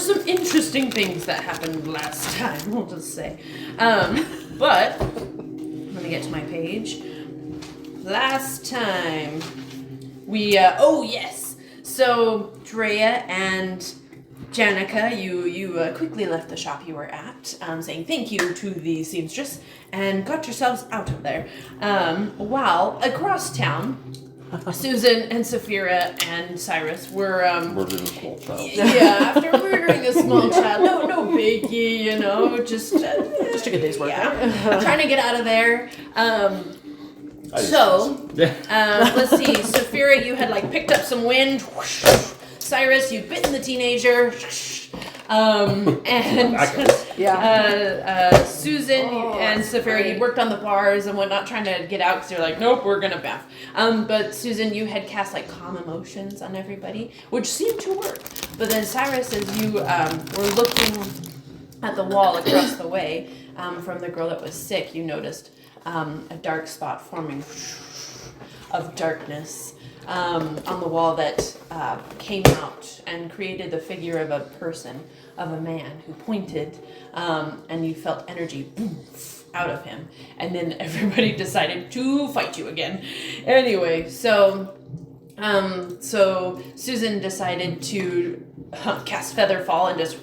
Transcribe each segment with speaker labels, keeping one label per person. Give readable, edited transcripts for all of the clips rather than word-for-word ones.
Speaker 1: some interesting things that happened last time, we'll just say. But, let me get to my page. Last time, we, oh yes! So, Drea and Janica, you quickly left the shop you were at, saying thank you to the seamstress, and got yourselves out of there. While across town, Susan and Saphira and Cyrus were
Speaker 2: murdering a small child.
Speaker 1: Yeah, after murdering a small child, no biggie, you know, just
Speaker 3: a good day's work.
Speaker 1: Yeah, trying to get out of there. Let's see. Saphira, you had like picked up some wind. Whoosh. Cyrus, you'd bitten the teenager. Susan and Saphira, you worked on the bars and whatnot, trying to get out because you're like, nope, we're gonna bath. But Susan, you had cast like calm emotions on everybody, which seemed to work. But then Cyrus, as you were looking at the wall across the way from the girl that was sick, you noticed a dark spot forming of darkness on the wall that came out and created the figure of a person, of a man who pointed, and you felt energy out of him. And then everybody decided to fight you again. Anyway, so Susan decided to cast Featherfall and just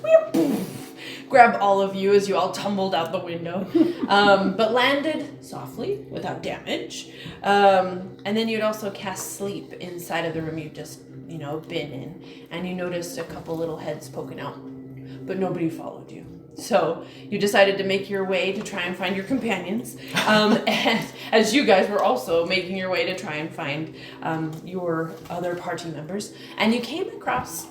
Speaker 1: grab all of you as you all tumbled out the window, but landed softly without damage. And then you'd also cast Sleep inside of the room you'd just, been in, and you noticed a couple little heads poking out, but nobody followed you. So you decided to make your way to try and find your companions, and as you guys were also making your way to try and find your other party members, and you came across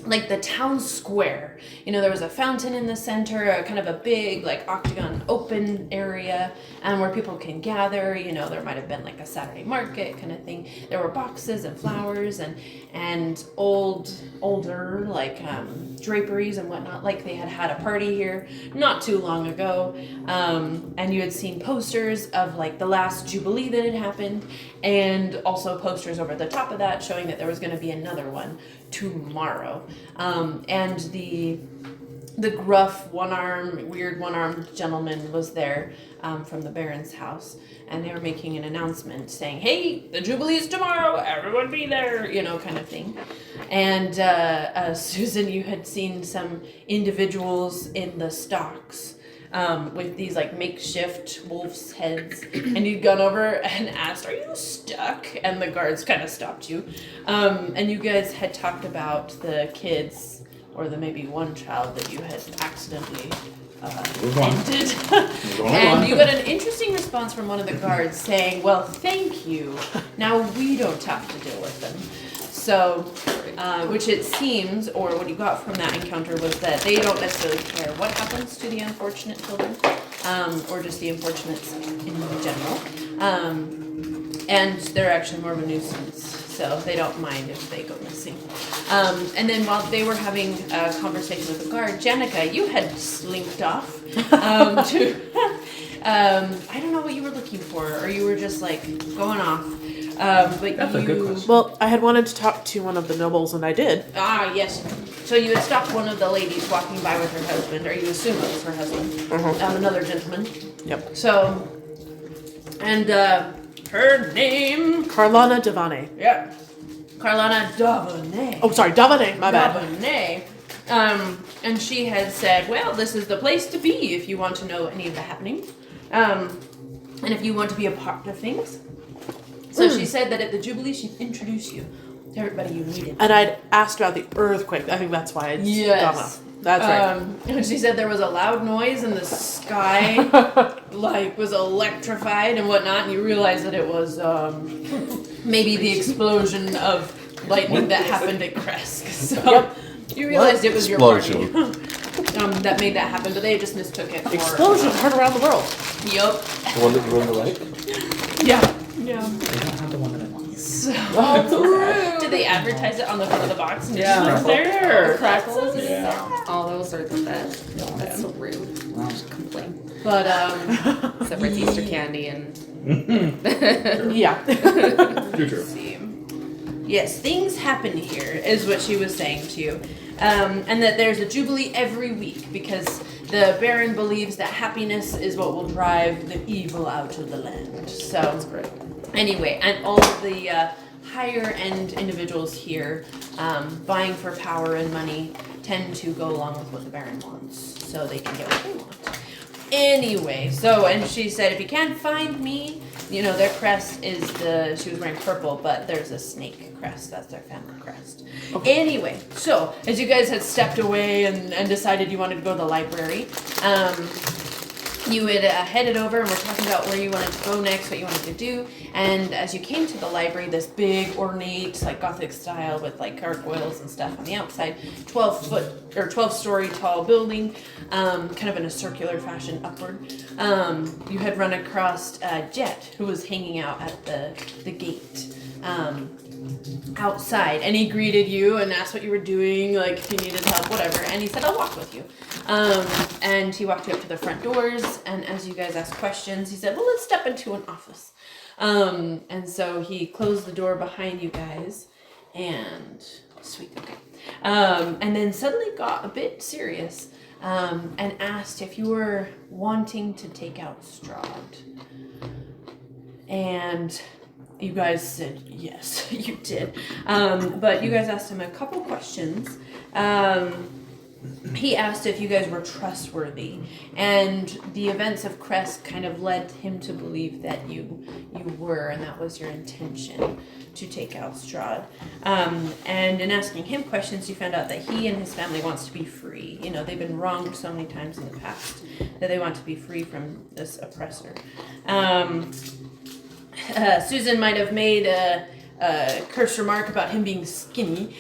Speaker 1: like the town square. There was a fountain in the center, a kind of a big like octagon open area, and where people can gather. There might have been like a Saturday market kind of thing. There were boxes and flowers and older like draperies and whatnot, like they had a party here not too long ago. And you had seen posters of like the last Jubilee that had happened, and also posters over the top of that showing that there was going to be another one tomorrow. And the gruff weird one-armed gentleman was there from the Baron's house, and they were making an announcement saying, hey, the Jubilee's tomorrow, everyone be there, kind of thing. And Susan, you had seen some individuals in the stocks with these like makeshift wolf's heads, and you'd gone over and asked, are you stuck? And the guards kind of stopped you. And you guys had talked about the kids, or the maybe one child that you had accidentally ended. And you got an interesting response from one of the guards saying, well, thank you. Now we don't have to deal with them. So, which it seems, or what you got from that encounter was that they don't necessarily care what happens to the unfortunate children, or just the unfortunates in general. And they're actually more of a nuisance, so they don't mind if they go missing. And then while they were having a conversation with the guard, Janica, you had slinked off to, I don't know what you were looking for, or you were just like going off. But
Speaker 2: that's a good question.
Speaker 3: Well, I had wanted to talk to one of the nobles, and I did.
Speaker 1: Ah, yes. So you had stopped one of the ladies walking by with her husband, or you assume it was her husband, another gentleman.
Speaker 3: Yep.
Speaker 1: So, and her name?
Speaker 3: Carlana Devane.
Speaker 1: Yeah. Carlana Devane.
Speaker 3: Oh, sorry, Devane, my bad.
Speaker 1: Devane. And she had said, well, this is the place to be if you want to know any of the happenings. And if you want to be a part of things. So she said that at the Jubilee, she'd introduce you to everybody you needed.
Speaker 3: And I'd asked about the earthquake. I think that's why it's gone up. That's right.
Speaker 1: And she said there was a loud noise and the sky like was electrified and whatnot, and you realized that it was maybe the explosion of lightning that happened at Kresk. So you realized it was your party that made that happen, but they just mistook it for
Speaker 3: explosion heard around the world.
Speaker 1: Yup.
Speaker 2: The one that you were on the right?
Speaker 1: Yeah.
Speaker 4: I don't have the one that I want.
Speaker 1: So did they advertise it on the front of the box? And just there.
Speaker 4: Crackles.
Speaker 2: Yeah.
Speaker 4: All those are the best. That's so rude. Well, just complain.
Speaker 1: But
Speaker 4: except for it's Easter candy and
Speaker 3: Yeah.
Speaker 2: True.
Speaker 1: see. Yes, things happen here, is what she was saying to you. and that there's a jubilee every week because the Baron believes that happiness is what will drive the evil out of the land. So that's great. Anyway, and all of the higher end individuals here vying for power and money tend to go along with what the Baron wants so they can get what they want. Anyway, so, and she said, if you can't find me, you know, their crest is she was wearing purple, but there's a snake crest. That's their family crest. Okay. Anyway, so, as you guys had stepped away and decided you wanted to go to the library, you had headed over and we're talking about where you wanted to go next, what you wanted to do. And as you came to the library, this big, ornate, like Gothic style with like gargoyles and stuff on the outside, 12-story tall building, kind of in a circular fashion upward. You had run across Jet, who was hanging out at the gate. Outside, and he greeted you and asked what you were doing, like if you needed help, whatever, and he said, I'll walk with you. And he walked you up to the front doors, and as you guys asked questions, he said, well, let's step into an office. And so he closed the door behind you guys, and sweet, okay. And then suddenly got a bit serious, and asked if you were wanting to take out Strahd. And you guys said yes, you did. But you guys asked him a couple questions. He asked if you guys were trustworthy, and the events of Crest kind of led him to believe that you were, and that was your intention to take out Strahd. And in asking him questions, you found out that he and his family wants to be free. You know, they've been wronged so many times in the past that they want to be free from this oppressor. Susan might have made a curse remark about him being skinny,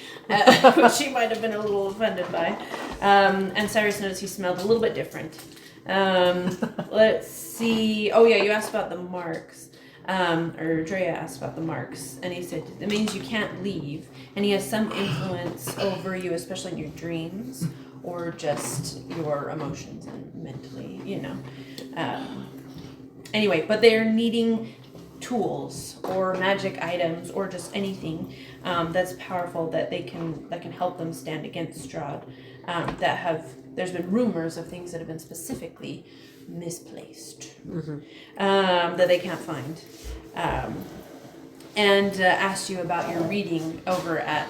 Speaker 1: which she might have been a little offended by. And Cyrus noticed he smelled a little bit different. Let's see. Oh, yeah, you asked about the marks. Or Drea asked about the marks. And he said, that means you can't leave. And he has some influence over you, especially in your dreams, or just your emotions and mentally, you know. Anyway, but they're needing tools or magic items or just anything that's powerful that can help them stand against Strahd. There's been rumors of things that have been specifically misplaced, that they can't find. And asked you about your reading over at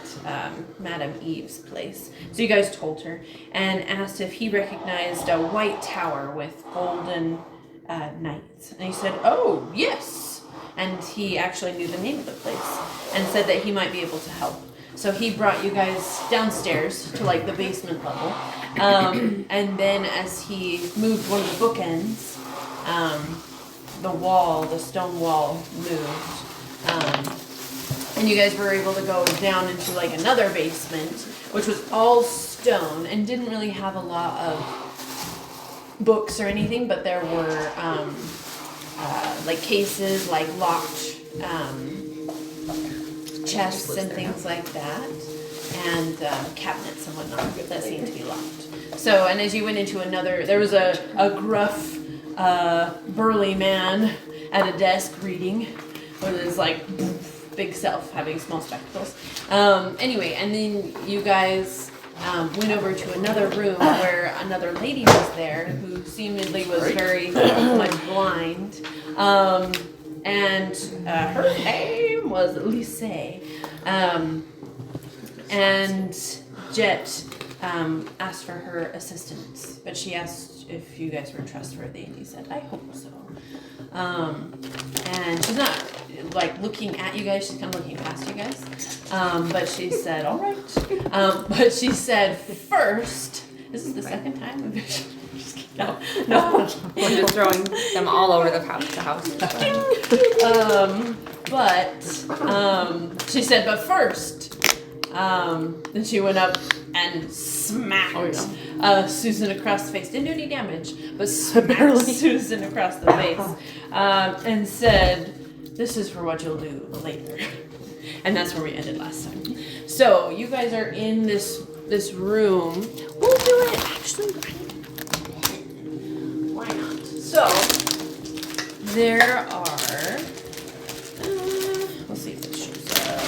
Speaker 1: Madame Eve's place. So you guys told her and asked if he recognized a white tower with golden knights. And he said, oh, yes. And he actually knew the name of the place and said that he might be able to help. So he brought you guys downstairs to like the basement level. And then as he moved one of the bookends, the stone wall moved. And you guys were able to go down into like another basement, which was all stone and didn't really have a lot of books or anything, but there were like cases, like locked chests and things like that, and cabinets and whatnot that seemed to be locked. So, and as you went into there was a gruff, burly man at a desk reading with his like big self having small spectacles. Anyway, and then you guys went over to another room where another lady was there who seemingly was very much blind. And her name was Lise. And Jet asked for her assistance, but she asked if you guys were trustworthy, and you said, I hope so. And she's not like looking at you guys, she's kind of looking past you guys. But she said, all right. But she said, first, this is the second time we've just kidding. No.
Speaker 4: We're just throwing them all over the house.
Speaker 1: But she said, but first, then she went up and smacked Susan across the face. Didn't do any damage, but smacked Susan across the face. And said, this is for what you'll do later. And that's where we ended last time. So you guys are in this room. We'll do it actually right. Why not? So there are. Let's see if it shows up.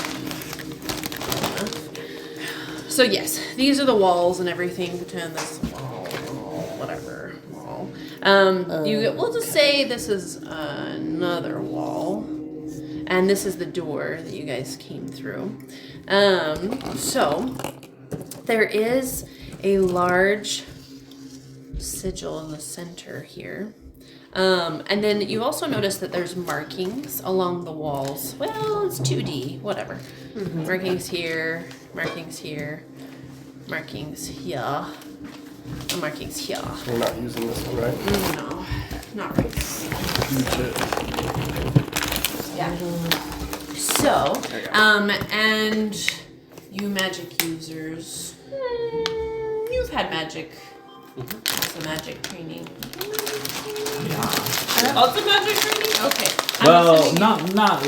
Speaker 3: So yes, these are the walls and everything. Pretend this wall, whatever wall. We'll just say this is another wall, and this is the door that you guys came through. So there is a large sigil in the center here. And then you also notice that there's markings along the walls. Well, it's 2D, whatever. Mm-hmm. Markings here, markings here, markings here, and markings here.
Speaker 5: We're not using this one, right?
Speaker 3: No, not right. Yeah. So, and you magic users, you've had magic. Lots of magic training.
Speaker 2: Yeah.
Speaker 3: Lots of magic training? Okay.
Speaker 2: Well, not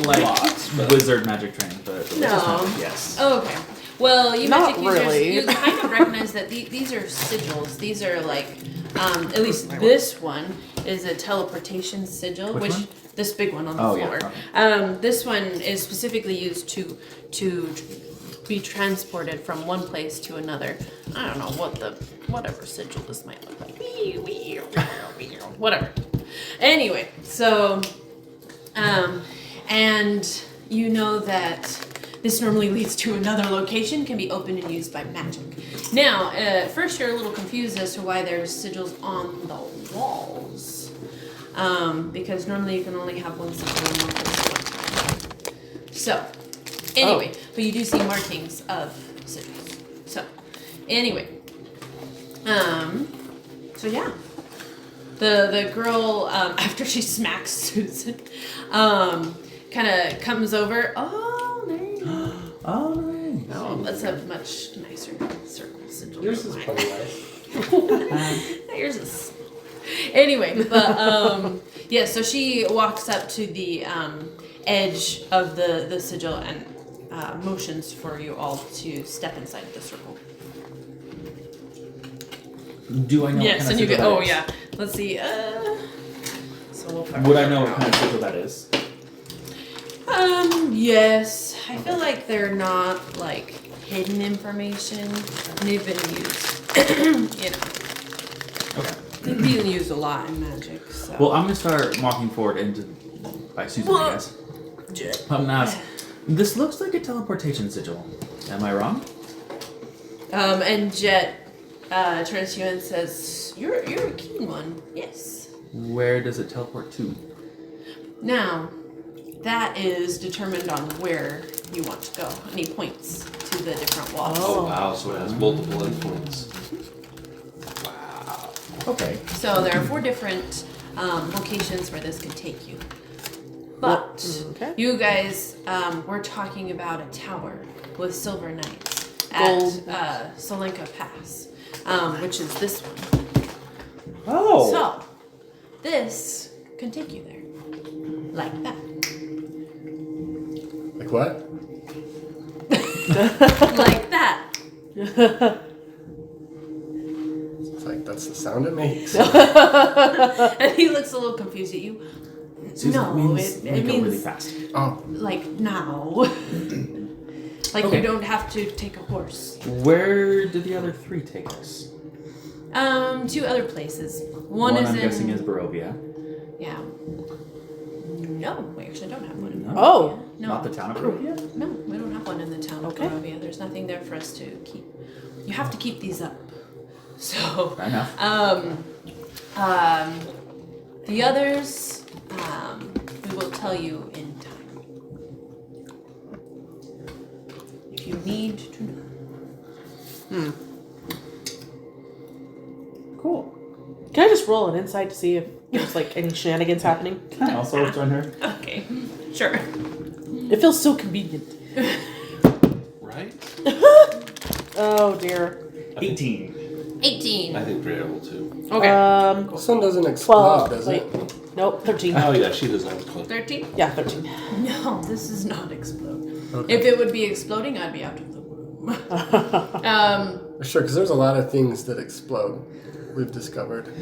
Speaker 2: like lots, wizard magic training, but
Speaker 3: No.
Speaker 2: magic, yes.
Speaker 3: Okay. Well, you
Speaker 4: Not
Speaker 3: magic users,
Speaker 4: really.
Speaker 3: you kind of recognize that these are sigils. These are like, at least this one is a teleportation sigil,
Speaker 2: Which one?
Speaker 3: This big one on the
Speaker 2: Oh, yeah,
Speaker 3: floor.
Speaker 2: okay.
Speaker 3: This one is specifically used to be transported from one place to another. I don't know whatever sigil this might look like. Whatever. Anyway, so, and you know that this normally leads to another location, can be opened and used by magic. Now, at first you're a little confused as to why there's sigils on the walls. Because normally you can only have one sigil in one place at one time. So, anyway, but you do see markings of sigils. So, anyway. So yeah. The girl, after she smacks Susan, kind of comes over. Oh, there you go.
Speaker 2: Oh, nice.
Speaker 3: Oh, that's a much nicer circle sigil.
Speaker 5: Yours is
Speaker 3: than
Speaker 5: pretty
Speaker 3: mine.
Speaker 5: nice.
Speaker 3: Yours is. Anyway, but yeah. So she walks up to the edge of the sigil and motions for you all to step inside the circle.
Speaker 2: Do I know
Speaker 3: Yes,
Speaker 2: what kind
Speaker 3: and
Speaker 2: of
Speaker 3: you
Speaker 2: sigil
Speaker 3: get.
Speaker 2: that
Speaker 3: Oh
Speaker 2: is?
Speaker 3: yeah. Let's see. So we'll
Speaker 2: Would I know what kind of sigil that is?
Speaker 3: Yes. I feel like they're not like hidden information. They've been used. You know.
Speaker 2: Okay.
Speaker 3: They've been used a lot in magic. So.
Speaker 2: Well, I'm gonna start walking forward by Susan, I guess. I'm gonna ask. This looks like a teleportation sigil. Am I wrong?
Speaker 3: And Jet turns to you and says, "You're a keen one. Yes.
Speaker 2: Where does it teleport to?
Speaker 3: Now, that is determined on where you want to go." And he points to the different walls.
Speaker 5: Oh wow, so it has multiple endpoints.
Speaker 2: Okay.
Speaker 3: So there are 4 different locations where this could take you. But you guys were talking about a tower with silver knights at Solenka Pass, which is this one.
Speaker 2: Oh.
Speaker 3: So this can take you there, like that.
Speaker 5: Like what?
Speaker 3: Like that.
Speaker 5: It's like that's the sound it makes.
Speaker 3: And he looks a little confused at you.
Speaker 2: Susan,
Speaker 3: No,
Speaker 2: means
Speaker 3: it
Speaker 2: we go
Speaker 3: means
Speaker 2: really fast.
Speaker 5: Oh,
Speaker 3: like now. Like
Speaker 2: Okay.
Speaker 3: you don't have to take a horse.
Speaker 2: Where did the other 3 take us?
Speaker 3: 2 other places. One is
Speaker 2: I'm
Speaker 3: in.
Speaker 2: guessing is Barovia.
Speaker 3: Yeah. No, we actually don't have one in
Speaker 2: No.
Speaker 3: Barovia.
Speaker 4: Oh.
Speaker 3: No.
Speaker 2: Not the town of Barovia?
Speaker 3: No, we don't have one in the town
Speaker 4: Okay.
Speaker 3: of Barovia. There's nothing there for us to keep. You have to keep these up. So,
Speaker 2: Fair enough.
Speaker 3: the others, we will tell you in time. If you need to know.
Speaker 2: Cool.
Speaker 4: Can I just roll an insight to see if there's like any shenanigans happening?
Speaker 2: Can I also join her?
Speaker 3: Okay, sure.
Speaker 4: It feels so convenient.
Speaker 5: right?
Speaker 4: Oh dear.
Speaker 2: 18.
Speaker 3: 18.
Speaker 5: I think Bria will too.
Speaker 3: Okay.
Speaker 5: The sun doesn't explode,
Speaker 4: 12.
Speaker 5: does
Speaker 4: Wait.
Speaker 5: it?
Speaker 4: Nope. 13.
Speaker 5: Oh yeah, she doesn't have a clue.
Speaker 3: 13?
Speaker 4: Yeah, 13.
Speaker 3: No, this is not explode.
Speaker 5: Okay.
Speaker 3: If it would be exploding, I'd be out of the room.
Speaker 5: Sure, because there's a lot of things that explode. We've discovered.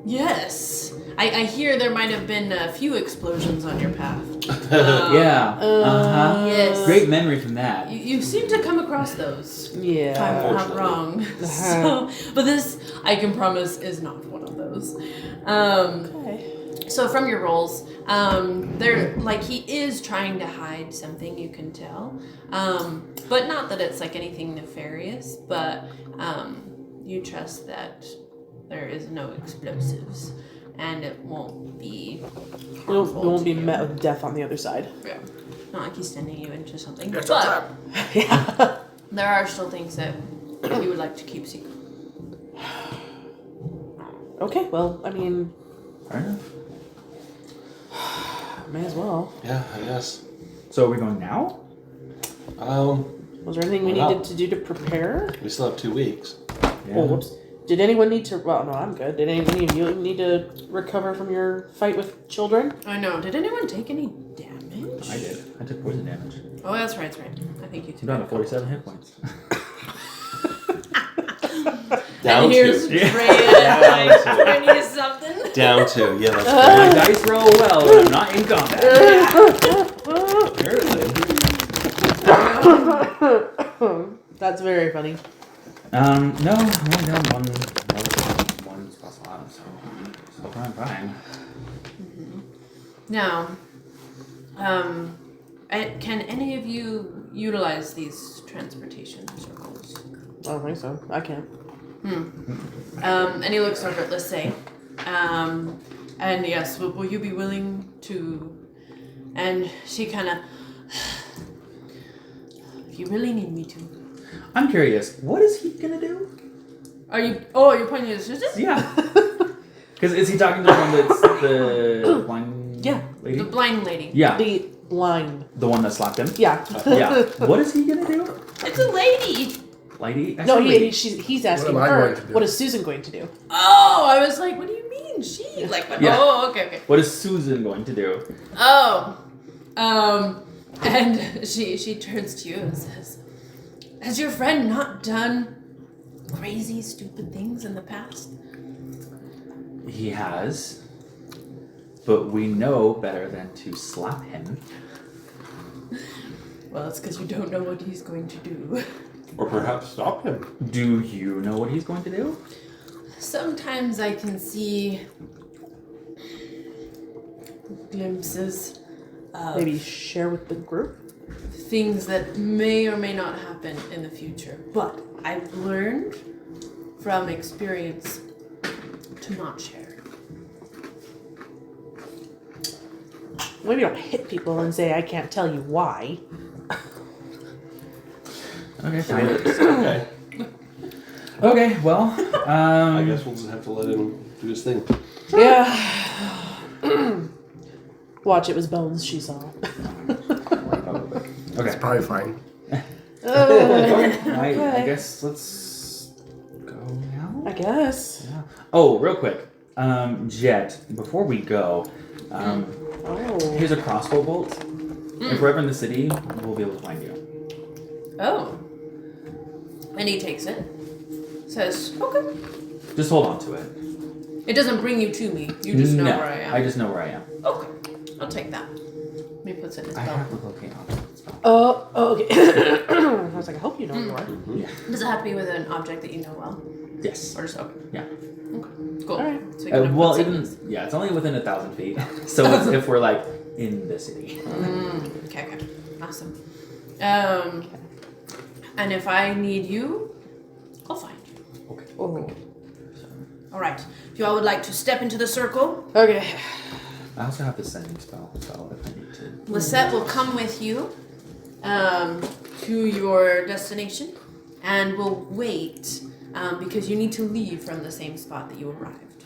Speaker 3: Yes. I hear there might have been a few explosions on your path.
Speaker 2: Yeah.
Speaker 3: Yes.
Speaker 2: Great memory from that.
Speaker 3: You seem to come across those.
Speaker 4: Yeah.
Speaker 3: If I'm not wrong. So, but this, I can promise, is not one of those.
Speaker 4: Okay.
Speaker 3: So from your rolls, they're like he is trying to hide something, you can tell, but not that it's like anything nefarious. But you trust that there is no explosives, and it won't be.
Speaker 4: We won't be met with death on the other side.
Speaker 3: Yeah, not like he's sending you into something.
Speaker 5: That's
Speaker 3: But
Speaker 5: up.
Speaker 4: Yeah.
Speaker 3: there are still things that you would like to keep secret.
Speaker 4: Okay, well, I mean,
Speaker 2: Fair enough.
Speaker 4: may as well.
Speaker 5: Yeah, I guess.
Speaker 2: So are we going now?
Speaker 4: Was there anything we
Speaker 5: Why not?
Speaker 4: needed to do to prepare?
Speaker 5: We still have 2 weeks.
Speaker 2: Yeah.
Speaker 4: Oh, whoops. Did anyone need to? Well, no, I'm good. Did any of you need to recover from your fight with children?
Speaker 3: I know. Did anyone take any damage?
Speaker 2: I did. I took poison damage.
Speaker 3: Oh, that's right. That's right. I think you
Speaker 2: I'm
Speaker 3: took.
Speaker 2: down to 47 hit points.
Speaker 5: Down
Speaker 3: and here's
Speaker 5: 2.
Speaker 3: Strahd, like 20 something.
Speaker 5: Down 2. Yeah, that's
Speaker 2: My dice roll well when I'm not in combat. Apparently.
Speaker 4: That's very funny.
Speaker 2: No, I'm only down one spot slot, so I'm fine.
Speaker 3: Now, can any of you utilize these transportation circles?
Speaker 4: I don't think so. I can't.
Speaker 3: And he looks over at Lissay. And yes, will you be willing to? And she kind of, if you really need me to.
Speaker 2: I'm curious, what is he gonna do?
Speaker 3: Are you? Oh, you're pointing at his sister?
Speaker 2: Yeah. Because is he talking to the one that's the blind
Speaker 4: Yeah.
Speaker 2: lady?
Speaker 3: The blind lady.
Speaker 2: Yeah.
Speaker 4: The blind.
Speaker 2: The one that slapped him?
Speaker 4: Yeah.
Speaker 2: Yeah. What is he gonna do?
Speaker 3: It's a lady.
Speaker 2: Lady? I
Speaker 4: No,
Speaker 2: said lady.
Speaker 4: he's asking
Speaker 5: What am I
Speaker 4: her,
Speaker 5: going to do?
Speaker 4: what is Susan going to do?
Speaker 3: Oh, I was like, what do you mean? She? Like, what?
Speaker 2: Yeah.
Speaker 3: Oh, okay.
Speaker 2: What is Susan going to do?
Speaker 3: Oh, and she turns to you and says, "Has your friend not done crazy, stupid things in the past?"
Speaker 2: He has, but we know better than to slap him.
Speaker 3: Well, it's because you don't know what he's going to do.
Speaker 5: Or perhaps stop him.
Speaker 2: Do you know what he's going to do?
Speaker 3: Sometimes I can see glimpses of
Speaker 4: Maybe share with the group?
Speaker 3: things that may or may not happen in the future. But I've learned from experience to not share.
Speaker 4: Maybe don't hit people and say, I can't tell you why.
Speaker 2: Okay, fine.
Speaker 5: Okay.
Speaker 2: Okay, well,
Speaker 5: I guess we'll just have to let him do his thing.
Speaker 4: Yeah. Watch, it was bones she saw.
Speaker 2: Okay.
Speaker 5: Probably fine.
Speaker 2: I guess let's go now.
Speaker 4: I guess.
Speaker 2: Yeah. Oh, real quick, Jet. Before we go,
Speaker 4: Oh.
Speaker 2: here's a crossbow bolt. If we're ever in the city, we'll be able to find you.
Speaker 3: Oh. And he takes it. Says, okay.
Speaker 2: Just hold on to it.
Speaker 3: It doesn't bring you to me. You just know
Speaker 2: No,
Speaker 3: where I am.
Speaker 2: I just know where I am.
Speaker 3: Okay. I'll take that. He puts it in his
Speaker 2: I
Speaker 3: belt.
Speaker 2: have to locate objects.
Speaker 4: Oh, okay. I was like, I hope you know who you are.
Speaker 2: Yeah.
Speaker 3: Does it have to be with an object that you know well?
Speaker 2: Yes.
Speaker 3: Or just, okay.
Speaker 2: Yeah.
Speaker 3: Okay. Cool.
Speaker 4: Alright.
Speaker 3: So he kind of
Speaker 2: Well,
Speaker 3: puts it in
Speaker 2: even
Speaker 3: his-
Speaker 2: it's only within 1,000 feet. So it's if we're like in the city.
Speaker 3: Okay, okay. Awesome. And if I need you, I'll find you.
Speaker 4: Oh.
Speaker 3: All right. If you all would like to step into the circle,
Speaker 4: Okay.
Speaker 2: I also have the sending spell, so if I need to.
Speaker 3: Lisette will come with you to your destination, and will wait because you need to leave from the same spot that you arrived.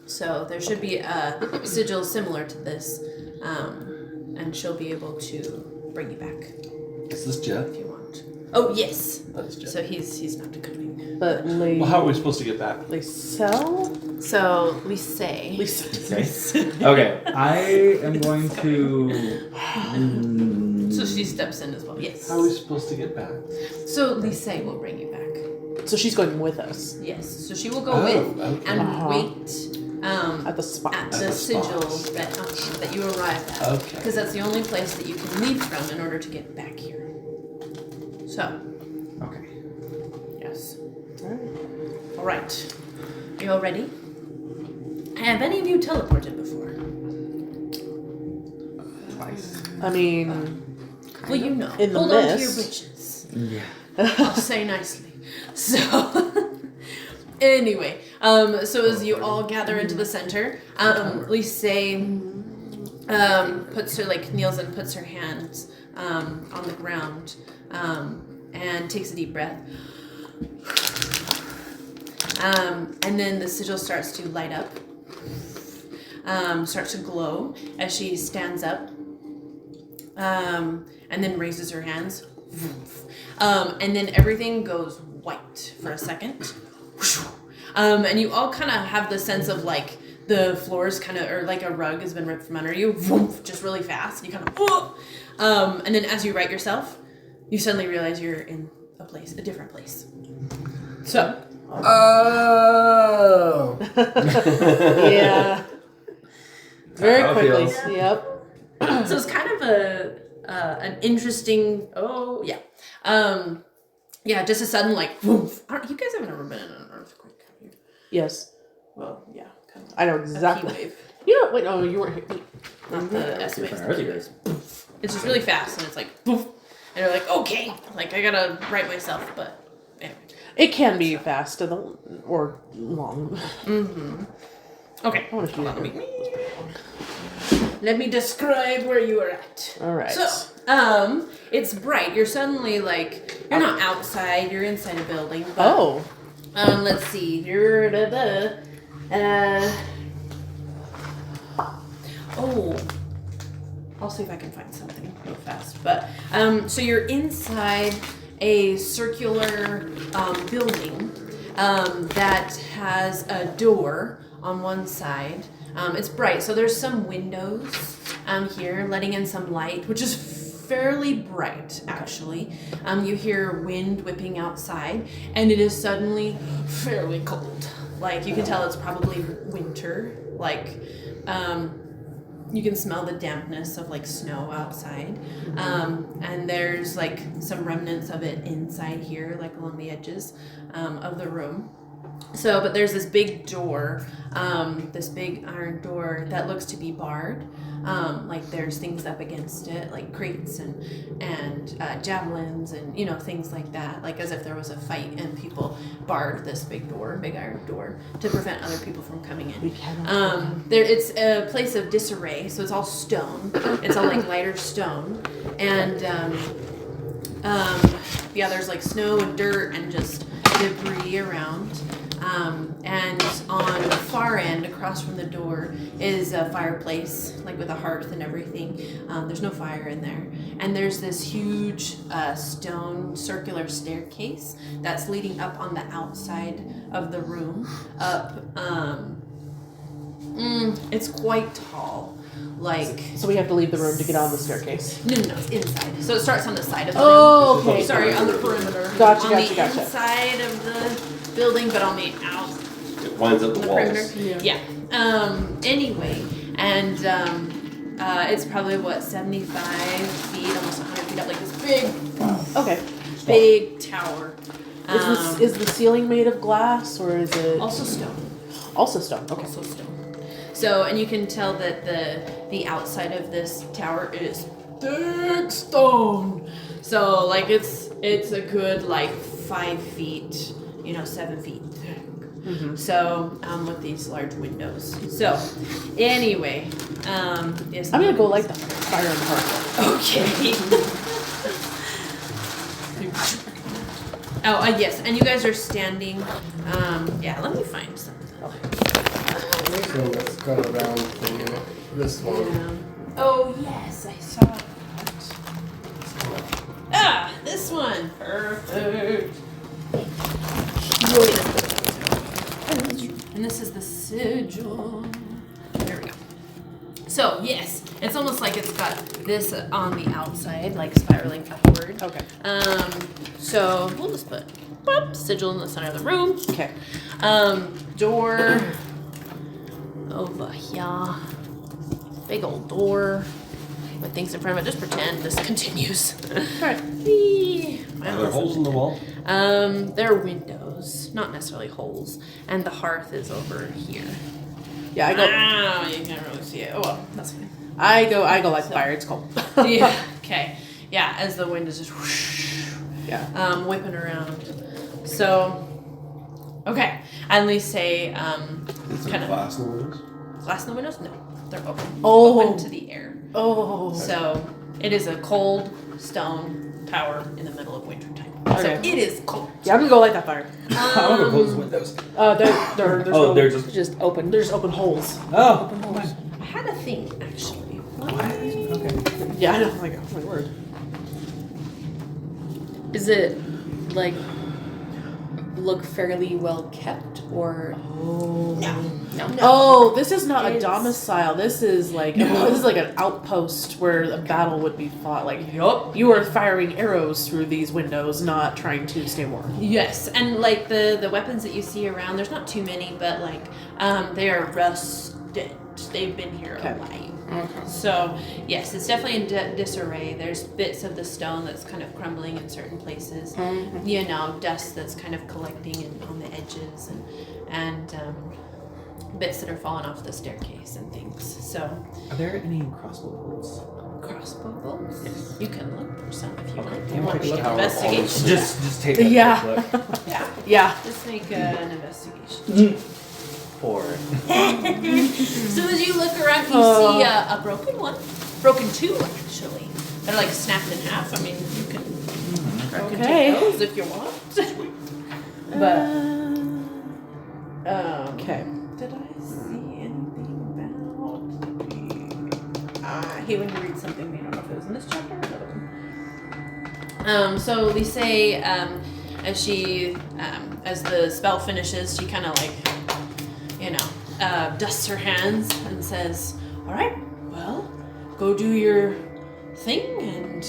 Speaker 3: So there should be a sigil similar to this, and she'll be able to bring you back
Speaker 5: Is this Jet?
Speaker 3: if you want. Oh yes.
Speaker 5: That's Jet.
Speaker 3: So he's not coming.
Speaker 4: But
Speaker 5: Well, how are we supposed to get back?
Speaker 4: Lysel?
Speaker 3: So Lissay.
Speaker 4: Lysel.
Speaker 2: Okay, I am going to.
Speaker 3: So she steps in as well. Yes.
Speaker 5: How are we supposed to get back?
Speaker 3: So Lissay will bring you back.
Speaker 4: So she's going with us.
Speaker 3: Yes. So she will go
Speaker 5: Oh,
Speaker 3: with
Speaker 5: okay.
Speaker 3: and
Speaker 4: Uh-huh.
Speaker 3: wait
Speaker 4: At the spot.
Speaker 3: at the
Speaker 2: the
Speaker 3: sigil
Speaker 2: spot.
Speaker 3: that you arrived at.
Speaker 2: Okay.
Speaker 3: Because that's the only place that you can leave from in order to get back here. So,
Speaker 2: Okay.
Speaker 3: yes.
Speaker 4: Alright.
Speaker 3: All right. Are you all ready? Have any of you teleported before?
Speaker 2: Twice.
Speaker 4: I mean,
Speaker 3: Well, you know.
Speaker 4: In the
Speaker 3: Hold on to your
Speaker 4: mist.
Speaker 3: britches.
Speaker 2: Yeah.
Speaker 3: I'll say nicely. So, anyway, so as you all gather into the center, Lise puts her, kneels and puts her hands on the ground and takes a deep breath. And then the sigil starts to light up, starts to glow as she stands up, and then raises her hands. And then everything goes white for a second. And you all kind of have the sense of like the floors kind of, or like a rug has been ripped from under you, just really fast. You kind of, and then as you right yourself, you suddenly realize you're in a different place. So,
Speaker 5: Oh.
Speaker 4: yeah. Very
Speaker 2: How it
Speaker 4: quickly.
Speaker 2: feels.
Speaker 4: Yep.
Speaker 3: so it's kind of an interesting. Oh yeah, just a sudden woof. You guys haven't ever been in an earthquake, have you?
Speaker 4: Yes.
Speaker 3: Well, yeah, kind of.
Speaker 4: I know
Speaker 3: A
Speaker 4: exactly.
Speaker 3: P wave,
Speaker 4: You know, wait, no, you weren't here.
Speaker 3: not the S wave.
Speaker 2: Different earthy waves.
Speaker 3: It's just really fast, and it's like poof, and you're like, okay, I gotta right myself, but anyway.
Speaker 4: It can be fast or long.
Speaker 3: Okay,
Speaker 4: I want to
Speaker 3: hold on, let me describe where you are at.
Speaker 4: All right.
Speaker 3: So, it's bright. You're suddenly you're not outside. You're inside a building. But,
Speaker 4: Oh.
Speaker 3: let's see. You're I'll see if I can find something real fast. But so you're inside a circular building that has a door on one side. It's bright, so there's some windows here letting in some light, which is fairly bright actually. You hear wind whipping outside, and it is suddenly fairly cold. Like you can tell it's probably winter. You can smell the dampness of snow outside, and there's some remnants of it inside here, along the edges of the room. So, but there's this big door, this big iron door that looks to be barred. There's things up against it, like crates and javelins and things like that, as if there was a fight and people barred this big iron door to prevent other people from coming in. It's a place of disarray, so it's all stone. It's all lighter stone, and there's snow and dirt and just debris around. And on the far end, across from the door, is a fireplace, with a hearth and everything. There's no fire in there. And there's this huge stone circular staircase that's leading up on the outside of the room. It's quite tall.
Speaker 4: So we have to leave the room to get on the staircase.
Speaker 3: No, it's inside. So it starts on the side of the
Speaker 4: Oh,
Speaker 3: room.
Speaker 4: okay.
Speaker 3: Sorry, on the perimeter.
Speaker 4: Gotcha,
Speaker 3: on
Speaker 4: gotcha,
Speaker 3: the
Speaker 4: gotcha.
Speaker 3: inside of the building, but on the out.
Speaker 6: It winds up the
Speaker 3: The
Speaker 6: walls.
Speaker 3: perimeter. Yeah. Anyway, and it's probably 75 feet, almost 100 feet up, this
Speaker 4: Okay.
Speaker 3: big tower.
Speaker 4: Is the ceiling made of glass or is it
Speaker 3: Also stone.
Speaker 4: also stone? Okay.
Speaker 3: Also stone. So, and you can tell that the outside of this tower is thick stone. So, it's a good 5 feet, 7 feet thick. So, with these large windows. So, anyway, yes.
Speaker 4: I'm gonna go light the fire in the hearth.
Speaker 3: Okay. Yes, and you guys are standing. Let me find something.
Speaker 5: This one that's got a round thing in it. This one.
Speaker 3: Yeah. Oh yes, I saw that. This one. Perfect. And this is the sigil. There we go. So yes, it's almost like it's got this on the outside, spiraling upward.
Speaker 4: Okay.
Speaker 3: So we'll just put sigil in the center of the room.
Speaker 4: Okay.
Speaker 3: Door. over here. Big old door with things in front of it. Just pretend this continues.
Speaker 4: Alright.
Speaker 6: Are there holes in the wall?
Speaker 3: There are windows, not necessarily holes, and the hearth is over here.
Speaker 4: Yeah, I go.
Speaker 1: Ah, you can't really see it. Oh well, that's fine.
Speaker 4: I go like fire. It's cold.
Speaker 1: Yeah. Okay. Yeah, as the wind is just whoosh,
Speaker 4: Yeah.
Speaker 1: whipping around. So, okay. I at least say
Speaker 6: Is there
Speaker 1: kind of
Speaker 6: glass in the windows?
Speaker 1: glass in the windows. No, they're open.
Speaker 4: Oh.
Speaker 1: Open to the air.
Speaker 4: Oh.
Speaker 1: So it is a cold stone tower in the middle of winter time. So
Speaker 4: Okay.
Speaker 1: it is cold.
Speaker 4: Yeah, I'm gonna go light that fire.
Speaker 2: I'm gonna close the windows.
Speaker 4: There's
Speaker 2: Oh, they're just.
Speaker 4: just open. There's open holes.
Speaker 2: Oh.
Speaker 1: I had a thing actually.
Speaker 2: Okay.
Speaker 4: Yeah, I know. Like, oh my word.
Speaker 7: Is it like look fairly well kept or
Speaker 4: Oh.
Speaker 7: no?
Speaker 4: Oh, this is not a
Speaker 7: It's-
Speaker 4: domicile. This is like this is like an outpost where a battle would be fought. Like
Speaker 1: Yup.
Speaker 4: you are firing arrows through these windows, not trying to stay warm.
Speaker 1: Yes, and like the weapons that you see around, there's not too many, but like they are rusted. They've been here
Speaker 4: Okay.
Speaker 1: a while. So yes, it's definitely in disarray. There's bits of the stone that's kind of crumbling in certain places. You know, dust that's kind of collecting on the edges, and bits that are falling off the staircase and things. So
Speaker 2: Are there any crossbow bolts?
Speaker 1: crossbow bolts.
Speaker 2: Yes.
Speaker 1: You can look for some if you
Speaker 2: Okay.
Speaker 1: want.
Speaker 2: Can
Speaker 1: You
Speaker 2: we
Speaker 1: want
Speaker 2: take a
Speaker 1: me
Speaker 2: look?
Speaker 1: to investigation?
Speaker 2: Just take that.
Speaker 4: Yeah.
Speaker 2: quick look.
Speaker 1: Yeah.
Speaker 4: Yeah.
Speaker 1: Just make an investigation.
Speaker 2: 4.
Speaker 1: So as you look around, you see a broken one, broken two actually. They're like snapped in half. I mean, you can
Speaker 4: Okay.
Speaker 1: take those if you want. But
Speaker 4: Okay.
Speaker 1: did I see anything about healing to read something? I don't know if it was in this chapter or another one. So they say as she as the spell finishes, she kind of like dusts her hands and says, "All right, well, go do your thing, and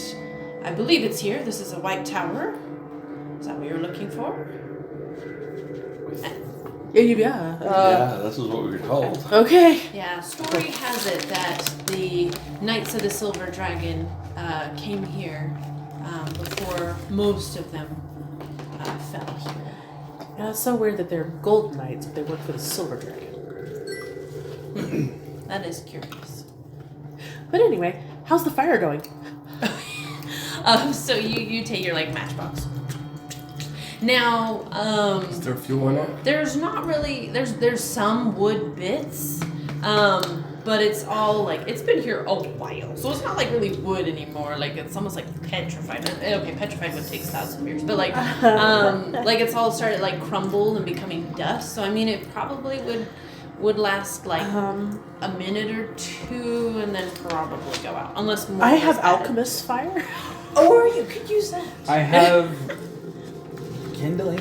Speaker 1: I believe it's here. This is a white tower. Is that what you're looking for?"
Speaker 4: Yeah.
Speaker 6: Yeah, this is what we were told.
Speaker 4: Okay.
Speaker 1: Yeah, story has it that the Knights of the Silver Dragon came here before most of them fell here.
Speaker 4: Yeah, it's so weird that they're gold knights, but they work for the silver dragon.
Speaker 1: That is curious.
Speaker 4: But anyway, how's the fire going?
Speaker 1: So you take your like matchbox. Now,
Speaker 5: Is there fuel in it?
Speaker 1: there's not really there's some wood bits, but it's all like it's been here a while, so it's not like really wood anymore. Like it's almost like petrified. Okay, petrified wood takes thousands of years, but like like it's all started like crumbled and becoming dust. So I mean, it probably would last like a minute or two, and then probably go out unless more.
Speaker 4: I have
Speaker 1: is added.
Speaker 4: alchemist fire.
Speaker 1: Or you could use that.
Speaker 2: I have kindling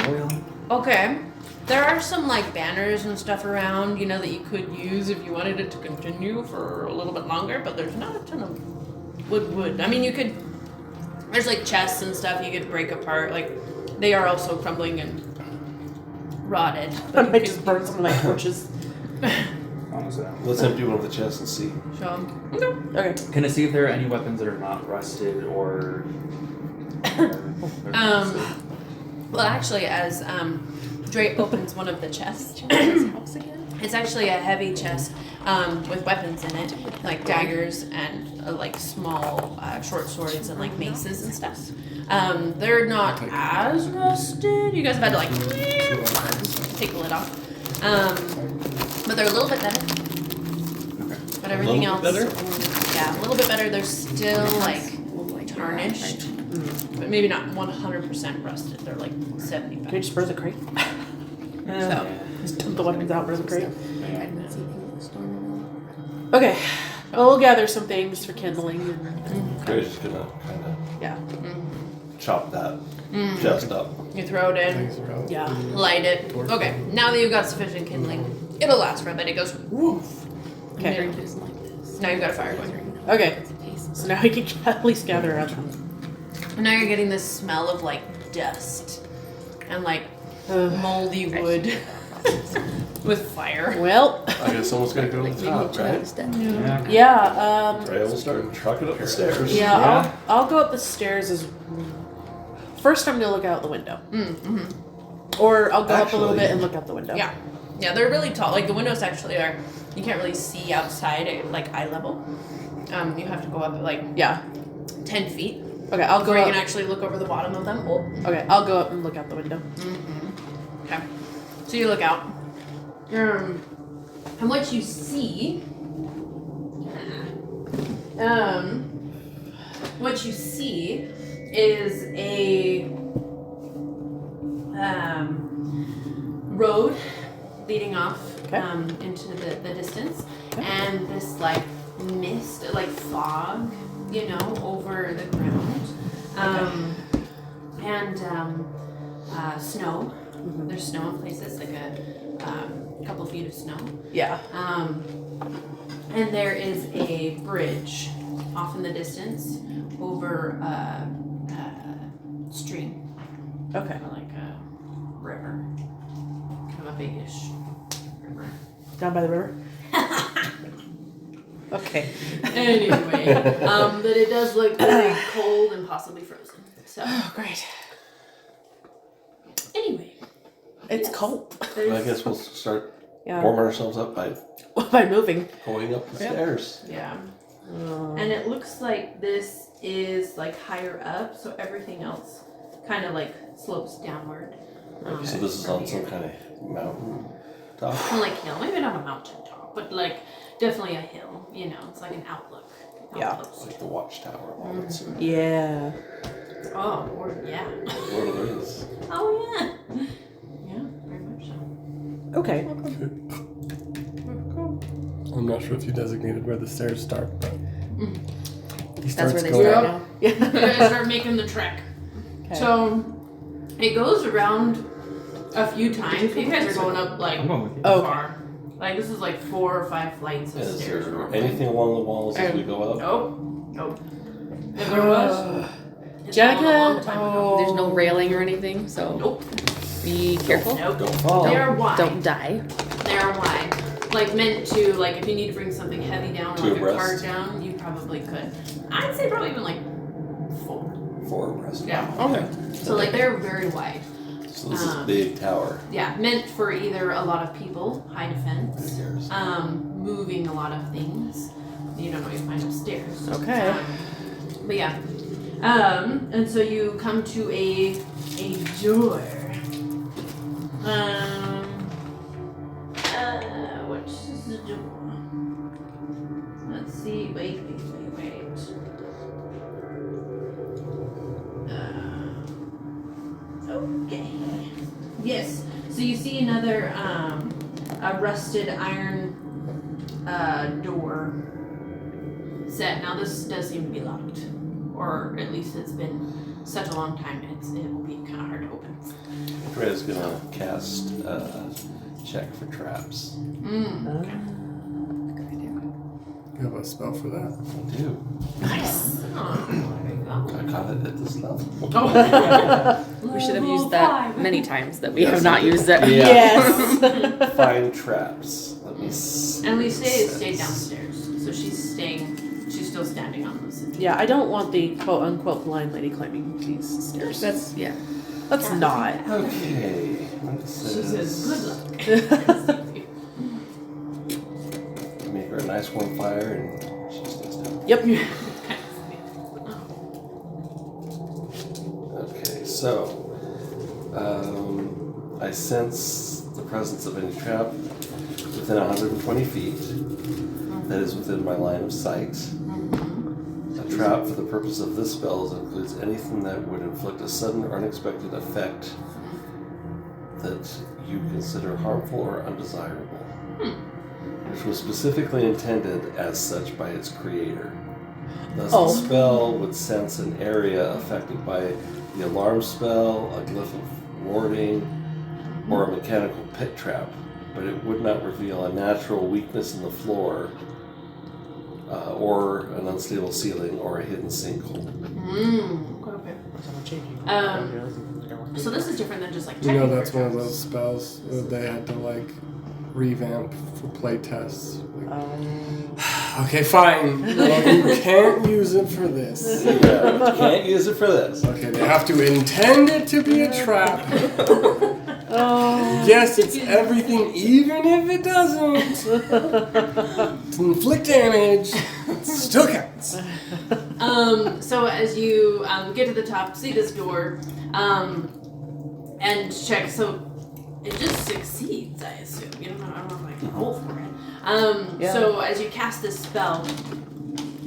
Speaker 2: oil.
Speaker 1: Okay. There are some like banners and stuff around, that you could use if you wanted it to continue for a little bit longer, but there's not a ton of wood. I mean, there's like chests and stuff you could break apart. Like, they are also crumbling and rotted.
Speaker 4: I
Speaker 1: But
Speaker 4: might
Speaker 1: you
Speaker 4: just
Speaker 1: could
Speaker 4: burn some of my torches.
Speaker 2: Honestly.
Speaker 6: Let's empty one of the chests and see.
Speaker 1: show 'em.
Speaker 4: Okay.
Speaker 2: Can I see if there are any weapons that are not rusted or?
Speaker 1: Well, actually, as Drake opens one of the chests, it's actually a heavy chest with weapons in it, like daggers and like small short swords and like maces and stuff. They're not as rusted. You guys have had to like take the lid off, but they're a little bit better. But everything else, yeah, a little bit better. They're still like tarnished, but maybe not 100% rusted. They're like 75.
Speaker 4: Can we just burn the crate?
Speaker 1: So.
Speaker 4: Just dump the weapons out, burn the crate. Okay. Well, we'll gather some things for kindling. And,
Speaker 6: We're just gonna kind of
Speaker 4: yeah.
Speaker 6: chop that chest up.
Speaker 1: You throw it in,
Speaker 5: Things around.
Speaker 4: Yeah.
Speaker 1: light it. Okay, now that you've got sufficient kindling, it'll last for a bit. It goes woof.
Speaker 4: Okay.
Speaker 1: Now you've got a fire going.
Speaker 4: Okay. So now we can at least gather around them.
Speaker 1: And now you're getting this smell of like dust and like moldy wood. with fire.
Speaker 4: Well,
Speaker 6: I guess someone's got to go to the top, right?
Speaker 2: Yeah.
Speaker 4: yeah,
Speaker 6: Ray will start trucking up the stairs.
Speaker 4: yeah,
Speaker 2: Yeah.
Speaker 4: I'll go up the stairs as. First, I'm gonna look out the window.
Speaker 1: Mm-hmm.
Speaker 4: Or I'll go up a little
Speaker 6: Actually-
Speaker 4: bit and look out the window.
Speaker 1: Yeah. Yeah, they're really tall. Like, the windows actually are, you can't really see outside at, like, eye level. You have to go up, like,
Speaker 4: Yeah.
Speaker 1: 10 feet
Speaker 4: Okay, I'll go
Speaker 1: before you
Speaker 4: up.
Speaker 1: can actually look over the bottom of them. Oh.
Speaker 4: Okay, I'll go up and look out the window.
Speaker 1: Okay. So you look out. And what you see, what you see is a road leading off
Speaker 4: Okay.
Speaker 1: into the distance, and this like mist, like fog, you know, over the ground, and snow. There's snow in places, like a couple feet of snow.
Speaker 4: Yeah.
Speaker 1: And there is a bridge off in the distance over a stream,
Speaker 4: Okay.
Speaker 1: or like a river, kind of a big-ish river.
Speaker 4: Down by the river? Okay.
Speaker 1: Anyway, but it does look very cold and possibly frozen. So
Speaker 4: Oh, great.
Speaker 1: anyway,
Speaker 4: It's
Speaker 1: yes,
Speaker 4: cold.
Speaker 6: I
Speaker 1: there's-
Speaker 6: guess we'll start
Speaker 4: Yeah.
Speaker 6: warming ourselves up by
Speaker 4: By moving.
Speaker 6: going up the
Speaker 4: Yep.
Speaker 6: stairs.
Speaker 1: Yeah. And it looks like this is like higher up, so everything else kind of like slopes downward.
Speaker 6: So this is
Speaker 1: from
Speaker 6: on some
Speaker 1: here.
Speaker 6: kind of mountain top.
Speaker 1: Kind of like hill, maybe not a mountaintop, but like definitely a hill. You know, it's like an outlook.
Speaker 4: Yeah.
Speaker 1: Outpost.
Speaker 6: Like the watchtower moments.
Speaker 4: Yeah.
Speaker 1: Oh, or yeah.
Speaker 6: Lord of the Rings.
Speaker 1: Oh yeah. Yeah, very much so.
Speaker 4: Okay.
Speaker 5: I'm not sure if you designated where the stairs start, but he
Speaker 7: That's
Speaker 5: starts
Speaker 7: where they
Speaker 5: going
Speaker 7: start
Speaker 5: up.
Speaker 7: now.
Speaker 1: You guys start making the trek.
Speaker 4: Okay.
Speaker 1: So it goes around a few times. You guys are going up like
Speaker 2: I'm going with you.
Speaker 4: Oh.
Speaker 1: far. Like this is like 4 or 5 flights of
Speaker 6: Is
Speaker 1: stairs.
Speaker 6: there
Speaker 1: normally.
Speaker 6: anything along the walls as we go up?
Speaker 1: Nope. If there was, it's
Speaker 4: Jenica,
Speaker 1: gone a long time ago.
Speaker 7: There's no railing or anything, so
Speaker 1: Nope.
Speaker 7: be careful.
Speaker 1: Nope.
Speaker 6: Don't fall.
Speaker 1: They're wide.
Speaker 7: Don't die.
Speaker 1: They're wide. Like meant to, like if you need to bring something heavy down,
Speaker 6: Two
Speaker 1: like a card
Speaker 6: abreast?
Speaker 1: down, you probably could. I'd say probably even like 4.
Speaker 6: 4 abreast.
Speaker 1: Yeah.
Speaker 4: Okay.
Speaker 1: So like they're very wide.
Speaker 6: So this is a big tower.
Speaker 1: Yeah, meant for either a lot of people, high defense,
Speaker 6: Stairs.
Speaker 1: moving a lot of things. You don't know you find upstairs.
Speaker 4: Okay.
Speaker 1: But yeah. And so you come to a door. Which is the door? Let's see. Wait. Okay. Yes. So you see another a rusted iron door set. Now this does seem to be locked, or at least it's been such a long time. It will be kind of hard to open.
Speaker 6: Ray's gonna cast check for traps.
Speaker 5: You have a spell for that.
Speaker 6: I do.
Speaker 1: Oh, there you go.
Speaker 6: I got it at this level.
Speaker 7: We should have
Speaker 1: Level
Speaker 7: used that
Speaker 1: 5.
Speaker 7: many times that we
Speaker 6: Yes,
Speaker 7: have not
Speaker 6: I did.
Speaker 7: used it.
Speaker 6: Yeah.
Speaker 4: Yes.
Speaker 6: Find traps. Let me see.
Speaker 1: And Lisa stayed
Speaker 6: Says.
Speaker 1: downstairs, so she's still standing on those.
Speaker 4: Yeah, I don't want the quote unquote blind lady climbing these stairs.
Speaker 7: That's yeah.
Speaker 4: Let's not.
Speaker 6: Okay. It
Speaker 1: She says,
Speaker 6: says
Speaker 1: "Good luck."
Speaker 6: make her a nice warm fire and she stays down.
Speaker 4: Yep.
Speaker 6: Okay, so I sense the presence of any trap within 120 feet that is within my line of sight. A trap for the purpose of this spell includes anything that would inflict a sudden or unexpected effect that you consider harmful or undesirable, which was specifically intended as such by its creator. Thus,
Speaker 4: Oh.
Speaker 6: the spell would sense an area affected by the alarm spell, a glyph of warding, or a mechanical pit trap, but it would not reveal a natural weakness in the floor, or an unstable ceiling, or a hidden sinkhole.
Speaker 1: Okay.
Speaker 3: So this is different than just like
Speaker 5: You know,
Speaker 3: checking
Speaker 5: that's
Speaker 3: for
Speaker 5: one of
Speaker 3: traps.
Speaker 5: those spells that they had to like revamp for play tests. Okay, fine. Well, you can't use it for this.
Speaker 6: Yeah, can't use it for this.
Speaker 5: Okay, they have to intend it to be a trap. Yes, it's everything, even if it doesn't. To inflict damage, it still counts.
Speaker 3: So as you get to the top, see this door, and check. So it just succeeds, I assume. You don't know. I don't know if I can roll for it. So as you cast this spell,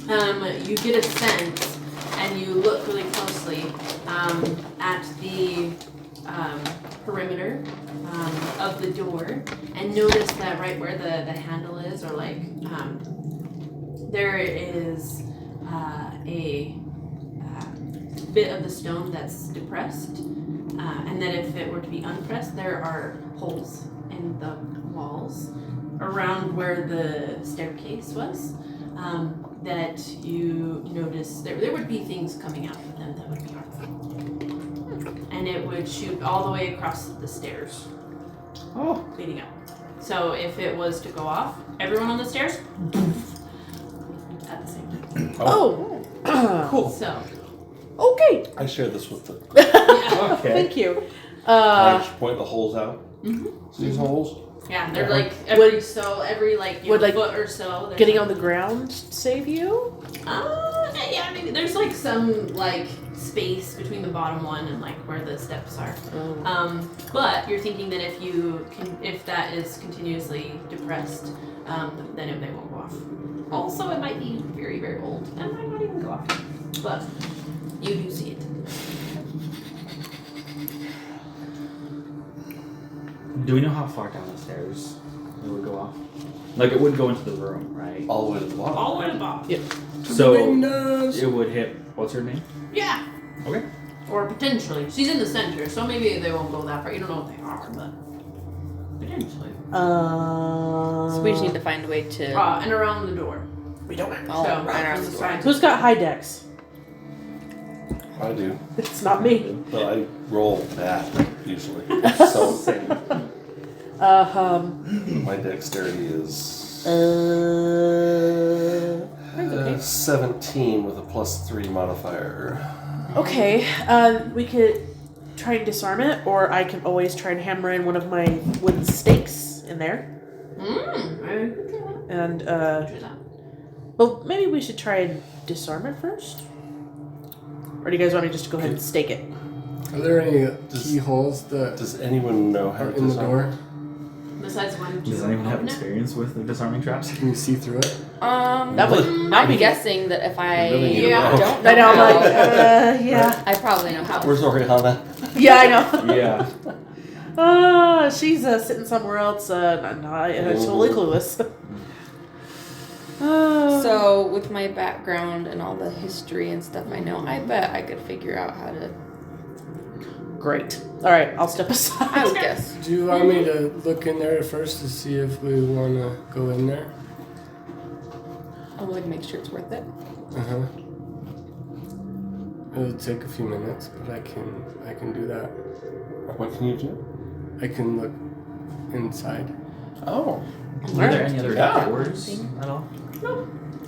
Speaker 3: you get a sense, and you look really closely at the perimeter of the door, and notice that right where the handle is, or like there is a bit of the stone that's depressed, and that if it were to be unpressed, there are holes in the walls around where the staircase was, that you notice there would be things coming out of them that would be harmful. And it would shoot all the way across the stairs, leading up. So if it was to go off, everyone on the stairs, at the same time.
Speaker 4: Cool.
Speaker 3: So,
Speaker 4: Okay.
Speaker 6: I share this with the.
Speaker 2: Okay.
Speaker 4: Thank you.
Speaker 6: I just point the holes out. See these holes?
Speaker 3: yeah, they're like every like
Speaker 4: would, like,
Speaker 3: foot or so. there's
Speaker 4: Getting
Speaker 3: like-
Speaker 4: on the ground save you?
Speaker 3: Yeah, maybe there's like some like space between the bottom one and like where the steps are. But you're thinking that if that is continuously depressed, then they won't go off. Also, it might be very, very old and might not even go off. But you do see it.
Speaker 2: Do we know how far down the stairs it would go off? Like it wouldn't go into the room, right?
Speaker 6: All the way to the bottom.
Speaker 3: All the way to the bottom.
Speaker 2: So
Speaker 5: Windows.
Speaker 2: it would hit. What's her name?
Speaker 3: Yeah.
Speaker 2: Okay.
Speaker 3: Or potentially. She's in the center, so maybe they won't go that far. You don't know what they are, but potentially.
Speaker 7: So we just need to find a way to.
Speaker 3: And around the door.
Speaker 4: We don't have.
Speaker 7: Oh,
Speaker 3: so,
Speaker 7: right around
Speaker 3: from
Speaker 7: the
Speaker 3: the
Speaker 7: door.
Speaker 3: side.
Speaker 4: Who's got high decks?
Speaker 6: I do,
Speaker 4: It's not me.
Speaker 6: but I roll bad usually. So my dexterity is 17 with a +3 modifier.
Speaker 4: Okay. We could try and disarm it, or I can always try and hammer in one of my wooden stakes in there.
Speaker 3: I could try that.
Speaker 4: And
Speaker 3: Try that.
Speaker 4: well, maybe we should try and disarm it first. Or do you guys want me just to go ahead and stake it?
Speaker 5: Are there any keyholes that
Speaker 6: Does anyone know how
Speaker 5: are
Speaker 6: to
Speaker 5: in the
Speaker 6: disarm?
Speaker 5: door?
Speaker 3: Besides one, two,
Speaker 2: Does anyone have
Speaker 3: open it?
Speaker 2: experience with the disarming traps?
Speaker 5: Can you see through it?
Speaker 4: That would
Speaker 7: I'm
Speaker 4: not be
Speaker 7: guessing that if I
Speaker 6: really need to
Speaker 3: Yeah.
Speaker 6: know.
Speaker 7: don't know
Speaker 4: I know. I'm
Speaker 7: how,
Speaker 4: like, yeah,
Speaker 7: I probably know how.
Speaker 6: Where's Oriana?
Speaker 4: yeah, I know.
Speaker 2: Yeah.
Speaker 4: She's sitting somewhere else. Totally clueless.
Speaker 7: So with my background and all the history and stuff I know, I bet I could figure out how to.
Speaker 4: Great. All right, I'll step aside.
Speaker 7: I would guess.
Speaker 5: Do you want me to look in there first to see if we want to go in there?
Speaker 7: I would make sure it's worth it.
Speaker 5: It'll take a few minutes, but I can do that.
Speaker 6: What can you do?
Speaker 5: I can look inside.
Speaker 6: Oh.
Speaker 2: Are there any other
Speaker 6: Yeah.
Speaker 2: doors at all?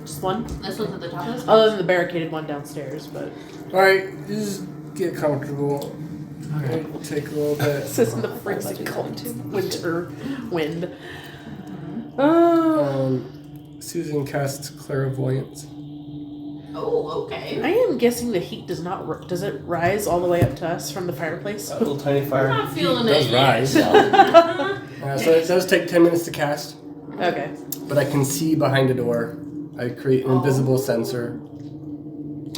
Speaker 4: Just one.
Speaker 3: This one's at the top of the stairs.
Speaker 4: Other than the barricaded one downstairs, but
Speaker 5: All right, just get comfortable. It'll take a little bit.
Speaker 4: this is in the freezing cold winter wind.
Speaker 5: Susan casts clairvoyance.
Speaker 3: Oh, okay.
Speaker 4: I am guessing the heat does not. Does it rise all the way up to us from the fireplace?
Speaker 6: That little tiny
Speaker 3: I'm
Speaker 6: fire.
Speaker 3: not feeling
Speaker 5: It does
Speaker 3: it yet.
Speaker 5: rise. So it does take 10 minutes to cast,
Speaker 4: Okay.
Speaker 5: but I can see behind a door. I create an invisible sensor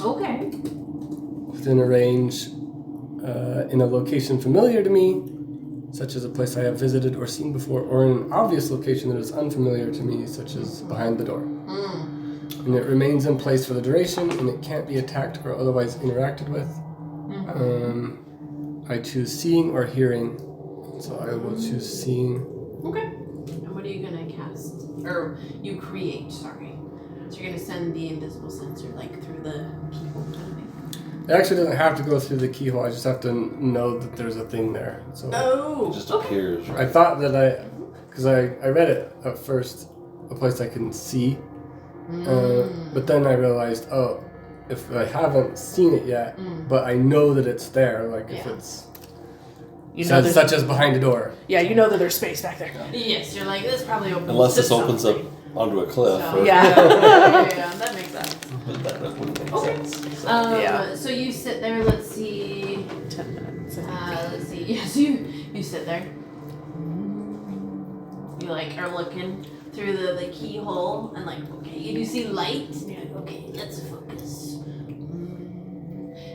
Speaker 3: Okay.
Speaker 5: within a range in a location familiar to me, such as a place I have visited or seen before, or in an obvious location that is unfamiliar to me, such as behind the door. And it remains in place for the duration, and it can't be attacked or otherwise interacted with. I choose seeing or hearing, so I will choose seeing.
Speaker 3: Okay. And what are you gonna cast? Or you create, sorry. So you're gonna send the invisible sensor like through the keyhole kind of thing.
Speaker 5: It actually doesn't have to go through the keyhole. I just have to know that there's a thing there. So
Speaker 6: It just appears,
Speaker 5: I
Speaker 6: right?
Speaker 5: thought that because I read it at first, a place I can see, but then I realized, oh, if I haven't seen it yet, but I know that it's there, like if it's such as behind a door.
Speaker 4: Yeah, you know that there's space back there.
Speaker 1: Yes, you're like, this probably opens
Speaker 6: Unless
Speaker 1: to
Speaker 6: this opens up
Speaker 1: something.
Speaker 6: onto a cliff.
Speaker 1: So-
Speaker 6: Or,
Speaker 4: Yeah.
Speaker 1: Yeah, that makes sense.
Speaker 6: But that wouldn't make
Speaker 1: Okay.
Speaker 6: sense. So.
Speaker 4: Yeah.
Speaker 1: So you sit there, let's see.
Speaker 4: 10 minutes.
Speaker 1: Let's see. Yes, you sit there. You like are looking through the keyhole and like, okay, you do see light. And you're like, okay, let's focus.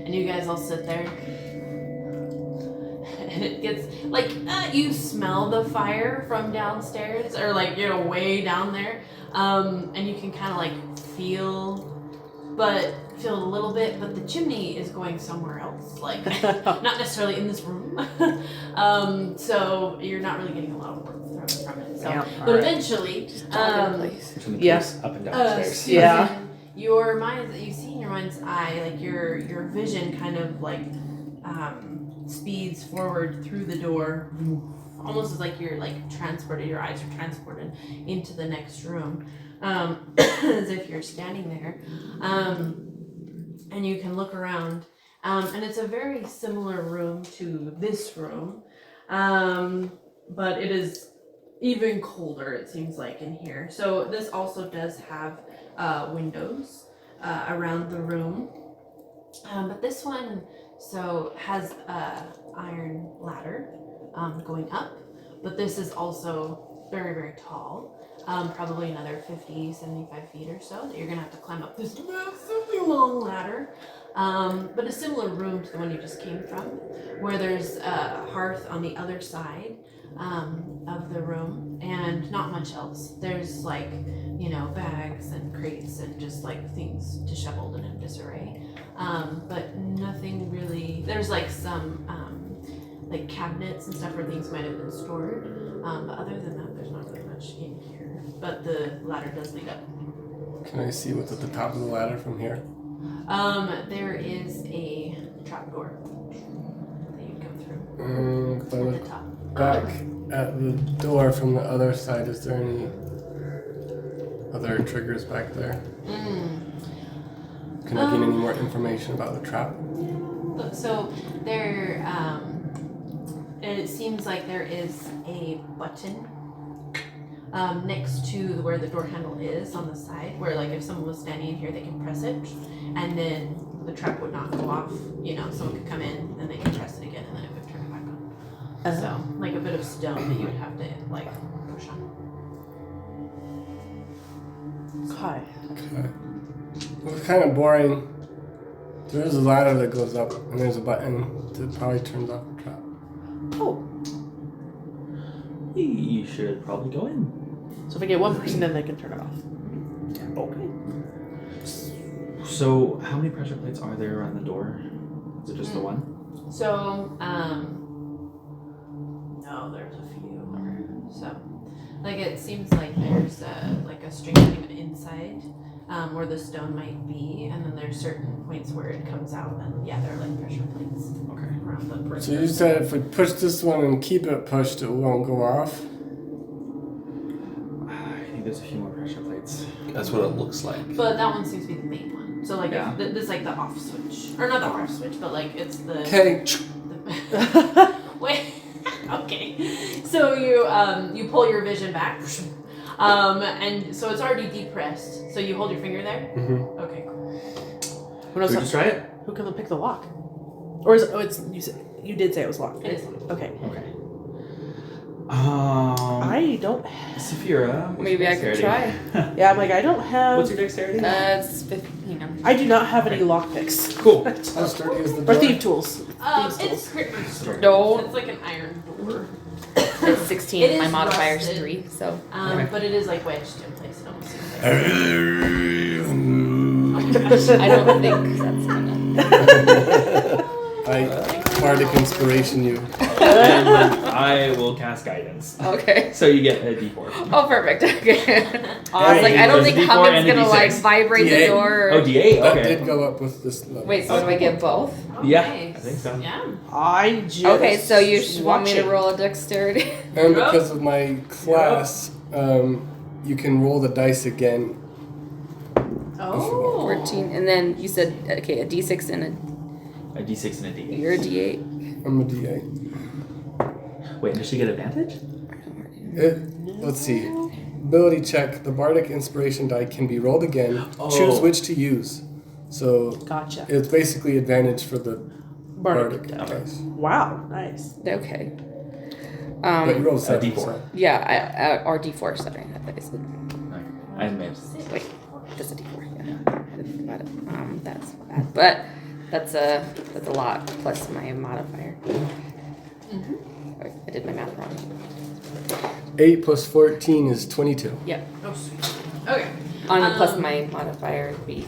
Speaker 1: And you guys all sit there. And it gets like you smell the fire from downstairs or like way down there. And you can kind of like feel it a little bit, but the chimney is going somewhere else, like not necessarily in this room. So you're not really getting a lot of warmth from it. So,
Speaker 4: Yeah,
Speaker 1: but
Speaker 4: alright.
Speaker 1: eventually,
Speaker 2: Turn the
Speaker 4: Yeah.
Speaker 2: piece up and downstairs.
Speaker 1: Susan,
Speaker 4: Yeah.
Speaker 1: your mind, you see in your mind's eye, like your vision kind of like speeds forward through the door, almost as like you're like transported. Your eyes are transported into the next room. As if you're standing there, and you can look around, and it's a very similar room to this room, but it is even colder, it seems like, in here. So this also does have windows around the room, but this one has a iron ladder going up, but this is also very, very tall. Probably another 50, 75 feet or so that you're gonna have to climb up this massively long ladder. But a similar room to the one you just came from, where there's a hearth on the other side of the room, and not much else. There's like, bags and crates and just like things disheveled and in disarray. But nothing really, there's like some like cabinets and stuff where things might have been stored. But other than that, there's not really much in here. But the ladder does lead up.
Speaker 5: Can I see what's at the top of the ladder from here?
Speaker 1: There is a trapdoor that you go through
Speaker 5: If I
Speaker 1: at
Speaker 5: look
Speaker 1: the top.
Speaker 5: back at the door from the other side, is there any other triggers back there? Can I gain any more information about the trap?
Speaker 1: So there, and it seems like there is a button next to where the door handle is on the side, where like if someone was standing in here, they can press it, and then the trap would not go off. Someone could come in, and they could press it again, and then it would turn it back on. So like a bit of stone that you would have to like push on.
Speaker 4: Hi.
Speaker 5: Okay. It's kind of boring. There is a ladder that goes up, and there's a button that probably turns off the trap.
Speaker 4: Oh,
Speaker 2: You should probably go in.
Speaker 4: so if I get one person in, they can turn it off. Okay.
Speaker 2: So, how many pressure plates are there around the door? Is it just the one?
Speaker 1: So, no, there's a few. So, like it seems like there's like a string inside where the stone might be, and then there's certain points where it comes out, and yeah, they're like pressure plates
Speaker 2: Okay.
Speaker 1: around the perimeter.
Speaker 5: So you said if we push this one and keep it pushed, it won't go off?
Speaker 2: I think there's a few more pressure plates.
Speaker 6: That's what it looks like.
Speaker 1: But that one seems to be the main one. So like
Speaker 2: Yeah.
Speaker 1: this is like the off switch, or not the off switch, but like it's the.
Speaker 5: Okay.
Speaker 1: Wait. Okay. So you pull your vision back, and so it's already depressed. So you hold your finger there.
Speaker 5: Mm-hmm.
Speaker 1: Okay. Cool.
Speaker 4: Who knows?
Speaker 2: Should we just try it?
Speaker 4: Who can pick the lock? Or is it? Oh, it's you said you did say it was locked.
Speaker 1: It is.
Speaker 4: Okay.
Speaker 2: Okay.
Speaker 4: I don't.
Speaker 2: Saphira, what's
Speaker 7: Maybe
Speaker 2: your
Speaker 7: I could
Speaker 2: dexterity?
Speaker 4: Yeah, I'm like I don't have.
Speaker 2: What's your dexterity?
Speaker 7: It's 15.
Speaker 4: I do not have any lock picks
Speaker 2: Cool.
Speaker 5: How sturdy is the
Speaker 4: or
Speaker 5: door?
Speaker 4: thief tools. Thieves'
Speaker 1: It's
Speaker 4: tools.
Speaker 1: pretty much sturdy.
Speaker 7: No.
Speaker 1: It's like an iron door.
Speaker 7: It's 16.
Speaker 1: It
Speaker 7: My
Speaker 1: is
Speaker 7: modifier's
Speaker 1: rusted.
Speaker 7: 3, so.
Speaker 1: But it is like wedged in place. It almost seems like.
Speaker 7: I don't think that's gonna.
Speaker 5: I bardic inspiration you.
Speaker 2: and I will cast guidance.
Speaker 7: Okay.
Speaker 2: So you get a D4.
Speaker 7: Oh, perfect. Okay. I was
Speaker 5: I
Speaker 7: like, I don't
Speaker 2: There's
Speaker 7: think
Speaker 2: a D4
Speaker 7: Hummin's
Speaker 2: and a
Speaker 7: gonna like
Speaker 2: D6.
Speaker 7: vibrate the
Speaker 5: D8.
Speaker 7: door.
Speaker 2: Oh, D8.
Speaker 5: That
Speaker 2: Okay.
Speaker 5: did go up with this level.
Speaker 7: Wait, so do I get both?
Speaker 1: Oh,
Speaker 2: Yeah,
Speaker 1: nice.
Speaker 2: I think so.
Speaker 1: Yeah.
Speaker 4: I just
Speaker 7: Okay, so you want me to
Speaker 4: watching.
Speaker 7: roll a dexterity?
Speaker 5: And because of my class, you can roll the dice again.
Speaker 1: Oh.
Speaker 7: 14, and then you said okay, a D6 and
Speaker 2: A D6 and a
Speaker 7: a
Speaker 2: D8.
Speaker 7: you're a D8.
Speaker 5: I'm a D8.
Speaker 2: Wait, does she get advantage?
Speaker 5: Let's see. Ability check. The bardic inspiration die can be rolled again.
Speaker 2: Oh.
Speaker 5: Choose which to use. So
Speaker 4: Gotcha.
Speaker 5: it's basically advantage for the
Speaker 4: Bardic.
Speaker 5: bardic dice.
Speaker 4: Wow, nice.
Speaker 7: Okay.
Speaker 5: But you rolled
Speaker 2: A
Speaker 5: 7.
Speaker 2: D4.
Speaker 5: so-
Speaker 7: Yeah, or D4. Sorry, I thought I said.
Speaker 2: I made.
Speaker 7: Wait, just a D4. Yeah, I didn't think about it. That's bad, but that's a lot plus my modifier. Wait, I did my math wrong.
Speaker 5: 8 plus 14 is 22.
Speaker 7: Yep.
Speaker 1: Oh, sweet. Okay.
Speaker 7: Plus my modifier would be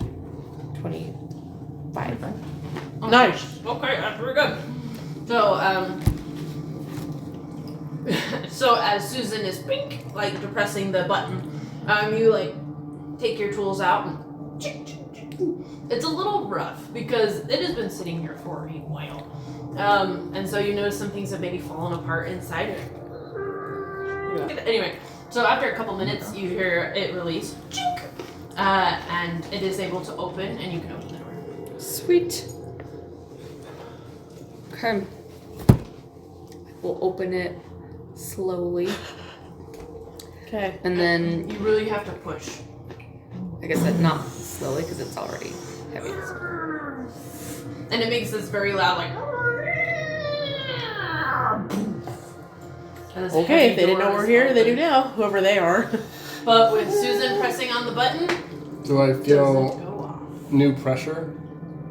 Speaker 7: 25.
Speaker 4: Nice.
Speaker 1: Okay, that's pretty good. So, so as Susan is pink, like depressing the button, you like take your tools out and it's a little rough because it has been sitting here for a while. And so you notice some things have maybe fallen apart inside it. Anyway, so after a couple minutes, you hear it release, chink, and it is able to open, and you can open the door.
Speaker 7: Sweet. Okay. We'll open it slowly,
Speaker 4: Okay.
Speaker 7: and then
Speaker 1: You really have to push.
Speaker 7: I guess that not slowly because it's already heavy.
Speaker 1: And it makes this very loud, like. And this
Speaker 4: Okay,
Speaker 1: heavy
Speaker 4: if they didn't know
Speaker 1: door
Speaker 4: we're
Speaker 1: is
Speaker 4: here, they do
Speaker 1: open.
Speaker 4: now. Whoever they are.
Speaker 1: But with Susan pressing on the button,
Speaker 5: Do I
Speaker 1: doesn't
Speaker 5: feel
Speaker 1: go off.
Speaker 5: new pressure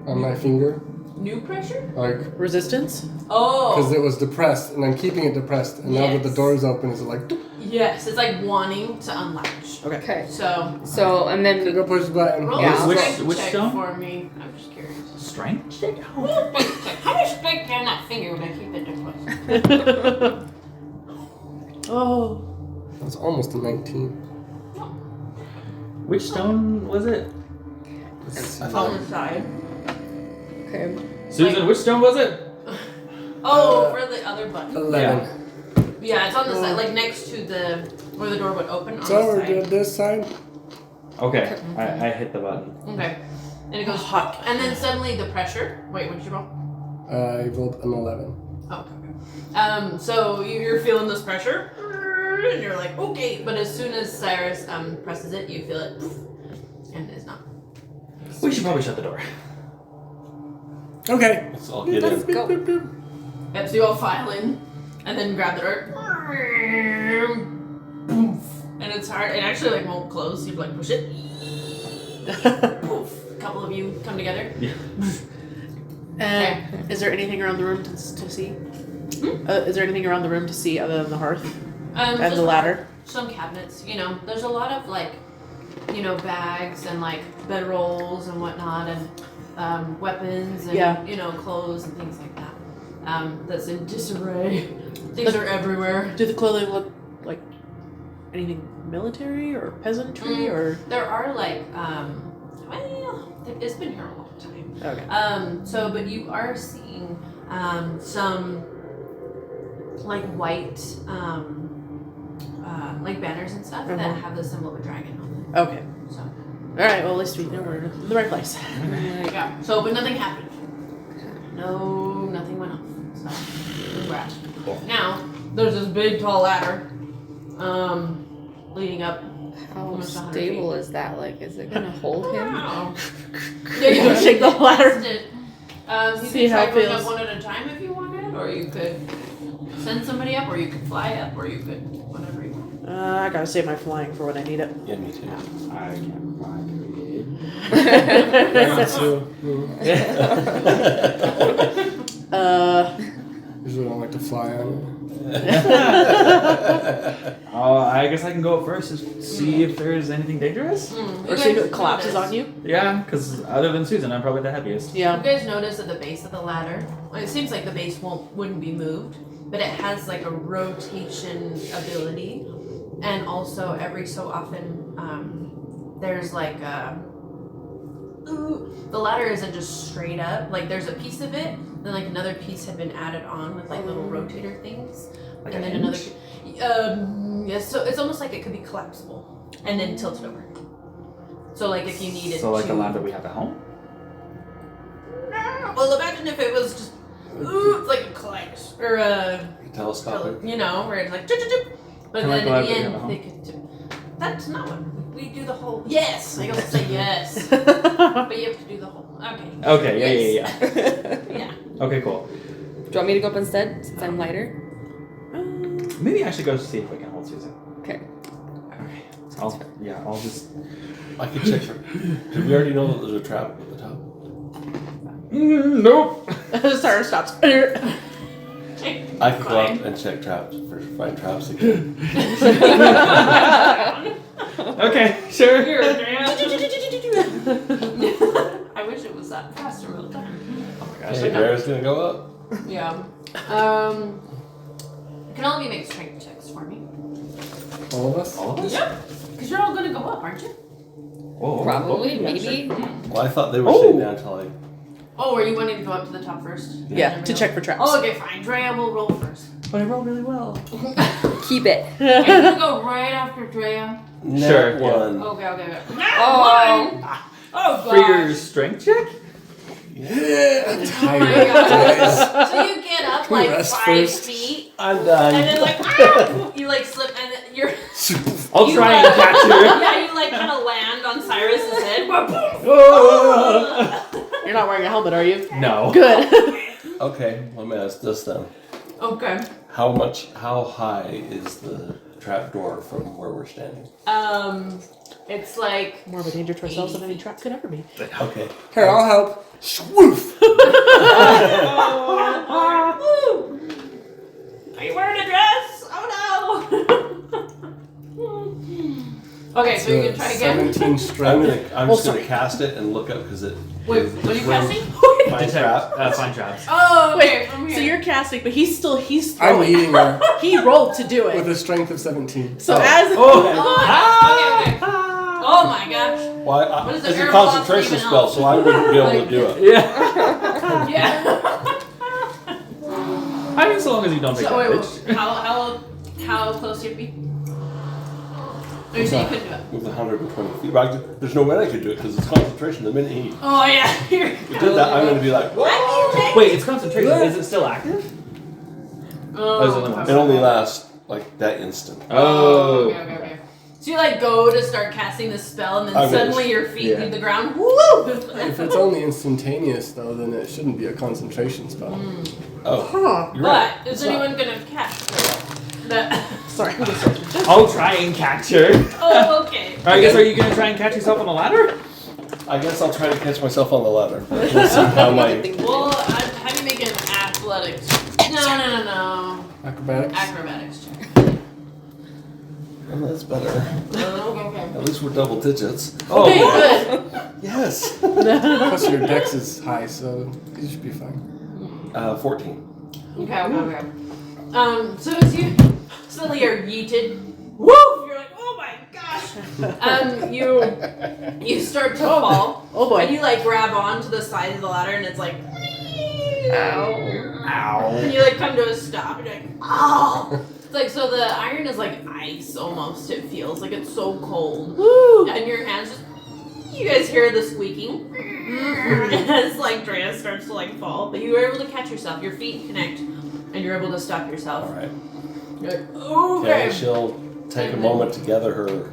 Speaker 5: on my finger?
Speaker 1: New pressure?
Speaker 5: Like,
Speaker 4: Resistance.
Speaker 5: because
Speaker 1: Oh,
Speaker 5: it was depressed, and I'm keeping it depressed, and now that the
Speaker 1: Yes.
Speaker 5: door is open, is it like,
Speaker 1: yes. It's like wanting to unlatch.
Speaker 4: Okay.
Speaker 7: Okay.
Speaker 1: So
Speaker 7: And then
Speaker 5: go push the button?
Speaker 1: roll
Speaker 7: Yeah.
Speaker 1: a
Speaker 2: Which-
Speaker 1: strength
Speaker 2: which
Speaker 1: check
Speaker 2: stone?
Speaker 1: for me. I'm just curious.
Speaker 2: Strength check?
Speaker 1: How much strength can that finger when I keep it depressed?
Speaker 4: Oh.
Speaker 5: That's almost a 19.
Speaker 2: Which stone was it?
Speaker 5: Let's
Speaker 1: On
Speaker 5: see.
Speaker 1: the side.
Speaker 7: okay.
Speaker 2: Susan, which stone was it?
Speaker 1: Oh, for the other button.
Speaker 5: 11.
Speaker 1: Yeah, it's on the side, like next to the where the door would open on
Speaker 5: So
Speaker 1: the
Speaker 5: we're
Speaker 1: side.
Speaker 5: good this side?
Speaker 2: Okay, I hit the button.
Speaker 1: Okay. And it goes hot. And then suddenly the pressure. Wait, what did you roll?
Speaker 5: I rolled an 11.
Speaker 1: Oh, okay. So you're feeling this pressure, and you're like, okay. But as soon as Cyrus presses it, you feel it, poof, and it's not.
Speaker 2: We should probably shut the door.
Speaker 5: Okay.
Speaker 6: Let's all get in.
Speaker 7: Let's go.
Speaker 1: Yep, so you all file in, and then grab the door. Poof. And it's hard. It actually like won't close. You like push it. Poof. A couple of you come together.
Speaker 2: Yeah.
Speaker 4: And is there anything around the room to see? Is there anything around the room to see other than the hearth and
Speaker 1: Just
Speaker 4: the ladder?
Speaker 1: Some cabinets. You know, there's a lot of like, you know, bags and like bedrolls and whatnot, and weapons and
Speaker 4: Yeah.
Speaker 1: you know, clothes and things like that. That's in disarray. Things are everywhere.
Speaker 4: Do the clothing look like anything military or peasantry or?
Speaker 1: There are like, well, it's been here a long time.
Speaker 4: Okay.
Speaker 1: So, but you are seeing some like white, like banners and stuff that have the symbol of a dragon on them.
Speaker 4: Okay.
Speaker 1: So,
Speaker 4: All right. Well, at least we know we're in the right place.
Speaker 1: yeah. So, but nothing happened. No, nothing went off. So, congrats. Now, there's this big tall ladder, leading up.
Speaker 7: How
Speaker 1: Almost 100
Speaker 7: stable is that? Like, is it gonna hold him?
Speaker 1: Yeah,
Speaker 4: You wanna shake the ladder?
Speaker 1: You
Speaker 4: See
Speaker 1: could
Speaker 4: how
Speaker 1: try
Speaker 4: it
Speaker 1: going
Speaker 4: feels.
Speaker 1: up one at a time if you wanted, or you could send somebody up, or you could fly up, or you could whatever you want.
Speaker 4: I gotta save my flying for when I need it.
Speaker 6: Yeah, me too.
Speaker 2: I can't find
Speaker 5: So, usually don't like to fly on it.
Speaker 2: Oh, I I guess I can go up first to see if there's anything dangerous.
Speaker 4: Or see if it collapses on you.
Speaker 2: Yeah, because other than Susan, I'm probably the heaviest.
Speaker 1: You
Speaker 4: Yeah.
Speaker 1: guys notice at the base of the ladder, well, it seems like the base wouldn't be moved, but it has like a rotation ability, and also every so often there's like the ladder isn't just straight up. Like there's a piece of it, then like another piece had been added on with like little rotator things,
Speaker 2: Like
Speaker 1: and
Speaker 2: a
Speaker 1: then
Speaker 2: hinge?
Speaker 1: yes. So it's almost like it could be collapsible and then tilted over. So like if you needed
Speaker 2: So like
Speaker 1: to.
Speaker 2: the ladder we have at home?
Speaker 1: Well, imagine if it was just like a kaleidoscope or a
Speaker 6: Telescopic.
Speaker 1: you know, where it's like, chip, chip, chip. But
Speaker 2: Kinda
Speaker 1: then
Speaker 2: like
Speaker 1: at
Speaker 2: the
Speaker 1: the
Speaker 2: lab that we have at
Speaker 1: end, they could do. That's not what we do the whole. Yes, I almost say yes, but you have to do the whole. Okay.
Speaker 2: Okay,
Speaker 1: Yes. Yeah.
Speaker 2: Okay, cool.
Speaker 7: Do you want me to go up instead since I'm lighter?
Speaker 2: Maybe I should go see if we can hold Susan.
Speaker 7: Okay.
Speaker 2: Okay. I'll just.
Speaker 6: I could check for. Did we already know that there's a trap at the top?
Speaker 2: Nope.
Speaker 4: Sarah stops.
Speaker 6: I could go up and check traps for find traps again.
Speaker 2: Okay, sure.
Speaker 1: You're a I wish it was that fast in real time.
Speaker 2: Oh my gosh.
Speaker 6: Hey, Bear's gonna go up.
Speaker 1: Yeah. Can all of you make strength checks for me?
Speaker 5: All of us?
Speaker 2: All of us?
Speaker 1: Yep. Because you're all gonna go up, aren't you?
Speaker 2: Oh,
Speaker 7: Probably,
Speaker 2: yeah,
Speaker 7: maybe.
Speaker 2: sure.
Speaker 6: Well, I thought they were sitting down until I.
Speaker 1: Oh, are you wanting to go up to the top first?
Speaker 4: Yeah, to check for traps.
Speaker 1: Oh, okay, fine. Drea will roll first.
Speaker 2: But I rolled really well.
Speaker 7: Keep it.
Speaker 1: Are you gonna go right after Drea?
Speaker 2: Sure,
Speaker 6: Nat
Speaker 2: yeah.
Speaker 6: one.
Speaker 1: Okay.
Speaker 7: Oh.
Speaker 1: One! Oh,
Speaker 2: For your
Speaker 1: gosh.
Speaker 2: strength check?
Speaker 5: Yeah, I'm
Speaker 1: Oh my
Speaker 5: tired.
Speaker 1: gosh. So you get up
Speaker 5: Can we
Speaker 1: like
Speaker 5: rest
Speaker 1: 5
Speaker 5: first?
Speaker 1: feet,
Speaker 6: I'm done.
Speaker 1: and then like, you like slip, and then you're.
Speaker 2: I'll
Speaker 1: You,
Speaker 2: try and catch her.
Speaker 1: Yeah, you like kind of land on Cyrus's head.
Speaker 4: You're not wearing a helmet, are you?
Speaker 2: No.
Speaker 4: Good.
Speaker 6: Okay, let me ask this then.
Speaker 1: Okay.
Speaker 6: How high is the trap door from where we're standing?
Speaker 1: It's like.
Speaker 4: More of a danger to ourselves than any trap could ever be.
Speaker 6: Okay.
Speaker 5: Here, I'll help. Swoof!
Speaker 1: Are you wearing a dress? Oh no! Okay, so you can try again.
Speaker 5: 17 strength.
Speaker 6: I'm just gonna cast it and look up because it.
Speaker 1: Wait, what are you casting?
Speaker 6: My trap.
Speaker 2: Find traps.
Speaker 1: Oh, okay,
Speaker 4: Wait,
Speaker 1: from here.
Speaker 4: so you're casting, but he's
Speaker 5: I'm
Speaker 4: throwing.
Speaker 5: leading her
Speaker 4: He rolled to do
Speaker 5: with
Speaker 4: it.
Speaker 5: a strength of 17.
Speaker 4: So as
Speaker 1: Oh my god. Okay. Oh my gosh.
Speaker 6: Well,
Speaker 1: What is
Speaker 6: it's
Speaker 1: the
Speaker 6: a
Speaker 1: air
Speaker 6: concentration
Speaker 1: velocity
Speaker 6: spell,
Speaker 1: even
Speaker 6: so I wouldn't be able to do it.
Speaker 2: Yeah.
Speaker 1: Yeah.
Speaker 2: I mean, so long as you don't take
Speaker 1: So wait,
Speaker 2: damage.
Speaker 1: how close you have to be? Oh, you said you couldn't do it.
Speaker 6: With 120 feet. But there's no way I could do it because it's concentration. The minute he
Speaker 1: Oh yeah. You're
Speaker 6: did that, I'm gonna be like, what?
Speaker 2: Wait, it's concentration. Is it still active?
Speaker 1: Oh,
Speaker 2: Those are the ones.
Speaker 6: It only lasts like that instant.
Speaker 2: Oh.
Speaker 1: Okay. So you like go to start casting the spell, and then
Speaker 6: I
Speaker 1: suddenly
Speaker 6: wish.
Speaker 1: your feet
Speaker 2: Yeah.
Speaker 1: leave the ground. Woo!
Speaker 5: If it's only instantaneous, though, then it shouldn't be a concentration spell.
Speaker 6: Oh,
Speaker 4: Huh.
Speaker 6: you're right.
Speaker 1: But is anyone gonna catch that?
Speaker 4: Sorry.
Speaker 2: I'll try and catch her.
Speaker 1: Oh, okay.
Speaker 2: I guess, are you going to try and catch yourself on a ladder?
Speaker 6: I guess I'll try to catch myself on the ladder. We'll see how my.
Speaker 1: Well, have you make an athletics? No.
Speaker 5: Acrobatics?
Speaker 1: Acrobatics check.
Speaker 6: Oh, that's better.
Speaker 1: Okay.
Speaker 6: At least we're double digits.
Speaker 2: Oh,
Speaker 1: Okay, good.
Speaker 6: Yes.
Speaker 5: Plus your dex is high, so you should be fine.
Speaker 6: 14.
Speaker 1: Okay. So as you suddenly are yeeted, woo! You're like, oh my gosh. You start to fall.
Speaker 4: Oh boy.
Speaker 1: And you like grab onto the side of the ladder, and it's like,
Speaker 2: Ow.
Speaker 1: and you like come to a stop. And you're like, oh. It's like, so the iron is like ice almost. It feels like it's so cold.
Speaker 4: Woo!
Speaker 1: And your hands just. You guys hear the squeaking as like Drea starts to like fall, but you were able to catch yourself. Your feet connect, and you're able to stop yourself.
Speaker 6: All right.
Speaker 1: You're like, okay.
Speaker 6: Okay, she'll take a moment to gather her,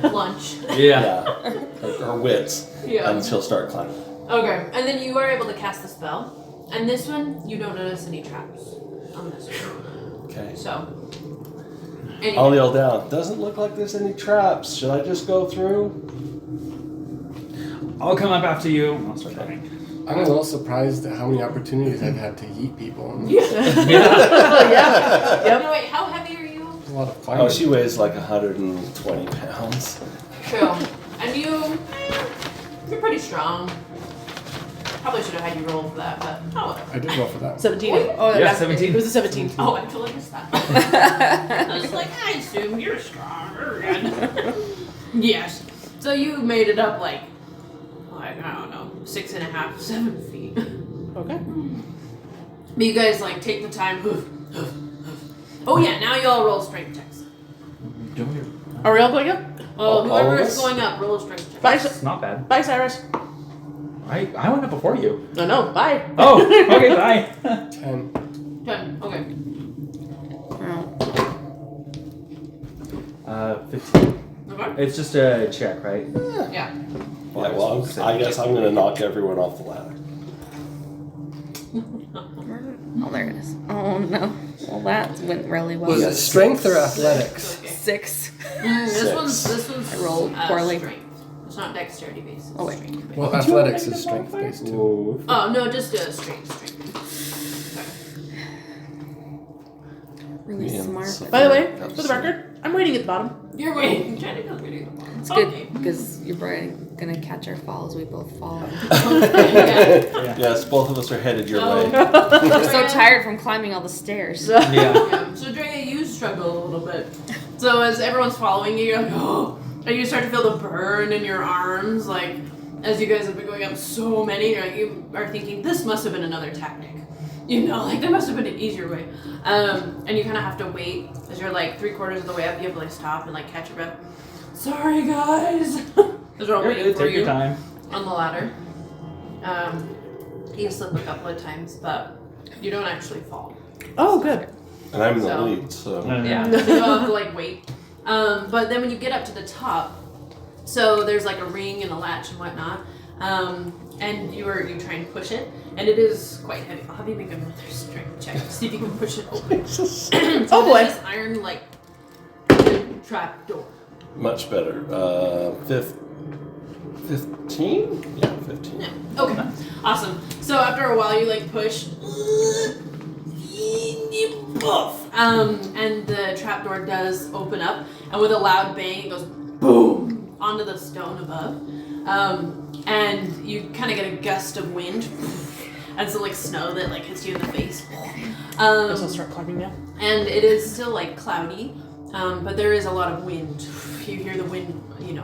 Speaker 1: Lunch.
Speaker 2: Yeah.
Speaker 6: her wits,
Speaker 1: Yeah.
Speaker 6: and she'll start climbing.
Speaker 1: Okay, and then you are able to cast the spell, and this one you don't notice any traps on this one.
Speaker 6: Okay.
Speaker 1: So.
Speaker 6: I'll yell down. Doesn't look like there's any traps. Should I just go through?
Speaker 2: I'll come up after you. I'll start running.
Speaker 5: I'm a little surprised at how many opportunities I've had to yeet people.
Speaker 2: Yeah.
Speaker 4: Yeah. Yep.
Speaker 1: No, wait, how heavy are you?
Speaker 5: a lot of climbing.
Speaker 6: Oh, she weighs like 120 pounds.
Speaker 1: True. And you're pretty strong. Probably should have had you roll for that, but oh whatever.
Speaker 5: I did roll for that.
Speaker 4: 17.
Speaker 1: Oh,
Speaker 2: Yeah, 17.
Speaker 4: It was a 17.
Speaker 1: Oh, I totally missed that. I was like, I assume you're stronger. Yes. So you made it up like I don't know, 6.5, 7 feet.
Speaker 4: Okay.
Speaker 1: But you guys like take the time. Oh yeah, now you all roll strength checks.
Speaker 4: Are we all going up?
Speaker 1: Oh,
Speaker 6: All
Speaker 1: whoever
Speaker 6: of
Speaker 1: is
Speaker 6: us?
Speaker 1: going up, roll a strength check.
Speaker 4: Bye,
Speaker 2: It's not bad.
Speaker 4: bye, Cyrus.
Speaker 2: I went up before you.
Speaker 4: No, no, bye.
Speaker 2: Oh, okay, bye.
Speaker 5: 10.
Speaker 1: 10. Okay.
Speaker 2: 15.
Speaker 1: Okay.
Speaker 2: It's just a check, right?
Speaker 1: Yeah.
Speaker 6: Yeah, well, I guess I'm going to knock everyone off the ladder.
Speaker 7: Oh, there it is. Oh no. Well, that went really well.
Speaker 5: Was it strength or athletics?
Speaker 1: Okay.
Speaker 7: 6.
Speaker 1: This one's
Speaker 7: I rolled poorly.
Speaker 1: strength. It's not dexterity based. It's
Speaker 7: Oh, wait.
Speaker 1: strength based.
Speaker 5: Well, athletics is strength based too.
Speaker 2: Whoa.
Speaker 1: Oh no, just strength.
Speaker 7: Really
Speaker 6: Yeah,
Speaker 7: smart.
Speaker 6: so-
Speaker 7: but
Speaker 4: By the way,
Speaker 6: That's
Speaker 4: for the record, I'm waiting at the bottom.
Speaker 1: You're waiting. Technically waiting.
Speaker 7: it's good because you're probably gonna catch our fall as we both fall.
Speaker 1: Yeah.
Speaker 6: Yes, both of us are headed your
Speaker 1: Oh.
Speaker 6: way.
Speaker 7: We're so tired from climbing all the stairs.
Speaker 2: Yeah.
Speaker 1: Yeah. So Drea, you struggle a little bit. So as everyone's following you, you're like, oh, and you start to feel the burn in your arms, like as you guys have been going up so many, you are thinking this must have been another tactic. You know, like there must have been an easier way. And you kind of have to wait as you're like 3/4 of the way up. You have to like stop and like catch your breath. Sorry, guys. As we're all waiting for
Speaker 2: Take
Speaker 1: you
Speaker 2: your time.
Speaker 1: on the ladder. You slip a couple of times, but you don't actually fall.
Speaker 4: Oh, good.
Speaker 6: And I'm in the
Speaker 1: So-
Speaker 6: lead, so.
Speaker 1: Yeah, so you all have to like wait. But then when you get up to the top, so there's like a ring and a latch and whatnot, and you try and push it, and it is quite heavy. I'll have you make another strength check to see if you can push it open. So
Speaker 4: Oh, boy.
Speaker 1: This iron like trap door.
Speaker 6: Much better. 15? Yeah, 15.
Speaker 1: Yeah. Okay. Awesome. So after a while, you like push. And the trapdoor does open up, and with a loud bang, it goes boom onto the stone above. And you kind of get a gust of wind, and some like snow that like hits you in the face.
Speaker 4: Guess I'll start climbing now.
Speaker 1: And it is still like cloudy, but there is a lot of wind. You hear the wind,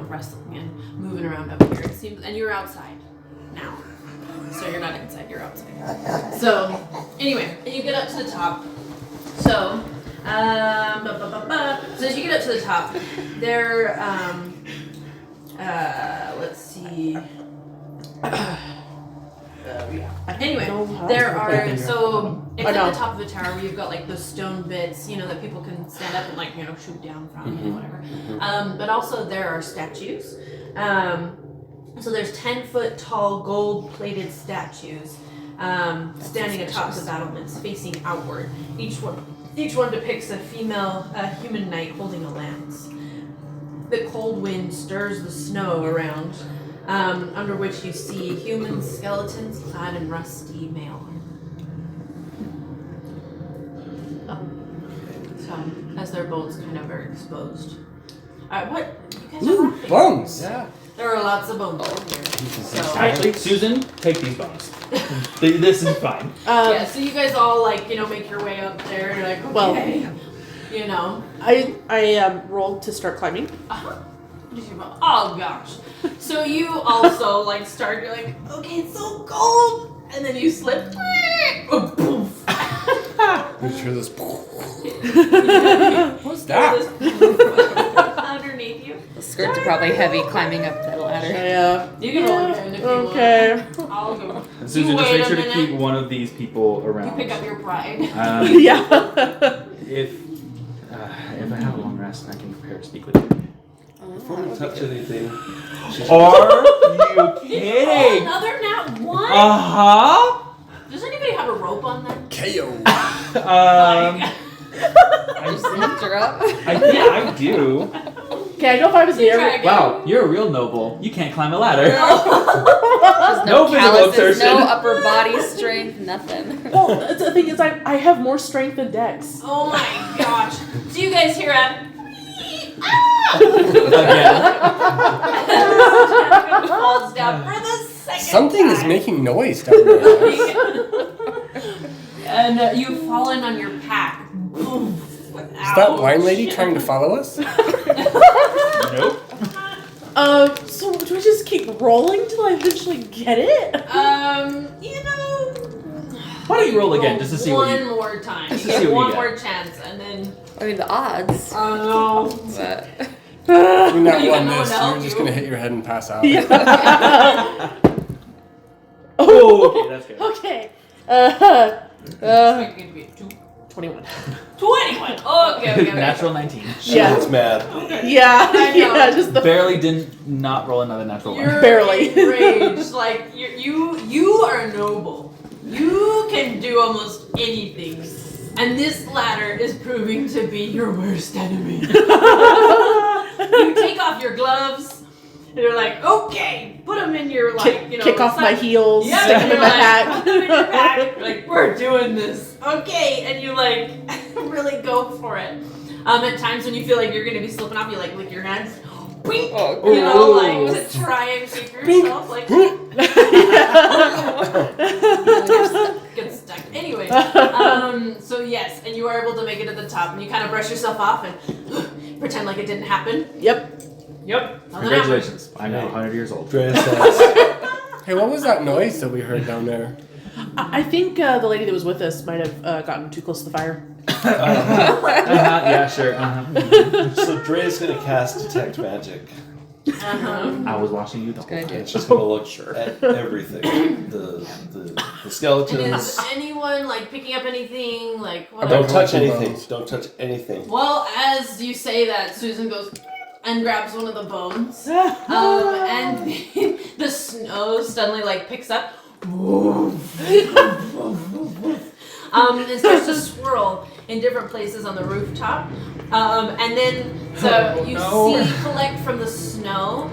Speaker 1: rustling and moving around up here. It seems, and you're outside now, so you're not inside. You're outside. So anyway, and you get up to the top. So, so as you get up to the top, there, let's see. Anyway, there are, so it's at the top of the tower where you've got like the stone bits, that people can stand up and like, shoot down from and whatever. But also there are statues. So there's 10-foot tall gold-plated statues standing atop the battlements, facing outward. Each one depicts a human knight holding a lance. The cold wind stirs the snow around, under which you see human skeletons clad in rusty mail armor. So, as their bones kind of are exposed. What? You guys are laughing.
Speaker 5: Bones! Yeah.
Speaker 1: There are lots of bones over here. So,
Speaker 2: Actually, Susan, take these bones. This is fine.
Speaker 1: yeah, so you guys all make your way up there. You're like, okay.
Speaker 4: I rolled to start climbing.
Speaker 1: Oh gosh. So you also start, you're like, okay, it's so cold. And then you slip. Poof.
Speaker 5: You hear this?
Speaker 1: What's
Speaker 5: that?
Speaker 1: Underneath you.
Speaker 7: The skirts are probably heavy climbing up the ladder.
Speaker 4: Yeah.
Speaker 1: You can roll again if you
Speaker 4: Okay.
Speaker 1: want. I'll go.
Speaker 2: Susan, just
Speaker 1: wait
Speaker 2: make
Speaker 1: a
Speaker 2: sure to
Speaker 1: minute.
Speaker 2: keep one of these people
Speaker 1: You
Speaker 2: around.
Speaker 1: pick up your pride.
Speaker 4: Yeah.
Speaker 2: If I have a long rest, I can prepare to speak with you.
Speaker 6: Before we touch anything,
Speaker 2: Are you
Speaker 1: Oh,
Speaker 2: kidding?
Speaker 1: another nat one?
Speaker 2: Uh-huh.
Speaker 1: Does anybody have a rope on them?
Speaker 5: KO.
Speaker 2: I
Speaker 7: Just lift her up.
Speaker 2: do.
Speaker 4: Okay, I know if I was
Speaker 1: You try
Speaker 4: there.
Speaker 1: again.
Speaker 2: Wow, you're a real noble. You can't climb a ladder.
Speaker 7: There's
Speaker 2: No
Speaker 7: no
Speaker 2: physical
Speaker 7: calluses,
Speaker 2: exertion.
Speaker 7: no upper body strength, nothing.
Speaker 4: Well, the thing is, I have more strength than Dex.
Speaker 1: Oh my gosh. So you guys hear a
Speaker 2: Again.
Speaker 1: falls down for the second
Speaker 5: Something is
Speaker 1: time.
Speaker 5: making noise down there.
Speaker 1: And you fall in on your pack. Boom.
Speaker 5: Is that wine lady trying to follow us?
Speaker 2: Nope.
Speaker 4: So do I just keep rolling till I eventually get it?
Speaker 1: You know.
Speaker 2: Why don't you roll again just to see what
Speaker 1: one
Speaker 2: you...
Speaker 1: more time.
Speaker 2: Just
Speaker 1: You
Speaker 2: to see
Speaker 1: get
Speaker 2: what
Speaker 1: one
Speaker 2: you
Speaker 1: more chance, and then.
Speaker 7: I mean, the odds.
Speaker 1: Oh no.
Speaker 7: But
Speaker 5: You're not
Speaker 1: You got
Speaker 5: one
Speaker 1: no one
Speaker 5: this.
Speaker 1: to help
Speaker 5: You're just
Speaker 1: you.
Speaker 5: gonna hit your head and pass out.
Speaker 2: Oh, okay, that's good.
Speaker 4: Okay.
Speaker 1: Expecting to be a
Speaker 4: 21.
Speaker 1: 21. Okay.
Speaker 2: Natural 19.
Speaker 4: Yeah.
Speaker 6: It's mad.
Speaker 4: Yeah.
Speaker 1: I know.
Speaker 4: Yeah. Just the
Speaker 2: Barely didn't not roll another natural one.
Speaker 1: You're
Speaker 4: Barely.
Speaker 1: enraged. Like you are noble. You can do almost anything. And this ladder is proving to be your worst enemy. You take off your gloves. And you're like, okay, put them in your
Speaker 4: kick off my heels.
Speaker 1: Yeah,
Speaker 4: Stick them in
Speaker 1: you're
Speaker 4: my
Speaker 1: like,
Speaker 4: hat.
Speaker 1: put them in your pack. You're like, we're doing this, okay? And you like really go for it. At times when you feel like you're gonna be slipping off, you like lick your hands. Bink,
Speaker 7: Oh,
Speaker 1: you know,
Speaker 2: gross.
Speaker 1: like to try and keep yourself like get stuck. Anyway, so yes, and you are able to make it to the top, and you kind of brush yourself off and pretend like it didn't happen.
Speaker 4: Yep.
Speaker 1: Yep.
Speaker 2: Congratulations. I'm now 100 years old.
Speaker 6: Drea says,
Speaker 5: Hey, what was that noise that we heard down there?
Speaker 4: I think the lady that was with us might have gotten too close to the fire.
Speaker 2: Yeah, sure.
Speaker 6: so Drea's gonna cast Detect Magic.
Speaker 2: I was watching you the whole
Speaker 7: Good
Speaker 2: time.
Speaker 7: idea.
Speaker 6: And she's gonna look at everything. The
Speaker 1: And
Speaker 6: skeletons.
Speaker 1: is anyone like picking up anything? Like
Speaker 6: Don't
Speaker 1: whatever?
Speaker 6: touch
Speaker 5: collecting
Speaker 6: anything.
Speaker 5: bones.
Speaker 6: Don't touch anything.
Speaker 1: Well, as you say that, Susan goes and grabs one of the bones, and the snow suddenly like picks up, and starts to swirl in different places on the rooftop, and then so you see collect from the snow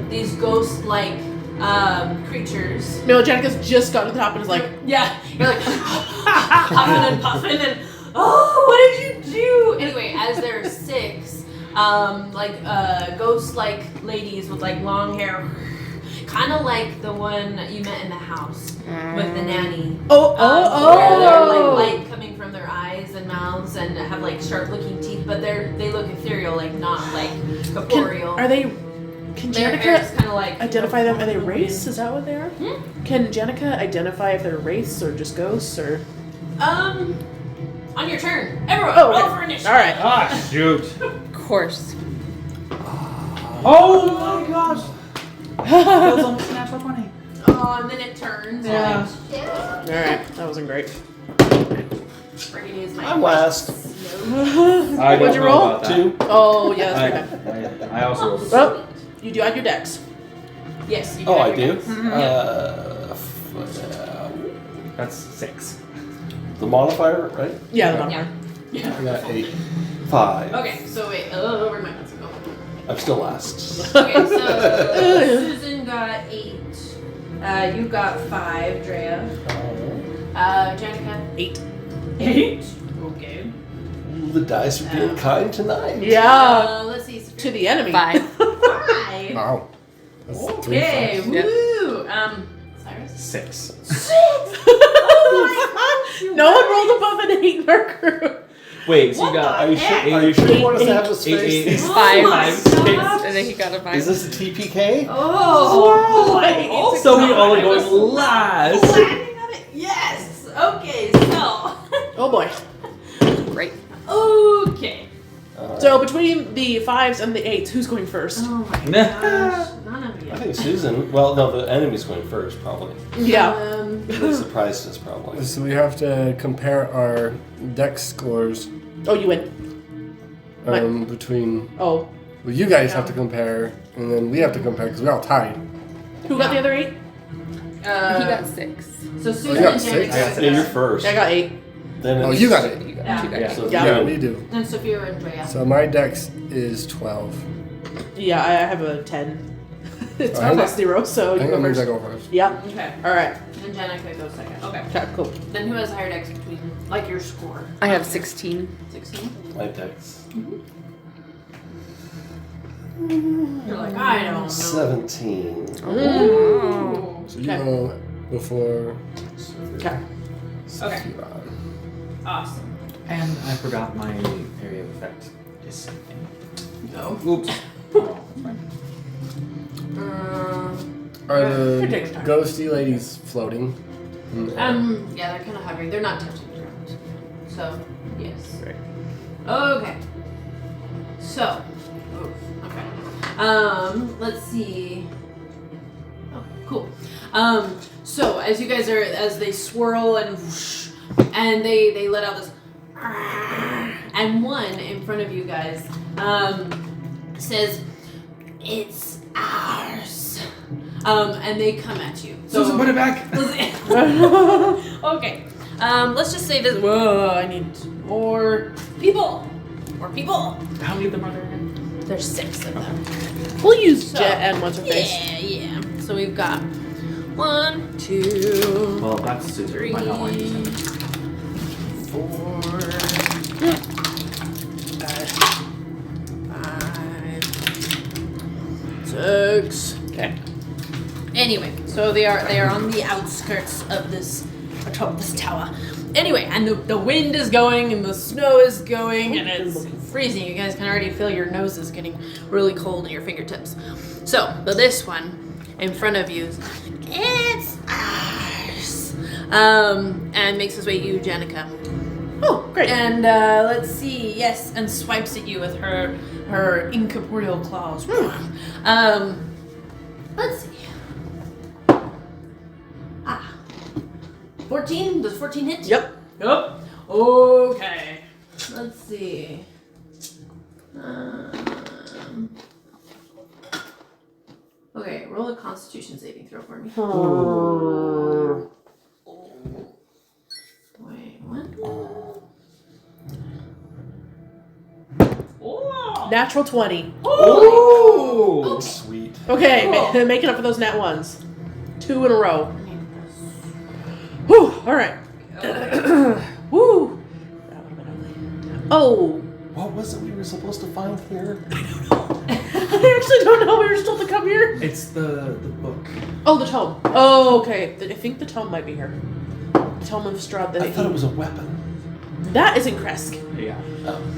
Speaker 1: these ghost-like creatures.
Speaker 4: Janica's just got to the top and is like,
Speaker 1: Yeah, you're like huffing and puffing and what did you do? Anyway, as there are 6 ghost-like ladies with like long hair, kind of like the one that you met in the house with the nanny. Where they're like light coming from their eyes and mouths and have like sharp-looking teeth, but they look ethereal, like not like corporeal.
Speaker 4: Can
Speaker 1: Their hair is
Speaker 4: Janica
Speaker 1: kind of like
Speaker 4: identify them? Are they race? Is that what they are? Can Janica identify if they're race or just ghosts or?
Speaker 1: On your turn, everyone,
Speaker 4: Oh,
Speaker 1: roll
Speaker 4: okay.
Speaker 1: for initiative.
Speaker 4: All right.
Speaker 2: Ah, shoot.
Speaker 7: of course.
Speaker 2: Oh my gosh. That was almost a natural 20.
Speaker 1: Oh, and then it turns.
Speaker 2: Yeah.
Speaker 4: All right. That wasn't great.
Speaker 1: Freaking use my
Speaker 6: I'm last.
Speaker 2: I
Speaker 4: What'd
Speaker 2: don't
Speaker 4: you
Speaker 2: know
Speaker 4: roll?
Speaker 2: about that.
Speaker 6: 2.
Speaker 4: Oh yeah. That's okay.
Speaker 2: I also rolled a
Speaker 4: Well, you do add your dex.
Speaker 1: Yes, you
Speaker 6: Oh,
Speaker 1: can
Speaker 6: I
Speaker 1: have your
Speaker 6: do.
Speaker 1: dex.
Speaker 2: That's 6.
Speaker 6: The modifier, right?
Speaker 4: Yeah. The
Speaker 1: Yeah.
Speaker 4: modifier.
Speaker 6: I got 8. 5.
Speaker 1: Okay, so wait. Oh, where'd my pencil go?
Speaker 6: I'm still last.
Speaker 1: Okay, so Susan got 8. You got 5, Drea. Janica.
Speaker 4: 8.
Speaker 1: 8. Okay.
Speaker 6: Ooh, the dice are being kind tonight.
Speaker 4: Yeah.
Speaker 1: Let's see.
Speaker 4: To the enemy.
Speaker 7: 5.
Speaker 1: 5.
Speaker 5: Wow. That's 3
Speaker 1: Okay.
Speaker 5: fives.
Speaker 1: Woo. Cyrus.
Speaker 2: 6.
Speaker 4: No one rolled above an 8 in our group.
Speaker 2: Wait, so
Speaker 1: What
Speaker 2: you got...
Speaker 1: the
Speaker 6: Are you
Speaker 1: heck?
Speaker 6: sure? Are you sure you want us to have a space?
Speaker 2: 8.
Speaker 7: 5.
Speaker 1: Oh my
Speaker 7: 6.
Speaker 1: gosh.
Speaker 7: And then he got a 5.
Speaker 6: Is this a TPK?
Speaker 1: Oh boy.
Speaker 2: So we all are going last.
Speaker 1: Landing on it. Yes. Okay. So.
Speaker 4: Oh boy.
Speaker 7: Great.
Speaker 1: Okay.
Speaker 4: So between the 5s and the 8s, who's going first?
Speaker 1: Oh my gosh. None of you.
Speaker 6: I think Susan. Well, no, the enemy's going first, probably.
Speaker 4: Yeah.
Speaker 6: They surprised us, probably.
Speaker 5: So we have to compare our dex scores
Speaker 4: Oh, you win.
Speaker 5: between.
Speaker 4: Oh.
Speaker 5: Well, you guys have to compare, and then we have to compare because we all tied.
Speaker 4: Who got the other 8?
Speaker 7: He got 6.
Speaker 1: So Susan
Speaker 5: you got
Speaker 1: and
Speaker 5: 6?
Speaker 1: Janica got
Speaker 6: Yeah, you're
Speaker 1: 6.
Speaker 6: first.
Speaker 4: I got 8.
Speaker 6: Then
Speaker 5: Oh,
Speaker 6: it's-
Speaker 5: you got it.
Speaker 7: You got
Speaker 1: Yeah.
Speaker 7: 2 guys.
Speaker 6: So
Speaker 5: Yeah,
Speaker 6: you-
Speaker 5: we do.
Speaker 1: And Sophia and Drea.
Speaker 5: So my dex is 12.
Speaker 4: Yeah, I have a 10. It's
Speaker 5: Alright.
Speaker 4: plus 0, so
Speaker 5: I
Speaker 4: you
Speaker 5: think
Speaker 4: go
Speaker 5: that means I
Speaker 4: first.
Speaker 5: go first.
Speaker 4: Yep.
Speaker 3: Okay.
Speaker 4: All right.
Speaker 3: And Jenica goes second. Okay.
Speaker 4: Okay, cool.
Speaker 3: Then who has higher dex between, like your score?
Speaker 7: I have 16.
Speaker 3: 16?
Speaker 6: My dex.
Speaker 3: You're like, I don't know.
Speaker 6: 17.
Speaker 7: Oh.
Speaker 5: So you go before.
Speaker 4: Okay.
Speaker 3: Okay.
Speaker 5: Saphira.
Speaker 3: Awesome.
Speaker 2: And I forgot my area of effect is.
Speaker 3: No.
Speaker 2: Oops. Oh, that's fine.
Speaker 5: Are
Speaker 4: It takes
Speaker 5: the
Speaker 4: time.
Speaker 5: ghosty ladies floating? in the air?
Speaker 3: Yeah, they're kind of hovering. They're not touching the ground. So, yes.
Speaker 5: Great.
Speaker 3: Okay. So, okay. Let's see. Oh, cool. So as you guys as they swirl and whoosh, and they let out this, and one in front of you guys, says, "It's ours." And they come at you. So,
Speaker 2: Susan, put it back!
Speaker 3: okay. Let's just say this. Whoa, I need more people. More people.
Speaker 2: How many of them are there again?
Speaker 3: There's 6 of them.
Speaker 4: We'll use
Speaker 3: So,
Speaker 4: Jet and what's her face.
Speaker 3: Yeah. So we've got 1, 2,
Speaker 2: Well, that's Susan.
Speaker 3: 3,
Speaker 2: Might not like you.
Speaker 3: 4, 5, 6.
Speaker 4: Okay.
Speaker 3: Anyway, so they are on the outskirts of this tower. Anyway, and the wind is going and the snow is going and it's freezing. You guys can already feel your noses getting really cold in your fingertips. So, but this one in front of you is, "It's ours." And makes his way to you, Jenica.
Speaker 4: Oh, great.
Speaker 3: And let's see, yes, and swipes at you with her incorporeal claws. Let's see. 14? Does 14 hit?
Speaker 4: Yep.
Speaker 3: Yep. Okay. Let's see. Okay, roll a Constitution saving throw for me. Wait, what? Oh!
Speaker 4: Natural 20.
Speaker 6: Oh, sweet.
Speaker 4: Okay,
Speaker 3: Cool.
Speaker 4: making up for those nat ones. 2 in a row. Whew, all right. Woo. That would have been ugly. Oh.
Speaker 6: What was it we were supposed to find here?
Speaker 4: I actually don't know. We were still to come here.
Speaker 2: It's the book.
Speaker 4: Oh, the tome. Oh, okay. I think the tome might be here. The tome of Strahd.
Speaker 6: I thought it was a weapon.
Speaker 4: That is in Kresk.
Speaker 2: Yeah.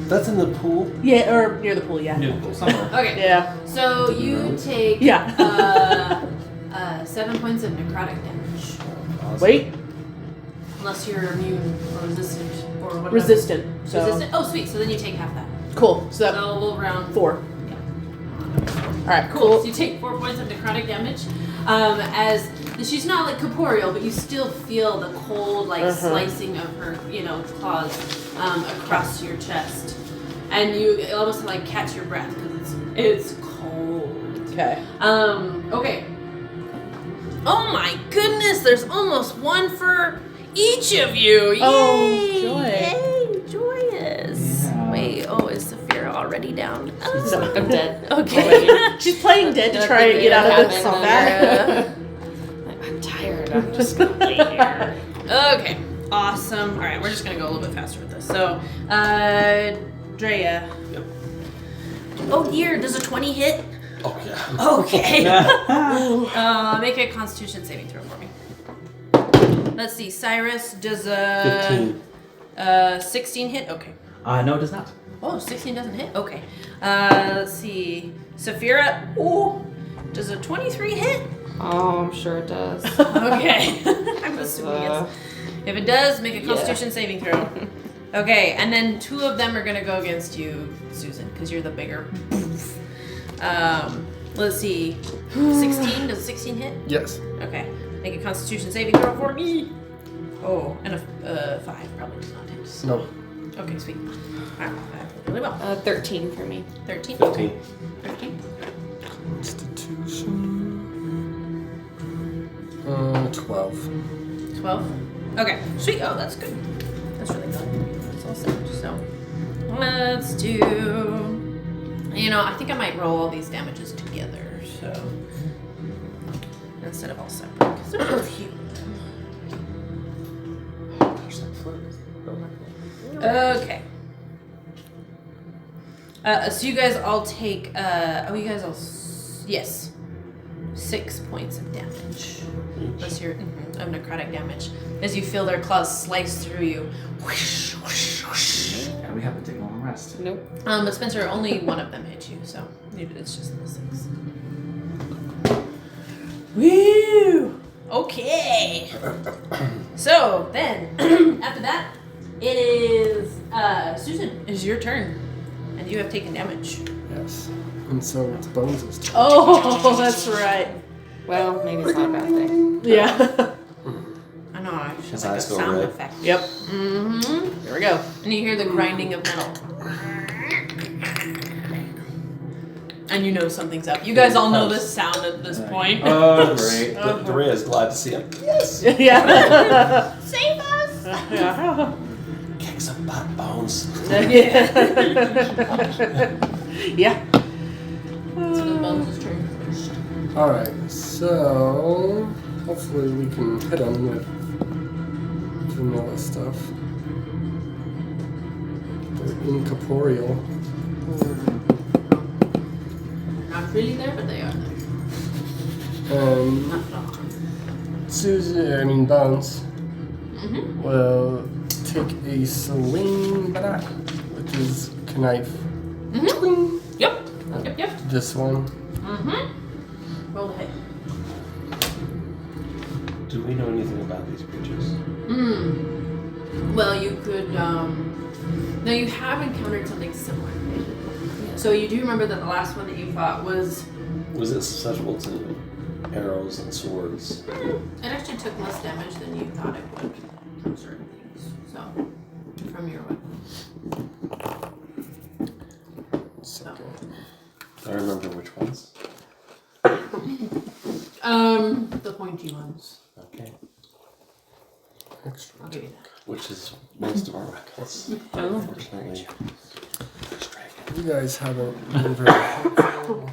Speaker 6: That's in the pool.
Speaker 4: Yeah, or near the pool. Yeah.
Speaker 2: New somewhere.
Speaker 3: Okay.
Speaker 4: Yeah.
Speaker 3: So you take
Speaker 4: Yeah.
Speaker 3: 7 points of necrotic damage.
Speaker 4: Wait.
Speaker 3: Unless you're immune or resistant or whatever.
Speaker 4: Resistant. So.
Speaker 3: Resistant? Oh, sweet. So then you take half that.
Speaker 4: Cool. So that
Speaker 3: So we'll round
Speaker 4: 4.
Speaker 3: Yeah.
Speaker 4: All right.
Speaker 3: Cool. So you take 4 points of necrotic damage. As she's not like corporeal, but you still feel the cold, like slicing of her, claws across your chest, and you almost like catch your breath because it's cold.
Speaker 4: Okay.
Speaker 3: Okay. Oh my goodness! There's almost one for each of you. Yay!
Speaker 4: Oh, joy.
Speaker 3: Yay! Joyous.
Speaker 2: Yeah.
Speaker 3: Wait. Oh, is Saphira already down?
Speaker 4: No.
Speaker 7: I'm dead.
Speaker 3: Okay.
Speaker 4: She's playing dead to try and get out of this combat.
Speaker 7: I'm tired. I'm just gonna lay here.
Speaker 3: Okay, awesome. All right, we're just gonna go a little bit faster with this. So, Drea.
Speaker 6: Yep.
Speaker 3: Oh dear, does a 20 hit?
Speaker 6: Oh, yeah.
Speaker 3: Okay. Make a Constitution saving throw for me. Let's see, Cyrus does a 16 hit. Okay.
Speaker 2: No, it does not.
Speaker 3: Oh, 16 doesn't hit. Okay. Let's see, Saphira. Oh, does a 23 hit?
Speaker 7: Oh, I'm sure it does.
Speaker 3: Okay. I'm assuming yes. If it does, make a Constitution saving throw. Okay, and then 2 of them are gonna go against you, Susan, because you're the bigger. Let's see. 16. Does a 16 hit?
Speaker 5: Yes.
Speaker 3: Okay. Make a Constitution saving throw for me. Oh, and a 5 probably does not hit.
Speaker 5: No.
Speaker 3: Okay, sweet. Alright, really well.
Speaker 7: 13 for me.
Speaker 3: 13.
Speaker 6: 15.
Speaker 3: 13.
Speaker 5: Constitution. 12.
Speaker 3: 12. Okay, sweet. Oh, that's good. That's really good. That's all set. So let's do a You know, I think I might roll all these damages together, so instead of all separate, because there's a few of them. Okay. So you guys all take. Yes, 6 points of damage. That's your of necrotic damage as you feel their claws slice through you. Whoosh, whoosh, whoosh.
Speaker 2: Yeah, we haven't taken a long rest.
Speaker 7: Nope.
Speaker 3: But Spencer, only one of them hit you, so maybe it's just the 6. Woo! Okay. So then, after that, it is Susan. It is your turn, and you have taken damage.
Speaker 5: Yes. And so it's Bones' turn.
Speaker 4: Oh, that's right.
Speaker 7: Well, maybe it's not a bad thing.
Speaker 4: Yeah.
Speaker 3: I know. I should
Speaker 6: His
Speaker 3: like a
Speaker 6: eyes go
Speaker 3: sound
Speaker 6: red.
Speaker 3: effect.
Speaker 4: Yep.
Speaker 3: Mm-hmm. Here we go. And you hear the grinding of metal. And you know something's up. You guys all know this sound at this point.
Speaker 2: Oh, great.
Speaker 6: Dorea is glad to see him. Yes!
Speaker 4: Yeah.
Speaker 3: Save us!
Speaker 4: Yeah.
Speaker 6: Kick some butt, Bones.
Speaker 4: Yeah.
Speaker 3: So the bones is turn.
Speaker 5: Alright, so hopefully we can hit him with vanilla stuff. They're incorporeal.
Speaker 3: Not really there, but they are there. Not at all.
Speaker 5: Bones
Speaker 3: Mm-hmm.
Speaker 5: will take a swing back, which is knife.
Speaker 3: Mm-hmm.
Speaker 5: Twing.
Speaker 3: Yep. Yep.
Speaker 5: This one.
Speaker 3: Mm-hmm. Roll the hit.
Speaker 6: Do we know anything about these creatures?
Speaker 3: Well, you could, now you have encountered something similar. So you do remember that the last one that you fought was...
Speaker 6: Was it susceptible to arrows and swords?
Speaker 3: It actually took less damage than you thought it would from certain things. So, from your weapon. So.
Speaker 6: I remember which ones.
Speaker 3: The pointy ones.
Speaker 6: Okay.
Speaker 5: Extra.
Speaker 3: I'll give you that.
Speaker 6: Which is most of our weapons. Unfortunately.
Speaker 5: You guys haven't been very helpful.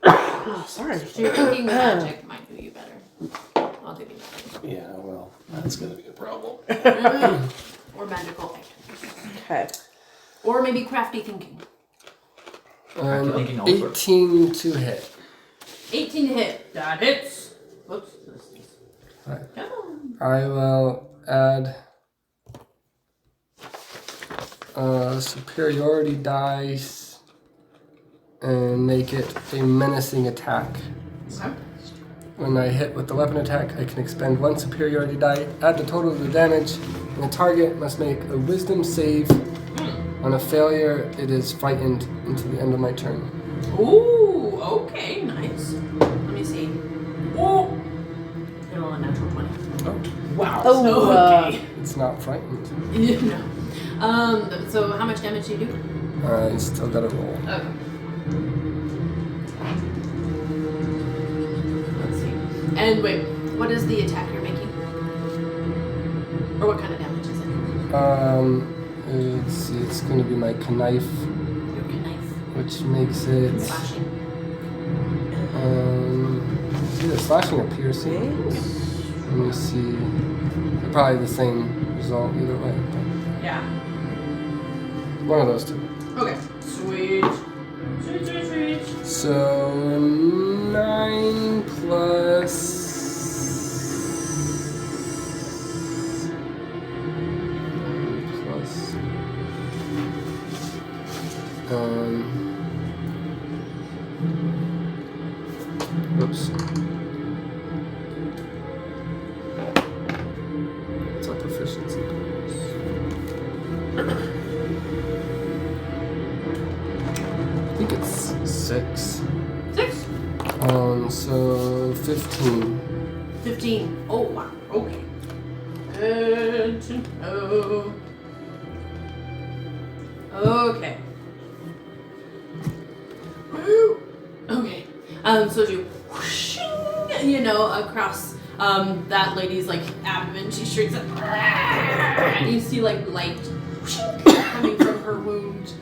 Speaker 4: Oh, sorry.
Speaker 3: So you're thinking the magic might do you better. I'll give you that.
Speaker 6: Yeah, well, that's gonna be a problem.
Speaker 3: Or magical items.
Speaker 4: Okay.
Speaker 3: Or maybe crafty thinking.
Speaker 2: Thinking all sorts.
Speaker 5: 18 to hit.
Speaker 3: 18 to hit. That hits. Whoops.
Speaker 5: Right.
Speaker 3: Come on.
Speaker 5: I will add superiority dice and make it a menacing attack.
Speaker 3: Okay.
Speaker 5: When I hit with the weapon attack, I can expend 1 superiority die, add the total of the damage, and the target must make a wisdom save. On a failure, it is frightened until the end of my turn.
Speaker 3: Ooh, okay, nice. Let me see. Oh! You roll a natural 20.
Speaker 5: Oh,
Speaker 3: Wow.
Speaker 4: Oh,
Speaker 3: so, okay.
Speaker 5: it's not frightened.
Speaker 3: No. So how much damage do you do?
Speaker 5: I still gotta roll.
Speaker 3: Okay. Let's see. And wait, what is the attack you're making? Or what kind of damage is it?
Speaker 5: Let's see, it's gonna be my knife,
Speaker 3: Your knife.
Speaker 5: which makes it,
Speaker 3: Slashing.
Speaker 5: it's either slashing or piercing. Let me see. They're probably the same result either way.
Speaker 3: Yeah.
Speaker 5: One of those two.
Speaker 3: Okay. Sweet. Sweet.
Speaker 5: So 9 plus 9 plus oops. What's our proficiency? I think it's 6.
Speaker 3: 6.
Speaker 5: So 15.
Speaker 3: 15. Oh, wow. Okay. Good to know. Okay. Woo. Okay. So you whooshing, across that lady's like abdomen. She shrieks like, and you see like light whooshing coming from her wound.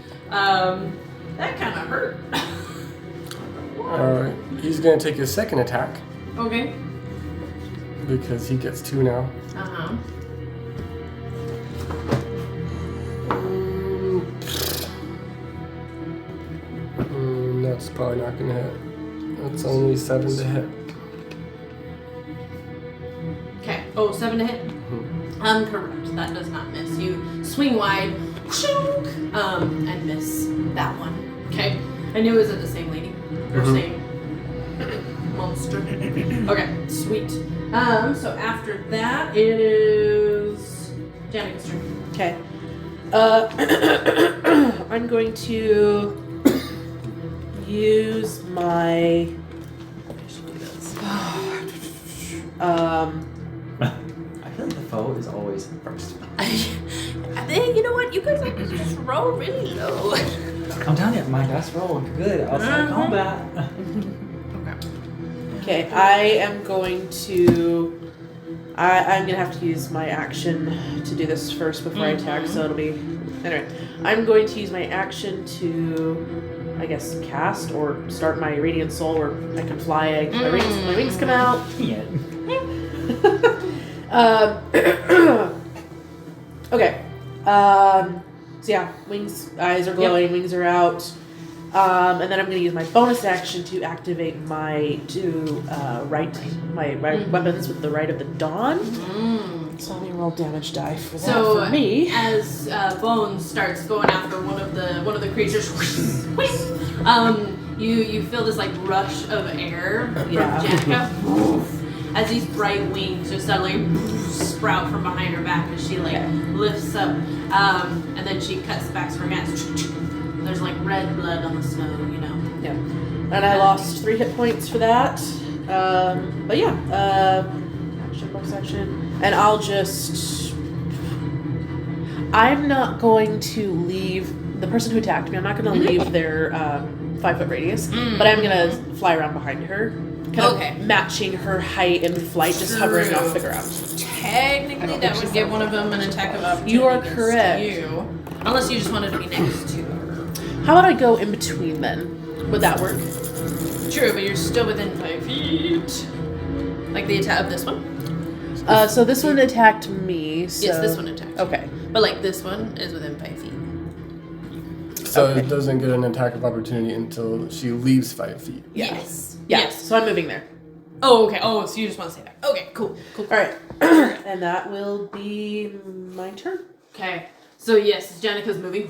Speaker 1: That kind of hurt.
Speaker 5: He's gonna take his second attack
Speaker 1: Okay.
Speaker 5: because he gets 2 now.
Speaker 1: Uh-huh.
Speaker 5: That's probably not gonna hit. That's only 7 to hit.
Speaker 1: Okay. Oh, 7 to hit? Correct. That does not miss. You swing wide, and miss that one. Okay. I knew it was at the same lady. Or same monster. Okay, sweet. So after that, it is Janica's turn.
Speaker 4: Okay. I'm going to use my. I should do this.
Speaker 8: I feel like the foe is always first.
Speaker 1: You know what? You guys like to just roll really low.
Speaker 8: I'm telling you, my dice roll good outside combat.
Speaker 4: Okay, I am going to. I'm gonna have to use my action to do this first before I attack, so it'll be. Anyway, I'm going to use my action to, I guess, cast or start my radiant soul where I can fly. My wings come out.
Speaker 8: Yeah.
Speaker 4: Okay. So yeah, wings, eyes are glowing, wings are out. And then I'm going to use my bonus action to activate my weapons with the Rite of the Dawn. So let me roll damage die for that for me.
Speaker 1: As Bones starts going after one of the creatures, you feel this like rush of air from Janica. As these bright wings just suddenly sprout from behind her back as she lifts up, and then she cuts back her hands. There's like red blood on the snow, you know.
Speaker 4: Yeah. And I lost 3 hit points for that. But yeah, action, bonus action. And I'll just. I'm not going to leave the person who attacked me. I'm not going to leave their 5-foot radius, but I'm going to fly around behind her. Kind of matching her height and flight, just hovering off the ground.
Speaker 1: Technically, that would give one of them an attack of opportunity.
Speaker 4: You are correct.
Speaker 1: You, unless you just wanted to be next to her.
Speaker 4: How about I go in between then? Would that work?
Speaker 1: True, but you're still within 5 feet. Like the attack of this one?
Speaker 4: So this one attacked me. So...
Speaker 1: Yes, this one attacked.
Speaker 4: Okay.
Speaker 1: But like this one is within 5 feet.
Speaker 5: So it doesn't get an attack of opportunity until she leaves 5 feet.
Speaker 1: Yes.
Speaker 4: Yes. So I'm moving there.
Speaker 1: Oh, okay. Oh, so you just want to say that. Okay, cool.
Speaker 4: All right. And that will be my turn.
Speaker 1: Okay. So yes, Janica's moving.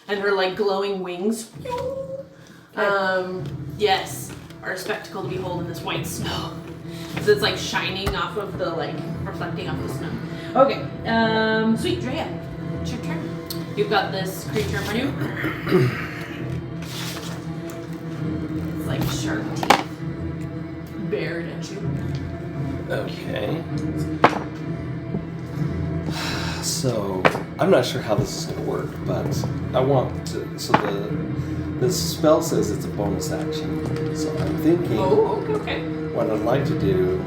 Speaker 1: And her like glowing wings. Yes, are a spectacle to behold in this white snow. So it's like shining off of the reflecting off the snow. Okay. Sweet Drea. It's your turn. You've got this creature in front of you. It's like sharp teeth bared at you.
Speaker 6: Okay. So, I'm not sure how this is going to work, but I want to. So, the spell says it's a bonus action. So, I'm thinking.
Speaker 1: Oh, okay.
Speaker 6: What I'd like to do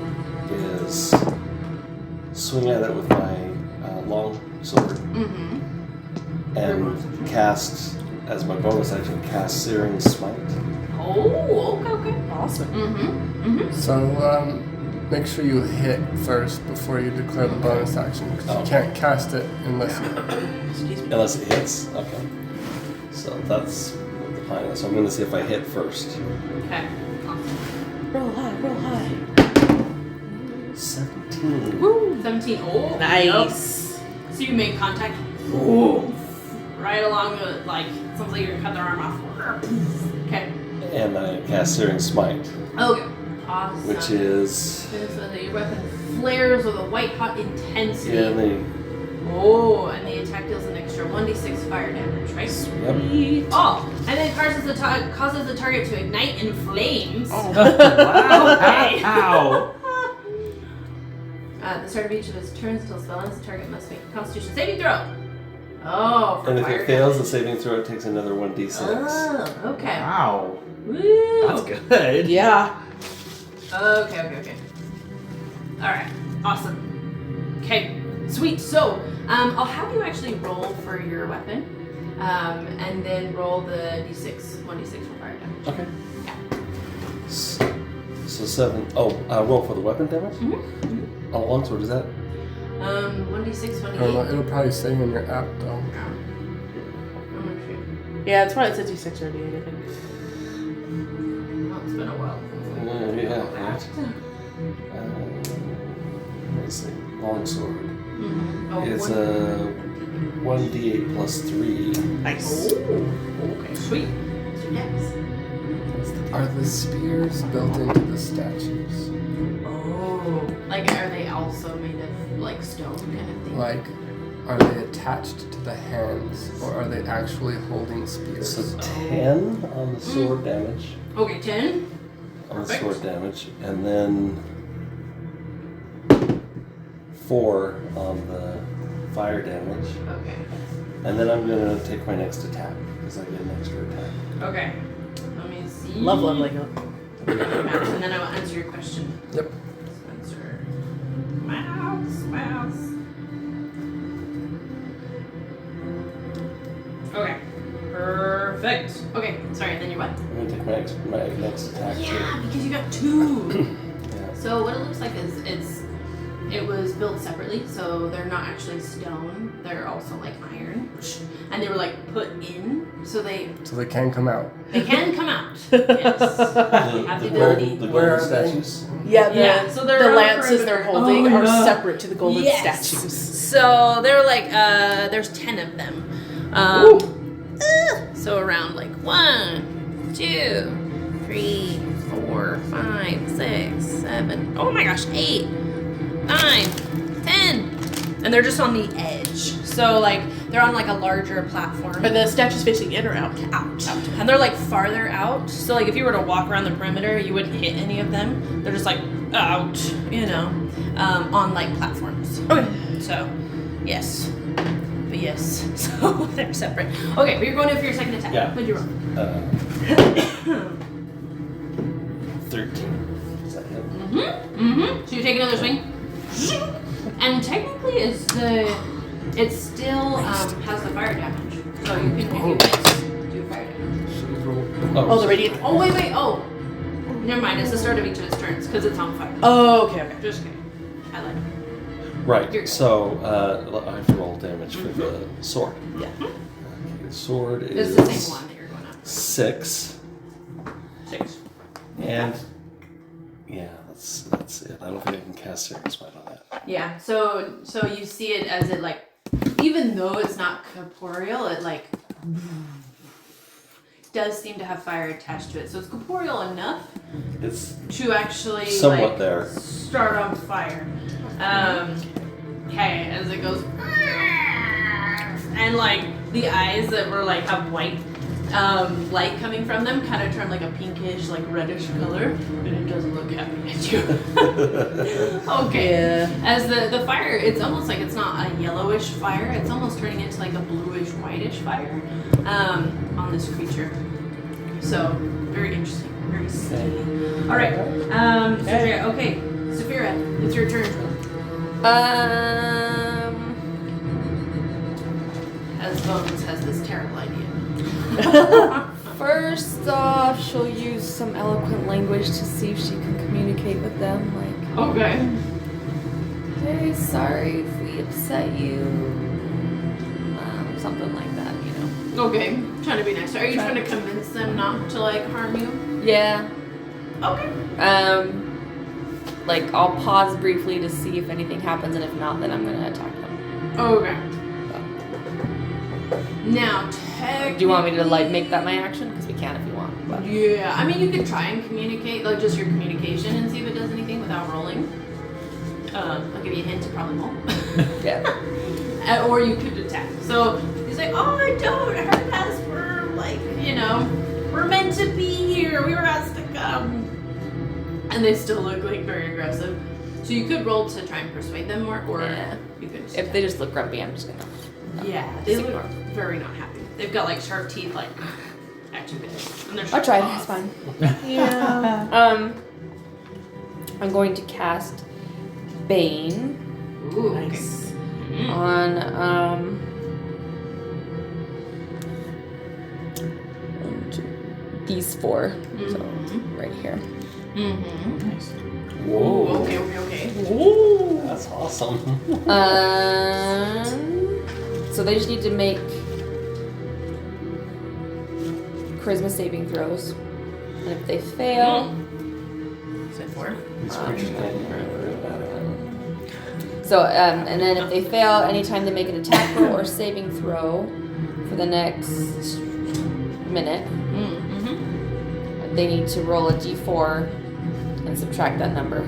Speaker 6: is swing at it with my long sword and cast, as my bonus action, cast Searing Smite.
Speaker 1: Oh, okay.
Speaker 4: Awesome.
Speaker 5: So make sure you hit first before you declare the bonus action, because you can't cast it unless
Speaker 6: Unless it hits? Okay. So that's what the plan is. So I'm going to see if I hit first.
Speaker 1: Okay. Awesome.
Speaker 4: Roll high, roll high.
Speaker 6: 17.
Speaker 1: Woo! 17. Oh,
Speaker 4: Nice.
Speaker 1: Yep. So you make contact. Ooh. Right along the, sounds like you're going to cut their arm off. Okay.
Speaker 6: And I cast Searing Smite.
Speaker 1: Okay. Awesome.
Speaker 6: Which is.
Speaker 1: So your weapon flares with a white hot intensity.
Speaker 6: Yeah, and
Speaker 1: and the attack deals an extra 1d6 fire damage, right?
Speaker 6: Yep.
Speaker 1: Oh, and then causes the target to ignite in flames.
Speaker 8: Oh. Wow.
Speaker 1: Okay.
Speaker 8: Ow.
Speaker 1: At the start of each of his turns until spell ends, the target must make a Constitution saving throw. Oh, for
Speaker 6: And if
Speaker 1: fire
Speaker 6: it fails the
Speaker 1: damage.
Speaker 6: saving throw, it takes another 1d6.
Speaker 1: Oh, okay.
Speaker 8: Wow.
Speaker 1: Woo.
Speaker 8: That's good.
Speaker 4: Yeah.
Speaker 1: Okay. Alright, awesome. Okay, sweet. So, I'll have you actually roll for your weapon.
Speaker 3: And then roll the d6, 1d6 for fire damage.
Speaker 6: Okay. So 7. Oh, roll for the weapon damage?
Speaker 3: Mm-hmm.
Speaker 6: On a longsword, is that?
Speaker 3: 1d6,
Speaker 5: I don't know,
Speaker 3: 1d8.
Speaker 5: it'll probably say in your app though.
Speaker 3: I'm gonna shoot.
Speaker 4: Yeah, it's probably 56 or 88, I think.
Speaker 3: Oh, it's been a while.
Speaker 6: Yeah, right. Let's see. Longsword.
Speaker 3: Mm-hmm. Oh,
Speaker 6: It's
Speaker 3: one-
Speaker 6: a 1d8 plus 3.
Speaker 4: Nice.
Speaker 3: Okay, sweet. So next.
Speaker 5: Are the spears built into the statues?
Speaker 3: Oh. Like, are they also made of, like, stone kind of thing?
Speaker 5: Like, are they attached to the hands, or are they actually holding spears?
Speaker 6: So 10 on the sword damage.
Speaker 3: Okay, 10.
Speaker 6: On the
Speaker 3: Perfect.
Speaker 6: sword damage. And then 4 on the fire damage.
Speaker 3: Okay.
Speaker 6: And then I'm going to take my next attack, because I get an extra attack.
Speaker 3: Okay. Let me see.
Speaker 4: Love leveling up.
Speaker 3: And then I will answer your question.
Speaker 5: Yep.
Speaker 3: Spencer. Mouse. Okay. Perfect. Okay, sorry, then you what?
Speaker 6: I'm going to take my next attack
Speaker 3: Yeah, because you got 2.
Speaker 6: too. Yeah.
Speaker 3: So what it looks like is it was built separately, so they're not actually stone. They're also like iron, and they were like put in, so they
Speaker 5: can come out.
Speaker 3: can come out. Yes, have the ability.
Speaker 6: The
Speaker 5: Where
Speaker 6: golden
Speaker 5: are they?
Speaker 6: statues.
Speaker 4: Yeah,
Speaker 3: So they're
Speaker 4: the
Speaker 3: on
Speaker 4: lances they're
Speaker 3: perimeter.
Speaker 4: holding
Speaker 3: Oh,
Speaker 4: are
Speaker 3: yeah.
Speaker 4: separate to the golden
Speaker 3: Yes.
Speaker 4: statues.
Speaker 3: So they're like there's 10 of them. So around like 1, 2, 3, 4, 5, 6, 7. Oh my gosh, 8, 9, 10. And they're just on the edge. So like they're on like a larger platform.
Speaker 4: Are the statues facing in or out?
Speaker 3: Out. And they're like farther out. So like if you were to walk around the perimeter, you wouldn't hit any of them. They're just like out, on like platforms.
Speaker 4: Okay.
Speaker 3: So, yes. But yes. So they're separate. Okay, but you're going in for your second attack.
Speaker 6: Yeah.
Speaker 3: What'd you roll?
Speaker 6: 13. Is that hit?
Speaker 3: So you take another swing. And technically it still has the fire damage. So you can do fire damage.
Speaker 5: Should we roll?
Speaker 4: Oh, the radiant.
Speaker 3: Oh, wait. Oh. Never mind. It's the start of each of its turns because it's on fire.
Speaker 4: Oh, okay.
Speaker 3: Just kidding. I like it.
Speaker 6: Right.
Speaker 3: You're good.
Speaker 6: So I have to roll damage for the sword.
Speaker 3: Yeah.
Speaker 6: Okay, the sword
Speaker 3: It's
Speaker 6: is
Speaker 3: the same one that you're going after.
Speaker 6: 6.
Speaker 3: 6.
Speaker 6: And yeah, that's it. I don't think I can cast Searing Smite on that.
Speaker 3: Yeah. So you see it as it like, even though it's not corporeal, it like does seem to have fire attached to it. So it's corporeal enough
Speaker 6: It's
Speaker 3: to actually
Speaker 6: somewhat
Speaker 3: like
Speaker 6: there.
Speaker 3: start on fire. Okay, as it goes, and like the eyes that were like have white light coming from them kind of turn like a pinkish, like reddish color, and it doesn't look happy at you. Okay.
Speaker 4: Yeah.
Speaker 3: As the fire, it's almost like it's not a yellowish fire. It's almost turning into like a bluish, whitish fire on this creature. So very interesting, very steamy. All right, Sophia. Okay, Sophia, it's your turn. As Bones has this terrible idea.
Speaker 7: First off, she'll use some eloquent language to see if she can communicate with them. Like,
Speaker 3: Okay.
Speaker 7: very sorry if we upset you. Something like that,
Speaker 3: Okay. Trying to be nice. Are you trying to convince them not to like harm you?
Speaker 7: Yeah.
Speaker 3: Okay.
Speaker 7: Like, I'll pause briefly to see if anything happens, and if not, then I'm gonna attack them.
Speaker 3: Okay. Now,
Speaker 7: Do you want me to, like, make that my action? Because we can if you want. But.
Speaker 3: Yeah, I mean, you could try and communicate, like just your communication, and see if it does anything without rolling. I'll give you a hint, it probably won't.
Speaker 7: Yeah.
Speaker 3: Or you could attack. So he's like, oh, I don't. Her past we're like, we're meant to be here. We were asked to come. And they still look like very aggressive. So you could roll to try and persuade them more, or
Speaker 7: Yeah.
Speaker 3: you could.
Speaker 7: If they just look grumpy, I'm just gonna.
Speaker 3: Yeah, they
Speaker 7: Just
Speaker 3: look
Speaker 7: ignore.
Speaker 3: very not happy. They've got like sharp teeth, like at you, and they're
Speaker 7: I'll
Speaker 3: sharp
Speaker 7: try.
Speaker 3: claws.
Speaker 7: It's fine.
Speaker 4: Yeah.
Speaker 7: I'm going to cast Bane
Speaker 3: Ooh,
Speaker 4: Nice.
Speaker 3: Okay.
Speaker 7: on these 4. So right here.
Speaker 1: Mm-hmm.
Speaker 2: Nice.
Speaker 6: Whoa.
Speaker 1: Okay.
Speaker 6: That's awesome.
Speaker 7: So they just need to make charisma saving throws. And if they fail,
Speaker 1: Say 4.
Speaker 6: These creatures can't grab it.
Speaker 7: so and then if they fail, anytime they make an attack roll or saving throw for the next minute, they need to roll a d4 and subtract that number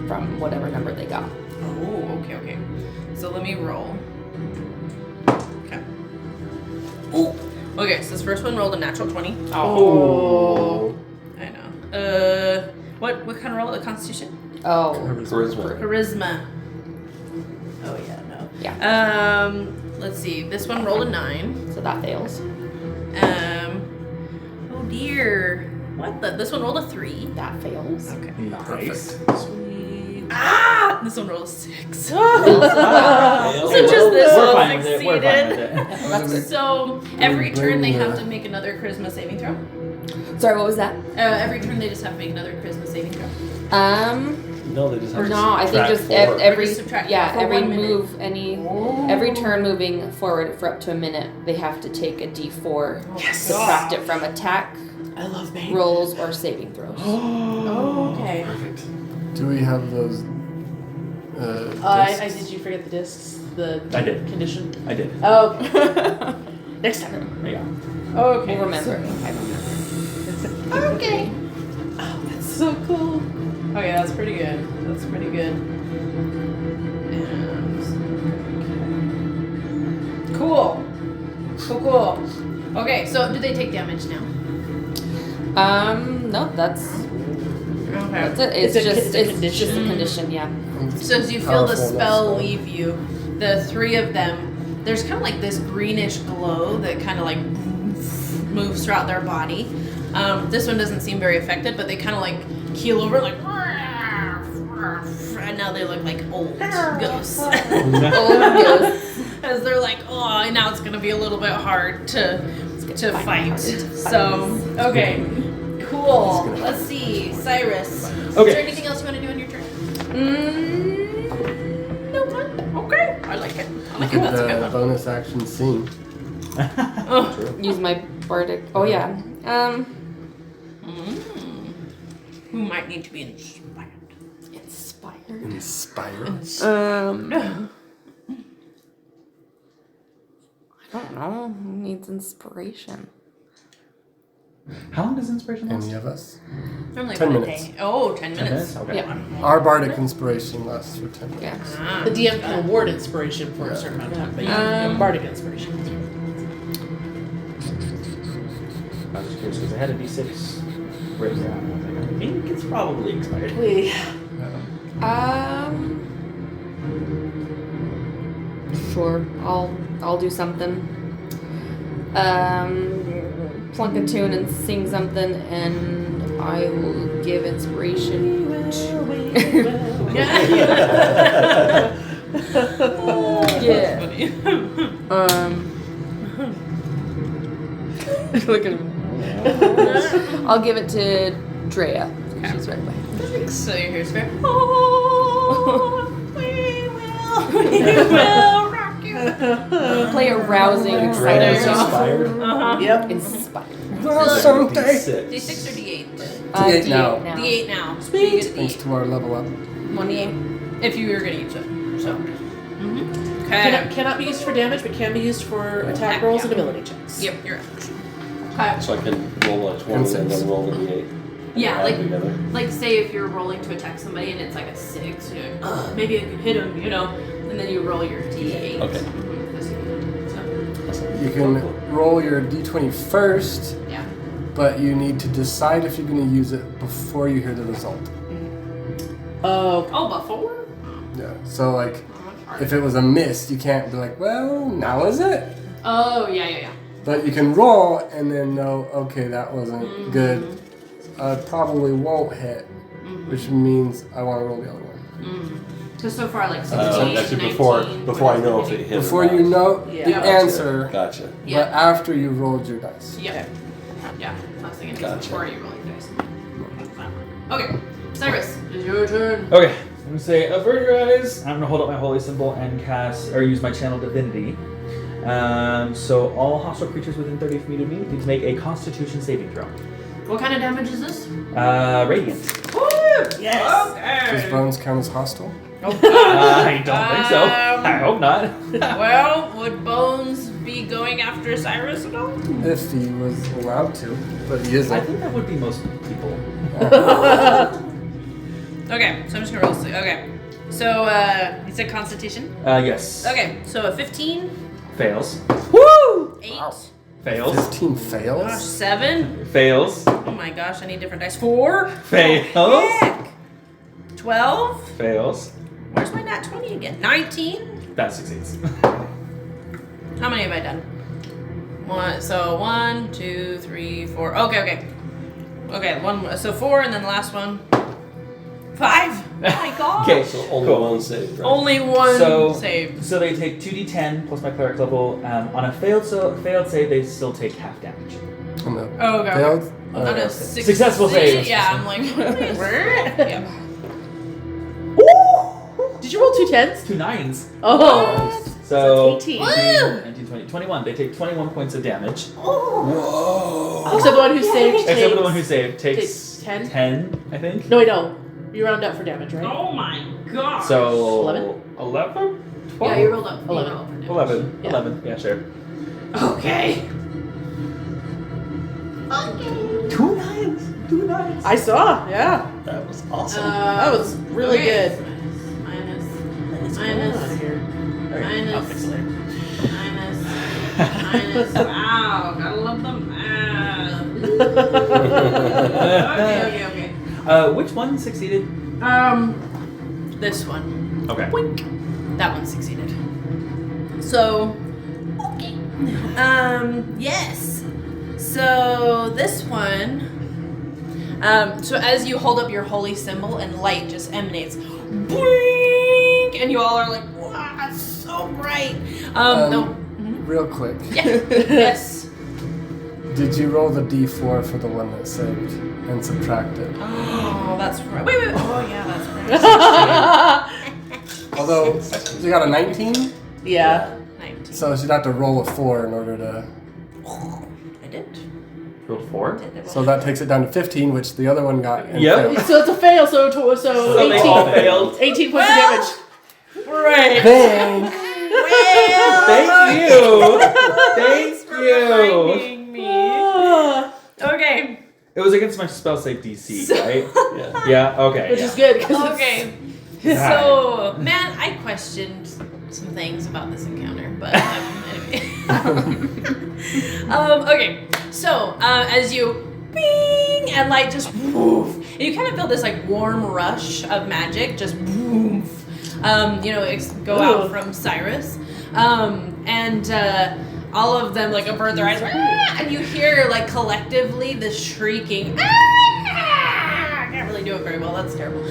Speaker 7: from whatever number they got.
Speaker 1: Oh, okay. So let me roll. Okay. Oh. Okay, so this first one rolled a natural 20.
Speaker 4: Oh.
Speaker 1: I know. What kind of roll? A Constitution?
Speaker 7: Oh,
Speaker 6: Charisma.
Speaker 1: Charisma. Oh yeah, no.
Speaker 7: yeah.
Speaker 1: Let's see. This one rolled a 9.
Speaker 7: So that fails.
Speaker 1: Oh dear. What the? This one rolled a 3.
Speaker 7: That fails.
Speaker 1: Okay.
Speaker 2: Nice.
Speaker 1: Sweet. Ah! This one rolled a 6. So
Speaker 6: Okay,
Speaker 1: just this
Speaker 2: We're
Speaker 1: one
Speaker 2: fine with it. We're fine with
Speaker 1: succeeded.
Speaker 2: it.
Speaker 1: So every turn they have to make another charisma saving throw.
Speaker 7: Sorry, what was that?
Speaker 1: Every turn they just have to make another charisma saving throw.
Speaker 6: No, they just have to
Speaker 7: No, I think
Speaker 6: subtract
Speaker 7: just
Speaker 6: 4.
Speaker 7: every
Speaker 1: Or just subtract
Speaker 7: yeah
Speaker 1: for
Speaker 7: every
Speaker 1: 1 minute.
Speaker 7: move every turn moving forward for up to a minute they have to take a d4, subtract it from attack
Speaker 4: I love Bane.
Speaker 7: rolls or saving throws.
Speaker 4: Oh, okay.
Speaker 6: Perfect.
Speaker 5: Do we have those?
Speaker 4: Did you forget the discs? The
Speaker 2: I did.
Speaker 4: condition?
Speaker 2: I did.
Speaker 4: Oh, okay. Next time.
Speaker 2: Yeah.
Speaker 4: Okay.
Speaker 7: We'll remember. I remember.
Speaker 1: Okay.
Speaker 4: Oh, that's so cool.
Speaker 1: Okay, that's pretty good. Cool. Okay, so do they take damage now?
Speaker 7: No, that's
Speaker 1: Okay.
Speaker 7: it. It's
Speaker 4: It's a
Speaker 7: just a
Speaker 4: condition.
Speaker 7: condition, yeah.
Speaker 1: So as you feel the
Speaker 5: Powerful
Speaker 1: spell
Speaker 5: enough, so-
Speaker 1: leave you, the 3 of them, there's kind of like this greenish glow that kind of like moves throughout their body. This one doesn't seem very affected, but they kind of like keel over like, and now they look like old ghosts. As they're like, oh, now it's gonna be a little bit hard to fight. So, okay, cool. Let's see, Cyrus. Is
Speaker 2: Okay.
Speaker 1: there anything else you want to do on your turn?
Speaker 7: No.
Speaker 1: Okay, I like it. I like it.
Speaker 5: Get
Speaker 1: That's a good
Speaker 5: the
Speaker 1: one.
Speaker 5: bonus action scene.
Speaker 7: Use my bardic. Oh yeah.
Speaker 1: Who might need to be inspired?
Speaker 7: Inspired.
Speaker 5: Inspire.
Speaker 7: I don't know. Who needs inspiration?
Speaker 2: How long does inspiration last?
Speaker 5: Any of us?
Speaker 1: Normally
Speaker 5: 10
Speaker 1: about a
Speaker 5: minutes.
Speaker 1: day. Oh, 10 minutes.
Speaker 2: Okay.
Speaker 7: Yeah.
Speaker 5: Our bardic inspiration lasts for 10 minutes.
Speaker 7: Yeah.
Speaker 1: Ah.
Speaker 4: The DM can award inspiration for a certain amount of time, but you can bardic inspiration.
Speaker 2: I was just curious because I had a D6 written down. I was like, I think it's probably expired.
Speaker 7: Sure. I'll do something. Plunk a tune and sing something, and I will give inspiration. Yeah. Look at him. I'll give it to Drea. She's right by.
Speaker 1: So your hair's fair. Oh, we will rock you.
Speaker 7: Play a rousing, exciting
Speaker 2: Drea's
Speaker 7: song.
Speaker 2: inspired.
Speaker 4: Yep.
Speaker 7: Inspired.
Speaker 1: D6 or D8?
Speaker 5: D8 now.
Speaker 1: D8 now.
Speaker 4: Sweet.
Speaker 5: Thanks to our level up.
Speaker 1: 1d8. If you were gonna use it. So.
Speaker 4: Cannot be used for damage, but can be used for attack rolls and ability checks.
Speaker 1: Yep, you're right.
Speaker 6: So I can roll a 20 and then roll an 8.
Speaker 1: Yeah,
Speaker 6: Add together.
Speaker 1: like say if you're rolling to attack somebody and it's like a 6, you're like, ugh, maybe I could hit him, you know, and then you roll your D8.
Speaker 6: Okay.
Speaker 1: So,
Speaker 5: You can roll your d20 first,
Speaker 1: yeah.
Speaker 5: but you need to decide if you're going to use it before you hear the result.
Speaker 1: Oh, before?
Speaker 5: Yeah. So, like, if it was a miss, you can't be like, well, now is it?
Speaker 1: Oh, yeah.
Speaker 5: But you can roll and then know, okay, that wasn't good. I probably won't hit, which means I want to roll the other one.
Speaker 1: Because so far, like 16,
Speaker 6: That's
Speaker 1: 19,
Speaker 6: before I know if it hit.
Speaker 5: Before
Speaker 6: or not.
Speaker 5: you know the
Speaker 4: Yeah.
Speaker 5: answer,
Speaker 6: Gotcha.
Speaker 1: Yeah.
Speaker 5: but after you rolled your dice.
Speaker 1: Yeah. Yeah, I was thinking
Speaker 6: Gotcha.
Speaker 1: before you rolling dice. Okay, Cyrus, it's your turn.
Speaker 2: Okay, I'm gonna say avert your eyes. I'm gonna hold up my holy symbol and cast or use my channel divinity. So all hostile creatures within 30 feet of me need to make a Constitution saving throw.
Speaker 1: What kind of damage is this?
Speaker 2: Radiant.
Speaker 1: Woo!
Speaker 4: Yes.
Speaker 5: Does
Speaker 1: Okay.
Speaker 5: bones count as hostile?
Speaker 2: I don't think so. I hope not.
Speaker 1: Well, would Bones be going after Cyrus at all?
Speaker 5: If he was allowed to, but he
Speaker 2: I
Speaker 5: isn't.
Speaker 2: think that would be most people.
Speaker 1: Okay, so I'm just gonna roll. Okay, so you said Constitution.
Speaker 2: Yes.
Speaker 1: Okay, so a 15,
Speaker 2: Fails.
Speaker 1: woo, 8,
Speaker 2: Fails.
Speaker 5: 15
Speaker 1: gosh,
Speaker 5: fails?
Speaker 1: 7.
Speaker 2: Fails.
Speaker 1: Oh my gosh, I need different dice. 4,
Speaker 2: Fails.
Speaker 1: heck. 12.
Speaker 2: Fails.
Speaker 1: Where's my nat 20 again? 19.
Speaker 2: That succeeds.
Speaker 1: How many have I done? 1. So 1, 2, 3, 4. Okay. One. So 4, and then the last one. 5. Oh my gosh.
Speaker 2: Okay.
Speaker 6: So only
Speaker 2: Cool.
Speaker 6: one saved, right?
Speaker 1: Only one
Speaker 2: So-
Speaker 1: saved.
Speaker 2: So they take 2d10 plus my cleric level. On a failed save, they still take half damage.
Speaker 5: On the
Speaker 1: Oh, okay.
Speaker 5: failed?
Speaker 1: On a
Speaker 2: Successful save.
Speaker 1: Yeah, I'm like, yeah.
Speaker 4: Did you roll 2 10s?
Speaker 2: 2 9s.
Speaker 4: Oh.
Speaker 2: So
Speaker 4: 18.
Speaker 2: 19, 20, 21. They take 21 points of damage.
Speaker 4: Except the one who saved
Speaker 2: Except for the one who
Speaker 4: takes...
Speaker 2: saved takes
Speaker 4: takes 10?
Speaker 2: 10, I think.
Speaker 4: No, wait, no. You round up for damage, right?
Speaker 1: Oh my gosh.
Speaker 2: So
Speaker 4: 11?
Speaker 2: 11?
Speaker 1: Yeah, you rolled up.
Speaker 4: 11.
Speaker 1: You rolled up.
Speaker 2: 11.
Speaker 4: Yeah.
Speaker 2: 11. Yeah, sure.
Speaker 1: Okay.
Speaker 2: 2 9s. 2 9s.
Speaker 4: I saw, yeah.
Speaker 6: That was awesome.
Speaker 4: That was really
Speaker 1: okay.
Speaker 4: good.
Speaker 1: Minus.
Speaker 4: What's going on
Speaker 1: Minus.
Speaker 4: here?
Speaker 1: Minus.
Speaker 2: I'll fix it later.
Speaker 1: Minus. Wow, gotta love the math. Okay.
Speaker 2: Which one succeeded?
Speaker 1: This one.
Speaker 2: Okay.
Speaker 1: Wink. That one succeeded. So, okay. Yes. So this one. So as you hold up your holy symbol and light just emanates, blink, and you all are like, wow, it's so bright. No.
Speaker 5: Real quick.
Speaker 1: Yeah. Yes.
Speaker 5: Did you roll the d4 for the one that saved and subtract it?
Speaker 1: Oh, that's right. Wait. Oh, yeah, that's right.
Speaker 5: Although, you got a 19,
Speaker 4: Yeah.
Speaker 1: 19.
Speaker 5: so she'd have to roll a 4 in order to...
Speaker 1: I did.
Speaker 2: Rolled 4.
Speaker 5: So that takes it down to 15, which the other one got. and
Speaker 2: Yep.
Speaker 5: failed.
Speaker 4: So it's a fail, so
Speaker 2: So
Speaker 4: 18.
Speaker 2: they all failed.
Speaker 4: 18 points of damage.
Speaker 1: Right.
Speaker 5: Thanks.
Speaker 2: Thank you. Thank you.
Speaker 1: Reminding me. Okay.
Speaker 2: It was against my spell save DC, right?
Speaker 6: Yeah.
Speaker 2: Yeah. Okay.
Speaker 4: Which is good. 'cause it's-
Speaker 1: Okay.
Speaker 2: Yeah.
Speaker 1: So, man, I questioned some things about this encounter, but anyway. Okay. So, as you bing and light just woof, and you kind of feel this like warm rush of magic just woof, go out from Cyrus, and all of them like avert their eyes, and you hear like collectively the shrieking. I can't really do it very well. That's terrible.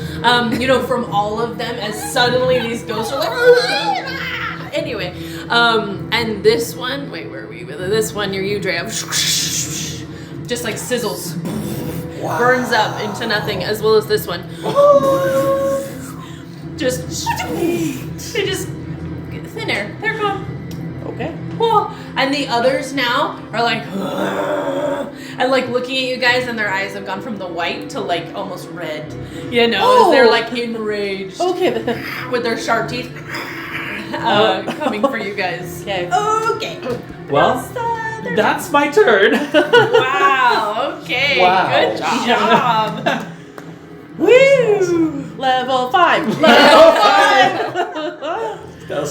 Speaker 1: From all of them, as suddenly these ghosts are like. Anyway, and this one. Wait, where are we? This one near you, Drea. Just like sizzles, burns up into nothing, as well as this one. They just get thinner. They're gone.
Speaker 4: Okay.
Speaker 1: Whoa. And the others now are like, and like looking at you guys, and their eyes have gone from the white to like almost red. As they're like enraged
Speaker 4: Okay, then.
Speaker 1: with their sharp teeth coming for you guys.
Speaker 4: Okay.
Speaker 1: Okay.
Speaker 2: Well, that's my turn.
Speaker 1: Wow. Okay.
Speaker 2: Wow.
Speaker 1: Good job.
Speaker 4: Woo! Level 5. Level 5.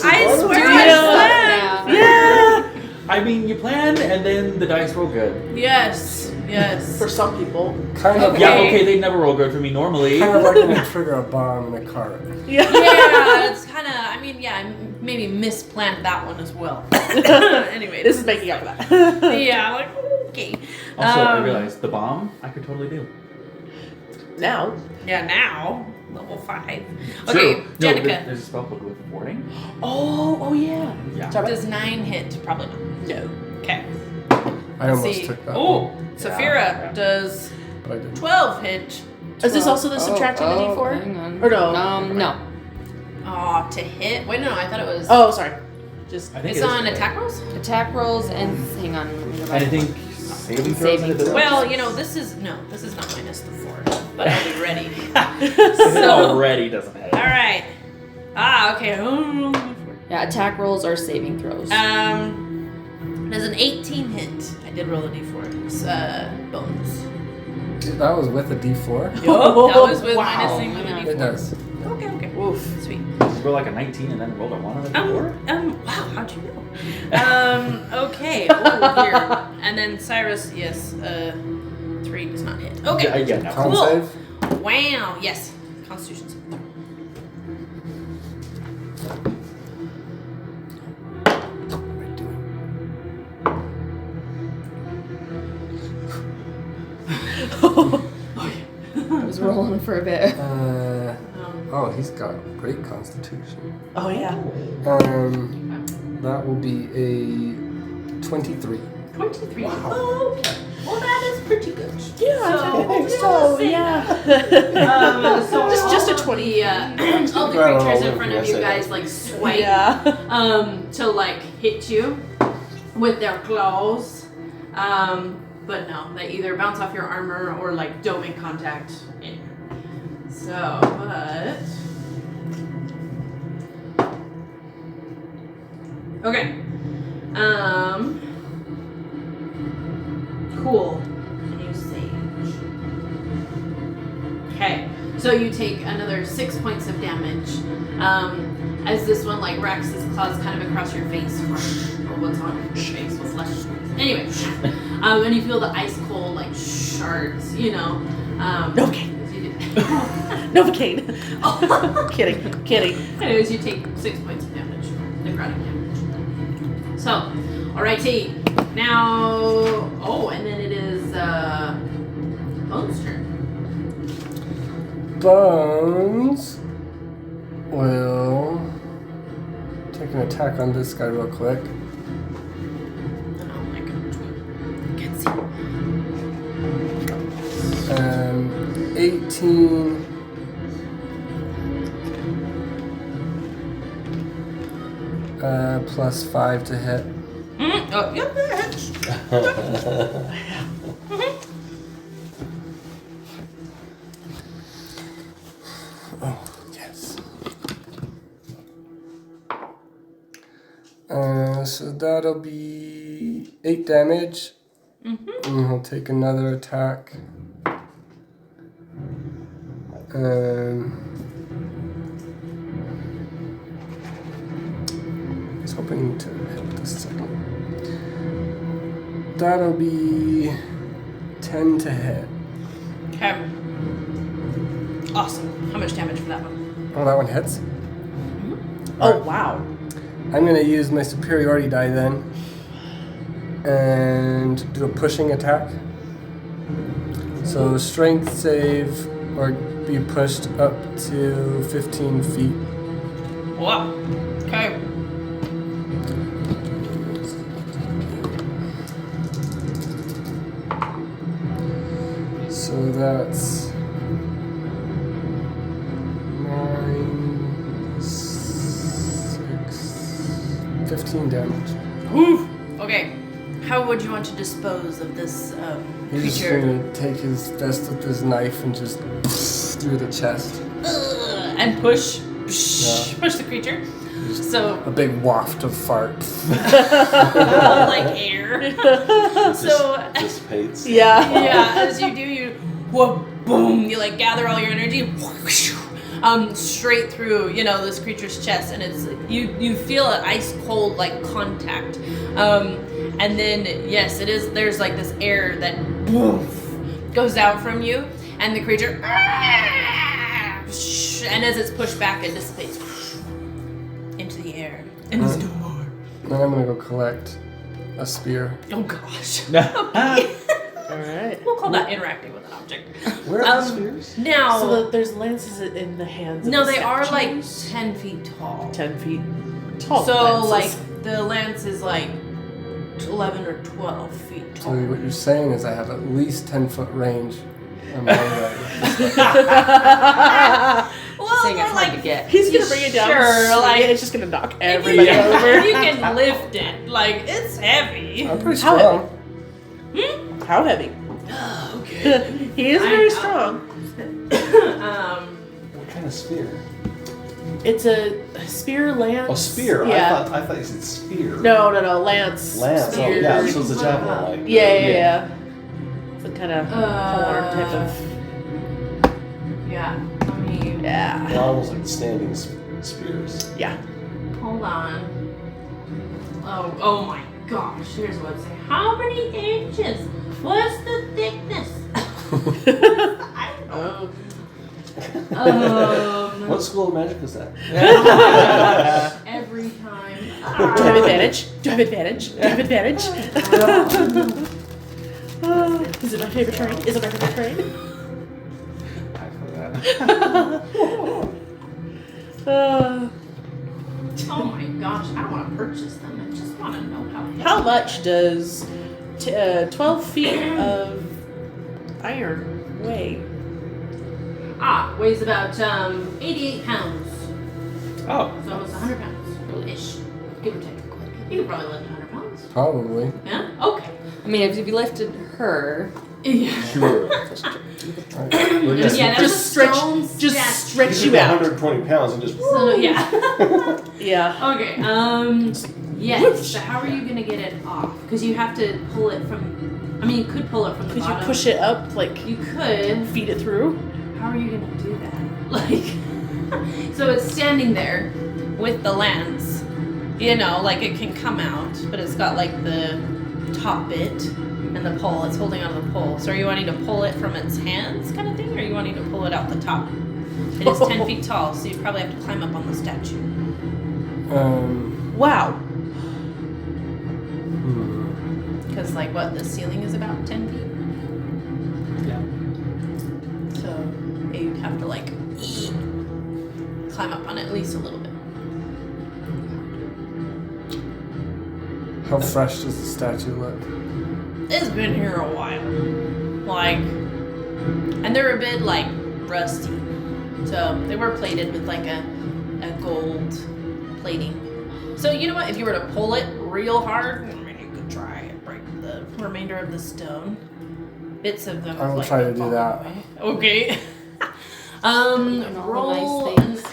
Speaker 1: I swear I
Speaker 7: Yeah.
Speaker 4: Yeah.
Speaker 2: I mean, you planned, and then the dice roll good.
Speaker 1: said. Yes.
Speaker 4: For some people.
Speaker 5: Kind of,
Speaker 1: Okay.
Speaker 2: Yeah, okay, they never roll good for me normally.
Speaker 5: kind of like when you trigger a bomb in a car.
Speaker 4: Yeah.
Speaker 1: Yeah, it's kind of. I maybe misplanned that one as well. Anyway,
Speaker 4: This is making up for that.
Speaker 1: yeah, like okay.
Speaker 2: Also, I realized the bomb I could totally do.
Speaker 4: Now.
Speaker 1: Yeah, now level 5. Okay,
Speaker 2: True. No,
Speaker 1: Jenica.
Speaker 2: there's a spell book with warding.
Speaker 4: Oh yeah.
Speaker 2: Yeah.
Speaker 4: Sorry.
Speaker 1: Does 9 hit? Probably not.
Speaker 4: No.
Speaker 1: Okay.
Speaker 5: I almost took that.
Speaker 1: Oh,
Speaker 5: one,
Speaker 1: Saphira does
Speaker 5: but I didn't.
Speaker 1: 12 hit.
Speaker 4: Is this also the subtracting the D4?
Speaker 7: Hang on.
Speaker 4: Or no?
Speaker 7: No.
Speaker 1: Aw, to hit. Wait, no, I thought it was.
Speaker 4: Oh, sorry. Just
Speaker 2: I think
Speaker 1: It's
Speaker 2: it is
Speaker 1: on
Speaker 2: okay.
Speaker 1: attack rolls?
Speaker 7: Attack rolls and hang on. Let me go back.
Speaker 2: And I think saving throws
Speaker 7: Saving
Speaker 2: and abilities.
Speaker 1: Well, this is not minus the 4, but I'll be ready.
Speaker 2: It already doesn't hit.
Speaker 1: Alright. Okay.
Speaker 7: Yeah, attack rolls are saving throws.
Speaker 1: Does an 18 hit? I did roll a d4. It's bones.
Speaker 5: That was with a D4?
Speaker 1: That was with
Speaker 4: Wow.
Speaker 1: minusing with a
Speaker 7: Yeah.
Speaker 1: d4.
Speaker 5: It does.
Speaker 1: Okay.
Speaker 4: Oof.
Speaker 1: Sweet.
Speaker 2: Roll like a 19 and then roll a 1 on the D4.
Speaker 1: Wow, how'd you know? Okay. Oh, here. And then Cyrus, yes, 3 does not hit. Okay.
Speaker 2: Yeah, no.
Speaker 5: Con
Speaker 1: Cool.
Speaker 5: save?
Speaker 1: Wow. Yes. Constitution save.
Speaker 5: What am I doing?
Speaker 7: I was rolling for a bit.
Speaker 5: Oh, he's got great constitution.
Speaker 4: Oh yeah.
Speaker 5: That will be a 23.
Speaker 1: 23. Oh, okay. Well, that is pretty good.
Speaker 4: Yeah.
Speaker 1: So
Speaker 4: yeah.
Speaker 1: So
Speaker 4: Just a 20.
Speaker 1: all the
Speaker 6: Right,
Speaker 1: creatures
Speaker 6: I'll
Speaker 1: in front
Speaker 6: look,
Speaker 1: of you
Speaker 6: yes, I
Speaker 1: guys like swipe
Speaker 4: Yeah.
Speaker 1: to like hit you with their claws. But no, they either bounce off your armor or like don't make contact. So, but okay. Cool. New sage. Okay, so you take another 6 points of damage as this one like racks his claws kind of across your face, or what's on your face, what's left. Anyway, and you feel the ice cold like shards,
Speaker 4: Okay. Novocaine. Kidding.
Speaker 1: Anyways, you take 6 points of damage, necrotic damage. So, alrighty. Now, and then it is Bones' turn.
Speaker 5: Bones will take an attack on this guy real quick.
Speaker 1: And I'll make him can't see.
Speaker 5: 18 plus 5 to hit.
Speaker 1: Oh, yep, that hits.
Speaker 5: Oh, yes. So that'll be 8 damage. And he'll take another attack. I was hoping to hit with the second. That'll be 10 to hit.
Speaker 1: Okay. Awesome. How much damage for that one?
Speaker 5: Oh, that one hits?
Speaker 4: Oh wow.
Speaker 5: I'm going to use my superiority die then and do a pushing attack. So strength save or be pushed up to 15 feet.
Speaker 1: Wow. Okay.
Speaker 5: So that's 9, 6, 15 damage.
Speaker 1: Woo. Okay. How would you want to dispose of this
Speaker 5: He's just
Speaker 1: creature?
Speaker 5: gonna take his fist with his knife and just through the chest.
Speaker 1: And push.
Speaker 5: Yeah.
Speaker 1: Push the creature. So,
Speaker 5: A big waft of fart.
Speaker 1: like air. So,
Speaker 6: Dissipates.
Speaker 4: Yeah.
Speaker 1: yeah, as you do, you boom, you like gather all your energy, straight through, this creature's chest, and it's you feel an ice cold like contact, and then yes, it is. There's like this air that goes out from you, and the creature, and as it's pushed back, it dissipates into the air, and it's no more.
Speaker 5: Then I'm gonna go collect a spear.
Speaker 1: Oh gosh.
Speaker 4: All right.
Speaker 1: We'll call that interacting with an object.
Speaker 6: Where are the spheres?
Speaker 1: Now,
Speaker 4: So there's lances in the hands. Of
Speaker 1: no,
Speaker 4: the
Speaker 1: they are like
Speaker 4: statues.
Speaker 1: 10 feet tall.
Speaker 4: 10 feet tall.
Speaker 1: So,
Speaker 4: lances.
Speaker 1: like, the lance is like 11 or 12 feet
Speaker 5: So
Speaker 1: tall.
Speaker 5: what you're saying is I have at least 10-foot range on my way.
Speaker 1: Well,
Speaker 7: Saying
Speaker 1: more
Speaker 7: it's hard to get.
Speaker 4: He's gonna bring it down.
Speaker 1: Sure,
Speaker 4: swing
Speaker 1: like-
Speaker 4: it, it's just gonna knock everybody
Speaker 1: Yeah.
Speaker 4: over.
Speaker 1: You can lift it. Like, it's heavy.
Speaker 5: I'm pretty
Speaker 4: How
Speaker 5: strong.
Speaker 4: How heavy?
Speaker 1: Okay.
Speaker 4: He is very strong.
Speaker 6: What kind of spear?
Speaker 4: It's a spear lance.
Speaker 6: Oh, spear.
Speaker 4: Yeah.
Speaker 6: I thought you said spear.
Speaker 4: No, lance.
Speaker 6: Lance.
Speaker 4: Spear.
Speaker 6: Oh, yeah. So it's a javelin. Like.
Speaker 4: Yeah. It's a kind of horn type of.
Speaker 1: Yeah. I mean,
Speaker 4: Yeah.
Speaker 6: They're almost like standing spears.
Speaker 4: Yeah.
Speaker 1: hold on. Oh my gosh. Here's what I'm saying. How many inches? What's the thickness? I don't know.
Speaker 6: What school of magic is that?
Speaker 1: Every time.
Speaker 4: Do I have advantage? Do I have advantage? Do I have advantage? Is it my favorite train? Is it my favorite train?
Speaker 2: I forgot.
Speaker 1: Oh my gosh, I don't want to purchase them. I just want to know how.
Speaker 4: How much does 12 feet of iron weigh?
Speaker 1: Weighs about 88 pounds.
Speaker 2: Oh.
Speaker 1: So almost 100 pounds. Ish. Give or take. You could probably lift 100 pounds.
Speaker 5: Probably.
Speaker 1: Yeah? Okay.
Speaker 7: I mean, if you lifted her,
Speaker 1: Yeah.
Speaker 6: Sure.
Speaker 1: Yeah, that's
Speaker 4: Just
Speaker 1: a
Speaker 4: stretch-
Speaker 1: stone
Speaker 4: Just
Speaker 1: statue.
Speaker 4: stretch
Speaker 6: You
Speaker 4: you out.
Speaker 6: 120 pounds and just.
Speaker 1: So, yeah.
Speaker 4: Yeah.
Speaker 1: Okay, yes. So how are you gonna get it off? Because you have to pull it from. I mean, you could pull it from the
Speaker 4: Could you
Speaker 1: bottom.
Speaker 4: push it up, like
Speaker 1: You could.
Speaker 4: feed it through?
Speaker 1: How are you gonna do that? Like, so it's standing there with the lance. You know, like it can come out, but it's got like the top bit and the pole. It's holding onto the pole. So are you wanting to pull it from its hands, kind of thing, or are you wanting to pull it out the top? It is 10 feet tall, so you probably have to climb up on the statue.
Speaker 4: Wow.
Speaker 1: Because, like, what, the ceiling is about 10 feet?
Speaker 2: Yeah.
Speaker 1: So you'd have to, like, climb up on it at least a little bit.
Speaker 5: How fresh does the statue look?
Speaker 1: It's been here a while. Like, and they're a bit, like, rusty. So they were plated with, like, a gold plating. So, you know what? If you were to pull it real hard, I mean, you could try and break the remainder of the stone. Bits of them.
Speaker 5: I will
Speaker 1: like,
Speaker 5: try to do
Speaker 1: fallen
Speaker 5: that.
Speaker 1: away. Okay.
Speaker 7: all the
Speaker 1: Roll
Speaker 7: nice things.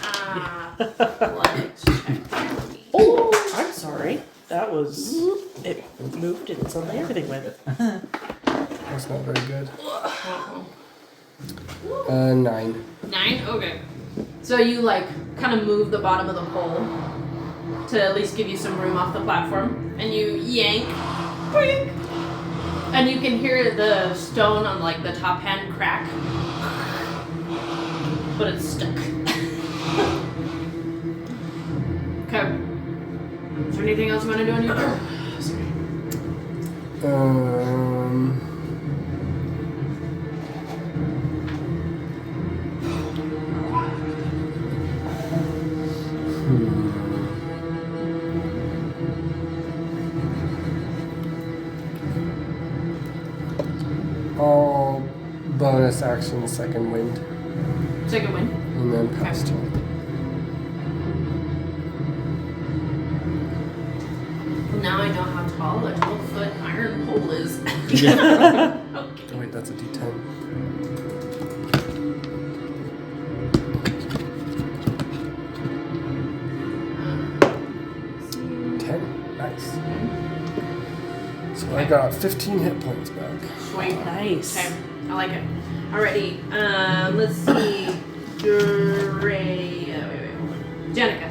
Speaker 1: athletics check for me.
Speaker 4: Oh, I'm sorry. That was it. Moved and suddenly everything went.
Speaker 5: That's not very good.
Speaker 1: Uh-oh.
Speaker 5: 9.
Speaker 1: 9? Okay. So you like kind of move the bottom of the pole to at least give you some room off the platform, and you yank, boink, and you can hear the stone on like the top hand crack, but it's stuck. Okay. Is there anything else you want to do on your turn?
Speaker 5: All bonus action, second wind,
Speaker 1: Second win.
Speaker 5: and then pass turn.
Speaker 1: Now I know how tall a 12-foot iron pole is.
Speaker 5: Oh,
Speaker 1: Okay.
Speaker 5: wait, that's a D10. Nice. So I got 15 hit points back.
Speaker 1: Sweet.
Speaker 4: Nice.
Speaker 1: Okay, I like it. Alrighty, let's see. Wait, hold on. Jenica.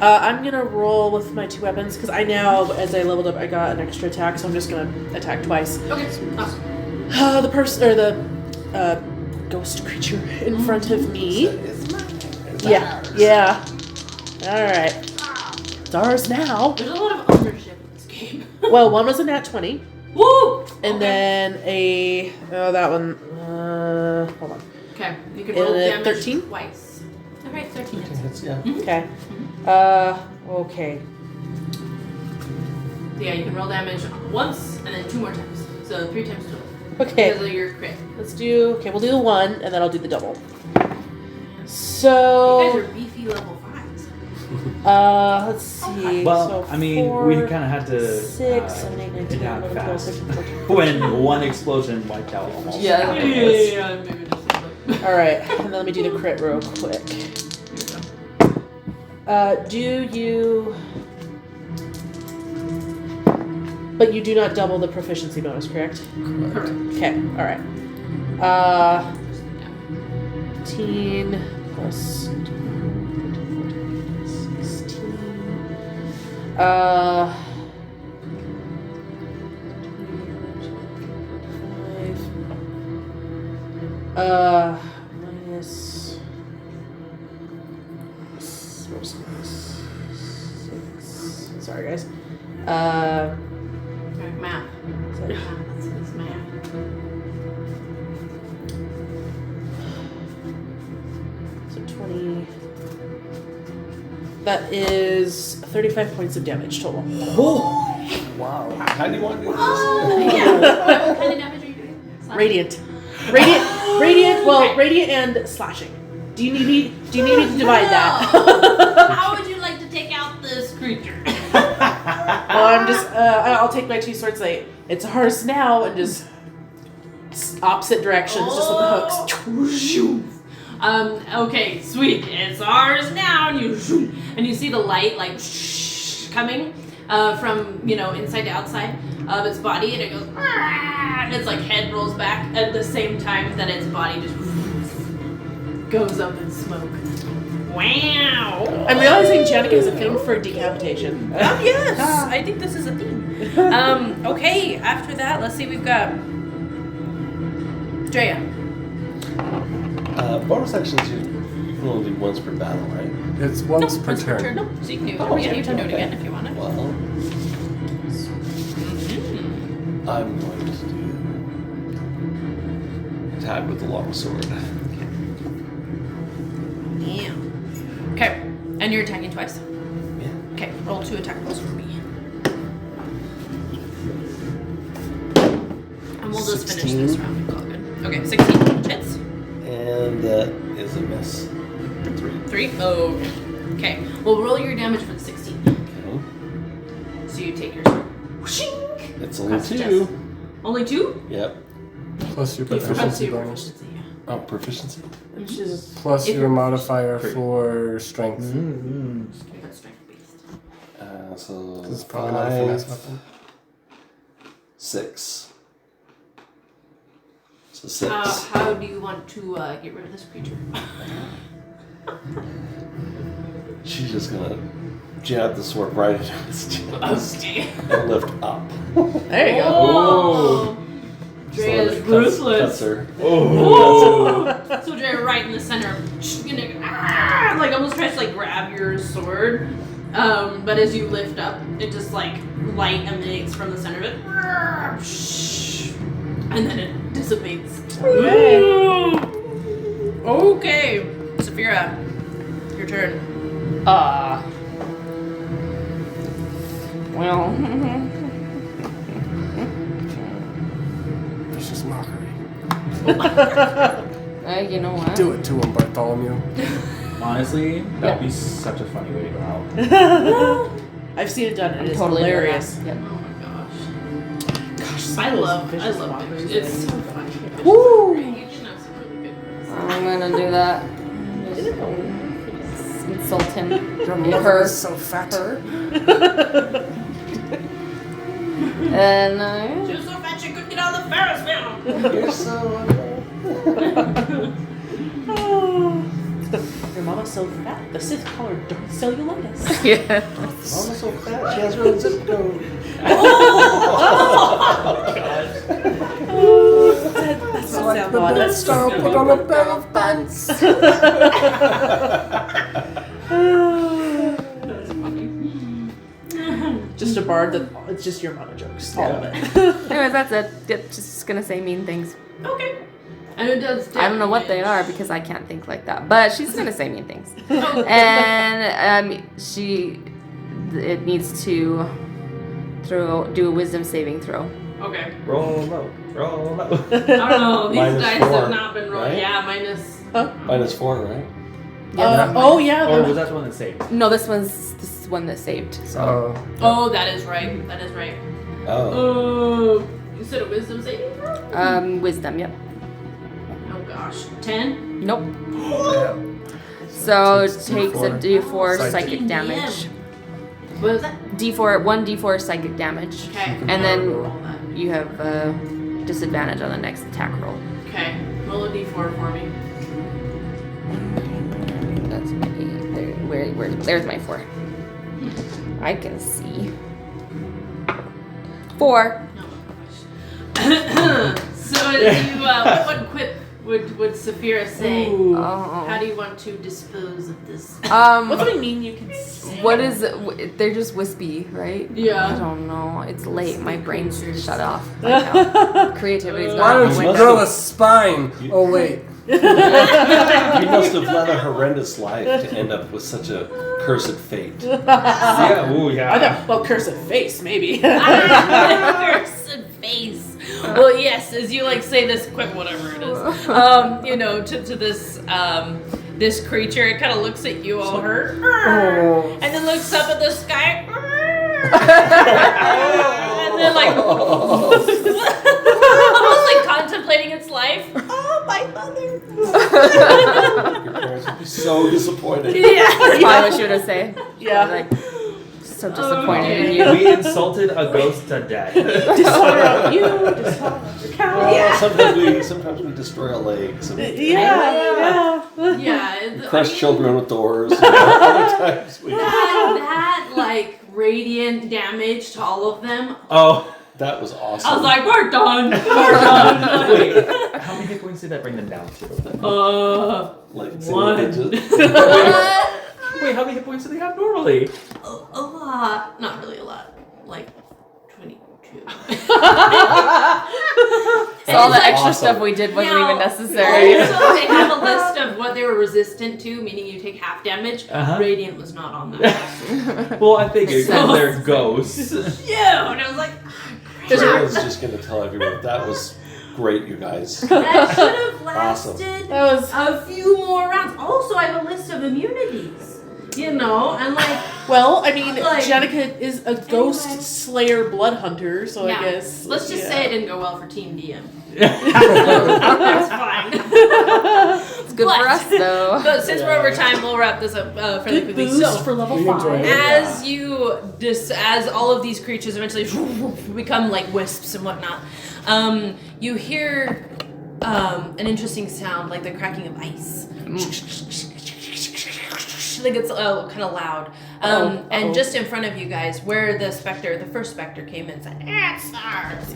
Speaker 4: I'm gonna roll with my 2 weapons because I now, as I leveled up, I got an extra attack, so I'm just gonna attack twice.
Speaker 1: Okay, awesome.
Speaker 4: The person or the ghost creature in front of me. Yeah. All right. It's ours now.
Speaker 1: There's a lot of ownership in this game.
Speaker 4: Well, one was a nat 20,
Speaker 1: Woo!
Speaker 4: and then that one. Hold on.
Speaker 1: Okay, you can roll
Speaker 4: And a
Speaker 1: damage
Speaker 4: 13?
Speaker 1: twice. Okay, 13 hits.
Speaker 6: Hits, yeah.
Speaker 4: Okay. Okay.
Speaker 1: yeah, you can roll damage once and then 2 more times. So 3 times total.
Speaker 4: Okay.
Speaker 1: Because of your crit.
Speaker 4: Let's do. Okay, we'll do the 1, and then I'll do the double.
Speaker 1: You
Speaker 4: So.
Speaker 1: guys are beefy level 5s.
Speaker 4: Let's see.
Speaker 2: Well,
Speaker 4: so
Speaker 2: I mean,
Speaker 4: 4,
Speaker 2: we kind of had to
Speaker 4: 6, 7, 8, 9, 10,
Speaker 2: it happened
Speaker 4: 11, 12,
Speaker 2: fast
Speaker 4: 13, 14.
Speaker 2: when one explosion wiped out almost.
Speaker 7: Yeah.
Speaker 1: Maybe just
Speaker 4: All right, and then let me do the crit real quick. Do you? But you do not double the proficiency bonus, correct?
Speaker 5: Correct.
Speaker 4: Okay. All right. 18 plus 16. Minus. Where's minus 6? Sorry, guys.
Speaker 1: Math. That's math.
Speaker 4: So 20. That is 35 points of damage total.
Speaker 5: Wow.
Speaker 6: How do you want to do this?
Speaker 1: What kind of damage are you doing?
Speaker 4: Radiant. Radiant and slashing. Do you need me to divide that?
Speaker 1: How would you like to take out this creature?
Speaker 4: I'll take my 2 swords, like, it's ours now, and just opposite directions, just with the hooks.
Speaker 1: Okay, sweet. It's ours now, and you see the light like coming from inside to outside of its body, and it goes, and its like head rolls back at the same time that its body just goes up in smoke. Wow.
Speaker 4: I'm realizing Janica has a thing for decapitation.
Speaker 1: Yes, I think this is a theme. Okay, after that, let's see. We've got Drea.
Speaker 6: Bonus actions, you can only do once per battle, right?
Speaker 5: It's once per turn.
Speaker 1: No, so you can do it.
Speaker 6: Oh,
Speaker 1: You
Speaker 6: okay,
Speaker 1: can do it
Speaker 6: okay.
Speaker 1: again if you want it.
Speaker 6: Well, I'm going to do attack with the longsword.
Speaker 1: Yeah. Okay, and you're attacking twice.
Speaker 6: Yeah.
Speaker 1: Okay, roll 2 attack rolls for me. And we'll just finish
Speaker 6: 16.
Speaker 1: this round and call it good. Okay, 16 hits.
Speaker 6: And that is a miss. 3.
Speaker 1: 3. Oh, okay. Well, roll your damage for the 16.
Speaker 6: Okay.
Speaker 1: So you take your sword. Whooshing!
Speaker 6: It's only
Speaker 1: Across the
Speaker 6: 2.
Speaker 1: chest. Only 2?
Speaker 6: Yep.
Speaker 5: Plus your
Speaker 1: Plus
Speaker 5: proficiency
Speaker 1: your
Speaker 5: bonus.
Speaker 1: proficiency, yeah.
Speaker 6: Oh, proficiency.
Speaker 4: Which is
Speaker 5: Plus
Speaker 1: If
Speaker 5: your
Speaker 1: you're-
Speaker 5: modifier for strength.
Speaker 2: Mm-hmm.
Speaker 1: That's strength based.
Speaker 6: So
Speaker 5: This is probably not a finesse
Speaker 6: 5,
Speaker 5: weapon.
Speaker 6: 6. So 6.
Speaker 1: How do you want to get rid of this creature?
Speaker 6: She's just gonna jab the sword right into its chest
Speaker 1: Okay.
Speaker 6: and lift up.
Speaker 4: there you go.
Speaker 1: Oh!
Speaker 6: So
Speaker 1: Drea's
Speaker 6: it cuts
Speaker 1: ruthless.
Speaker 6: her.
Speaker 1: Oh! So Drea right in the center, like almost tries to like grab your sword, but as you lift up, it just like light emanates from the center of it, and then it dissipates. Okay, Saphira, your turn.
Speaker 7: Well,
Speaker 5: Vicious mockery.
Speaker 7: you know what?
Speaker 5: Do it to him, Bartholomew.
Speaker 2: Honestly, that'd be such a funny way to go out.
Speaker 4: I've seen it done. It is
Speaker 7: Totally doing
Speaker 4: hilarious.
Speaker 7: that. Yep.
Speaker 1: Oh my gosh.
Speaker 4: Gosh,
Speaker 1: I love
Speaker 4: vicious
Speaker 1: it.
Speaker 4: mockeries.
Speaker 1: It's so funny.
Speaker 4: Woo!
Speaker 1: You can have some really good ones.
Speaker 7: I'm gonna do that. Just insult him.
Speaker 5: Your
Speaker 7: Her.
Speaker 5: mother is so fat.
Speaker 7: And
Speaker 1: She was so fat she couldn't get on the Ferris wheel.
Speaker 6: You're so
Speaker 4: Your mama's so fat. The Sith call her dark cellulitis.
Speaker 7: yeah.
Speaker 6: Mama's so fat, she has her own zip code.
Speaker 4: That's not
Speaker 5: Like
Speaker 4: sound
Speaker 5: the
Speaker 4: odd.
Speaker 5: Death Star put on a pair of pants.
Speaker 4: Just a bard that it's just your mama jokes. All of it.
Speaker 7: Anyways, that's it. Yep, just gonna say mean things.
Speaker 1: Okay. And it does
Speaker 7: I don't know what they are
Speaker 1: damage.
Speaker 7: because I can't think like that. But she's gonna say mean things. And it needs to do a wisdom saving throw.
Speaker 1: Okay.
Speaker 2: Roll low. Roll low.
Speaker 1: I don't know. These
Speaker 6: Minus
Speaker 1: dice
Speaker 6: 4,
Speaker 1: have not been rolling.
Speaker 6: right?
Speaker 1: Yeah, minus.
Speaker 6: -4, right?
Speaker 4: Oh yeah.
Speaker 2: Or was that the one that saved?
Speaker 7: No, this one that saved. So
Speaker 1: Oh, that is right. That is right.
Speaker 6: Oh.
Speaker 1: You said a wisdom saving throw?
Speaker 7: wisdom. Yep.
Speaker 1: Oh gosh. 10?
Speaker 7: Nope.
Speaker 5: Yeah.
Speaker 7: So it
Speaker 5: Takes
Speaker 7: takes a D4
Speaker 5: Psychic.
Speaker 7: psychic damage.
Speaker 1: What was that?
Speaker 7: One D4 psychic damage.
Speaker 1: Okay.
Speaker 7: And then
Speaker 1: roll that.
Speaker 7: you have disadvantage on the next attack roll.
Speaker 1: Okay. Roll a d4 for me.
Speaker 7: That's my 8. There's my 4. I can see. 4.
Speaker 1: So, what quip would Saphira say?
Speaker 7: Oh.
Speaker 1: How do you want to dispose of this?
Speaker 4: What's what I mean? You can say.
Speaker 7: What is it? They're just wispy, right? I
Speaker 1: Yeah.
Speaker 7: don't know. It's late. My brain's shut off right now. Creativity's
Speaker 5: Why
Speaker 7: not
Speaker 5: don't
Speaker 7: on
Speaker 5: you
Speaker 7: window.
Speaker 5: grow a spine? Oh wait.
Speaker 6: You must have led a horrendous life to end up with such a cursed fate.
Speaker 2: Yeah. Ooh, yeah.
Speaker 4: I thought, well, cursed face, maybe.
Speaker 1: Cursed face. Well, yes, as you say this quip, whatever it is, to this this creature, it kind of looks at you all hurt, and then looks up at the sky, and then almost contemplating its life. Oh, my mother.
Speaker 6: Your parents would be so disappointed.
Speaker 7: That's probably what she would have said.
Speaker 4: Yeah.
Speaker 7: Like, so disappointed in you.
Speaker 2: We insulted a ghost to death.
Speaker 4: Dishonor you, dishonor your cow.
Speaker 6: Sometimes we destroy a leg.
Speaker 4: Yeah.
Speaker 1: Yeah,
Speaker 6: Crush children with doors. Other times we.
Speaker 1: that radiant damage to all of them.
Speaker 2: Oh.
Speaker 6: That was awesome.
Speaker 1: I was like, we're done. We're done.
Speaker 2: Wait, how many hit points did that bring them down to?
Speaker 6: Like single
Speaker 1: 1.
Speaker 6: digits.
Speaker 2: Wait, how many hit points do they have normally?
Speaker 1: A lot. Not really a lot. 22.
Speaker 7: So all the extra
Speaker 6: awesome.
Speaker 7: stuff we did wasn't even
Speaker 1: So
Speaker 7: necessary.
Speaker 1: they have a list of what they were resistant to, meaning you take half damage.
Speaker 2: Uh-huh.
Speaker 1: Radiant was not on that.
Speaker 2: Well, I figured because they're ghosts.
Speaker 1: Yeah, and I was like,
Speaker 6: Sarah's just going to tell everyone that was great, you guys.
Speaker 1: that should have
Speaker 6: Awesome.
Speaker 1: lasted
Speaker 4: That was.
Speaker 1: a few more rounds. Also, I have a list of immunities. And
Speaker 4: Well, I mean,
Speaker 1: Like-
Speaker 4: Jenica is a ghost
Speaker 1: Anyway.
Speaker 4: slayer blood hunter, so
Speaker 1: yeah.
Speaker 4: I guess.
Speaker 1: Let's just
Speaker 4: yeah.
Speaker 1: say it didn't go well for Team DM. That's fine.
Speaker 7: It's good for us, though.
Speaker 1: But since we're over time, we'll wrap this up fairly
Speaker 4: Good
Speaker 1: quickly.
Speaker 4: boost
Speaker 1: So,
Speaker 4: for level
Speaker 5: We
Speaker 4: 5.
Speaker 5: enjoyed it.
Speaker 1: as all of these creatures eventually become like wisps and whatnot, you hear an interesting sound, like the cracking of ice. It gets kind of loud. And just in front of you guys, where the first specter came in, said, "It's ours."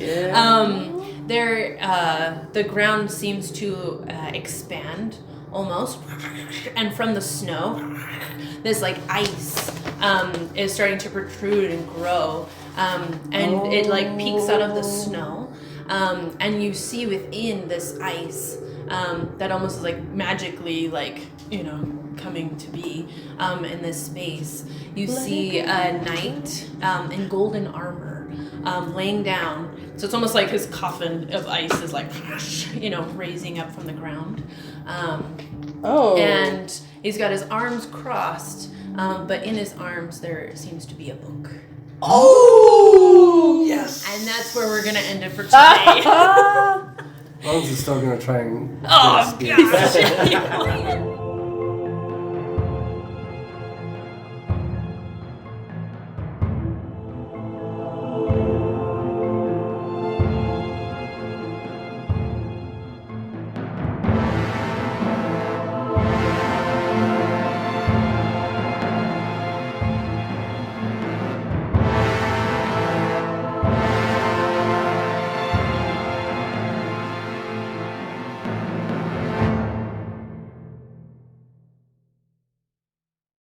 Speaker 1: The ground seems to expand almost, and from the snow, this ice is starting to protrude and grow, and it peeks out of the snow, and you see within this ice that almost is magically coming to be in this space. You see a knight in golden armor laying down. So it's almost like his coffin of ice is raising up from the ground. And he's got his arms crossed, but in his arms there seems to be a book.
Speaker 6: Oh! Yes!
Speaker 1: And that's where we're going to end it for today.
Speaker 5: Bones is still gonna try and.
Speaker 1: Oh, gosh.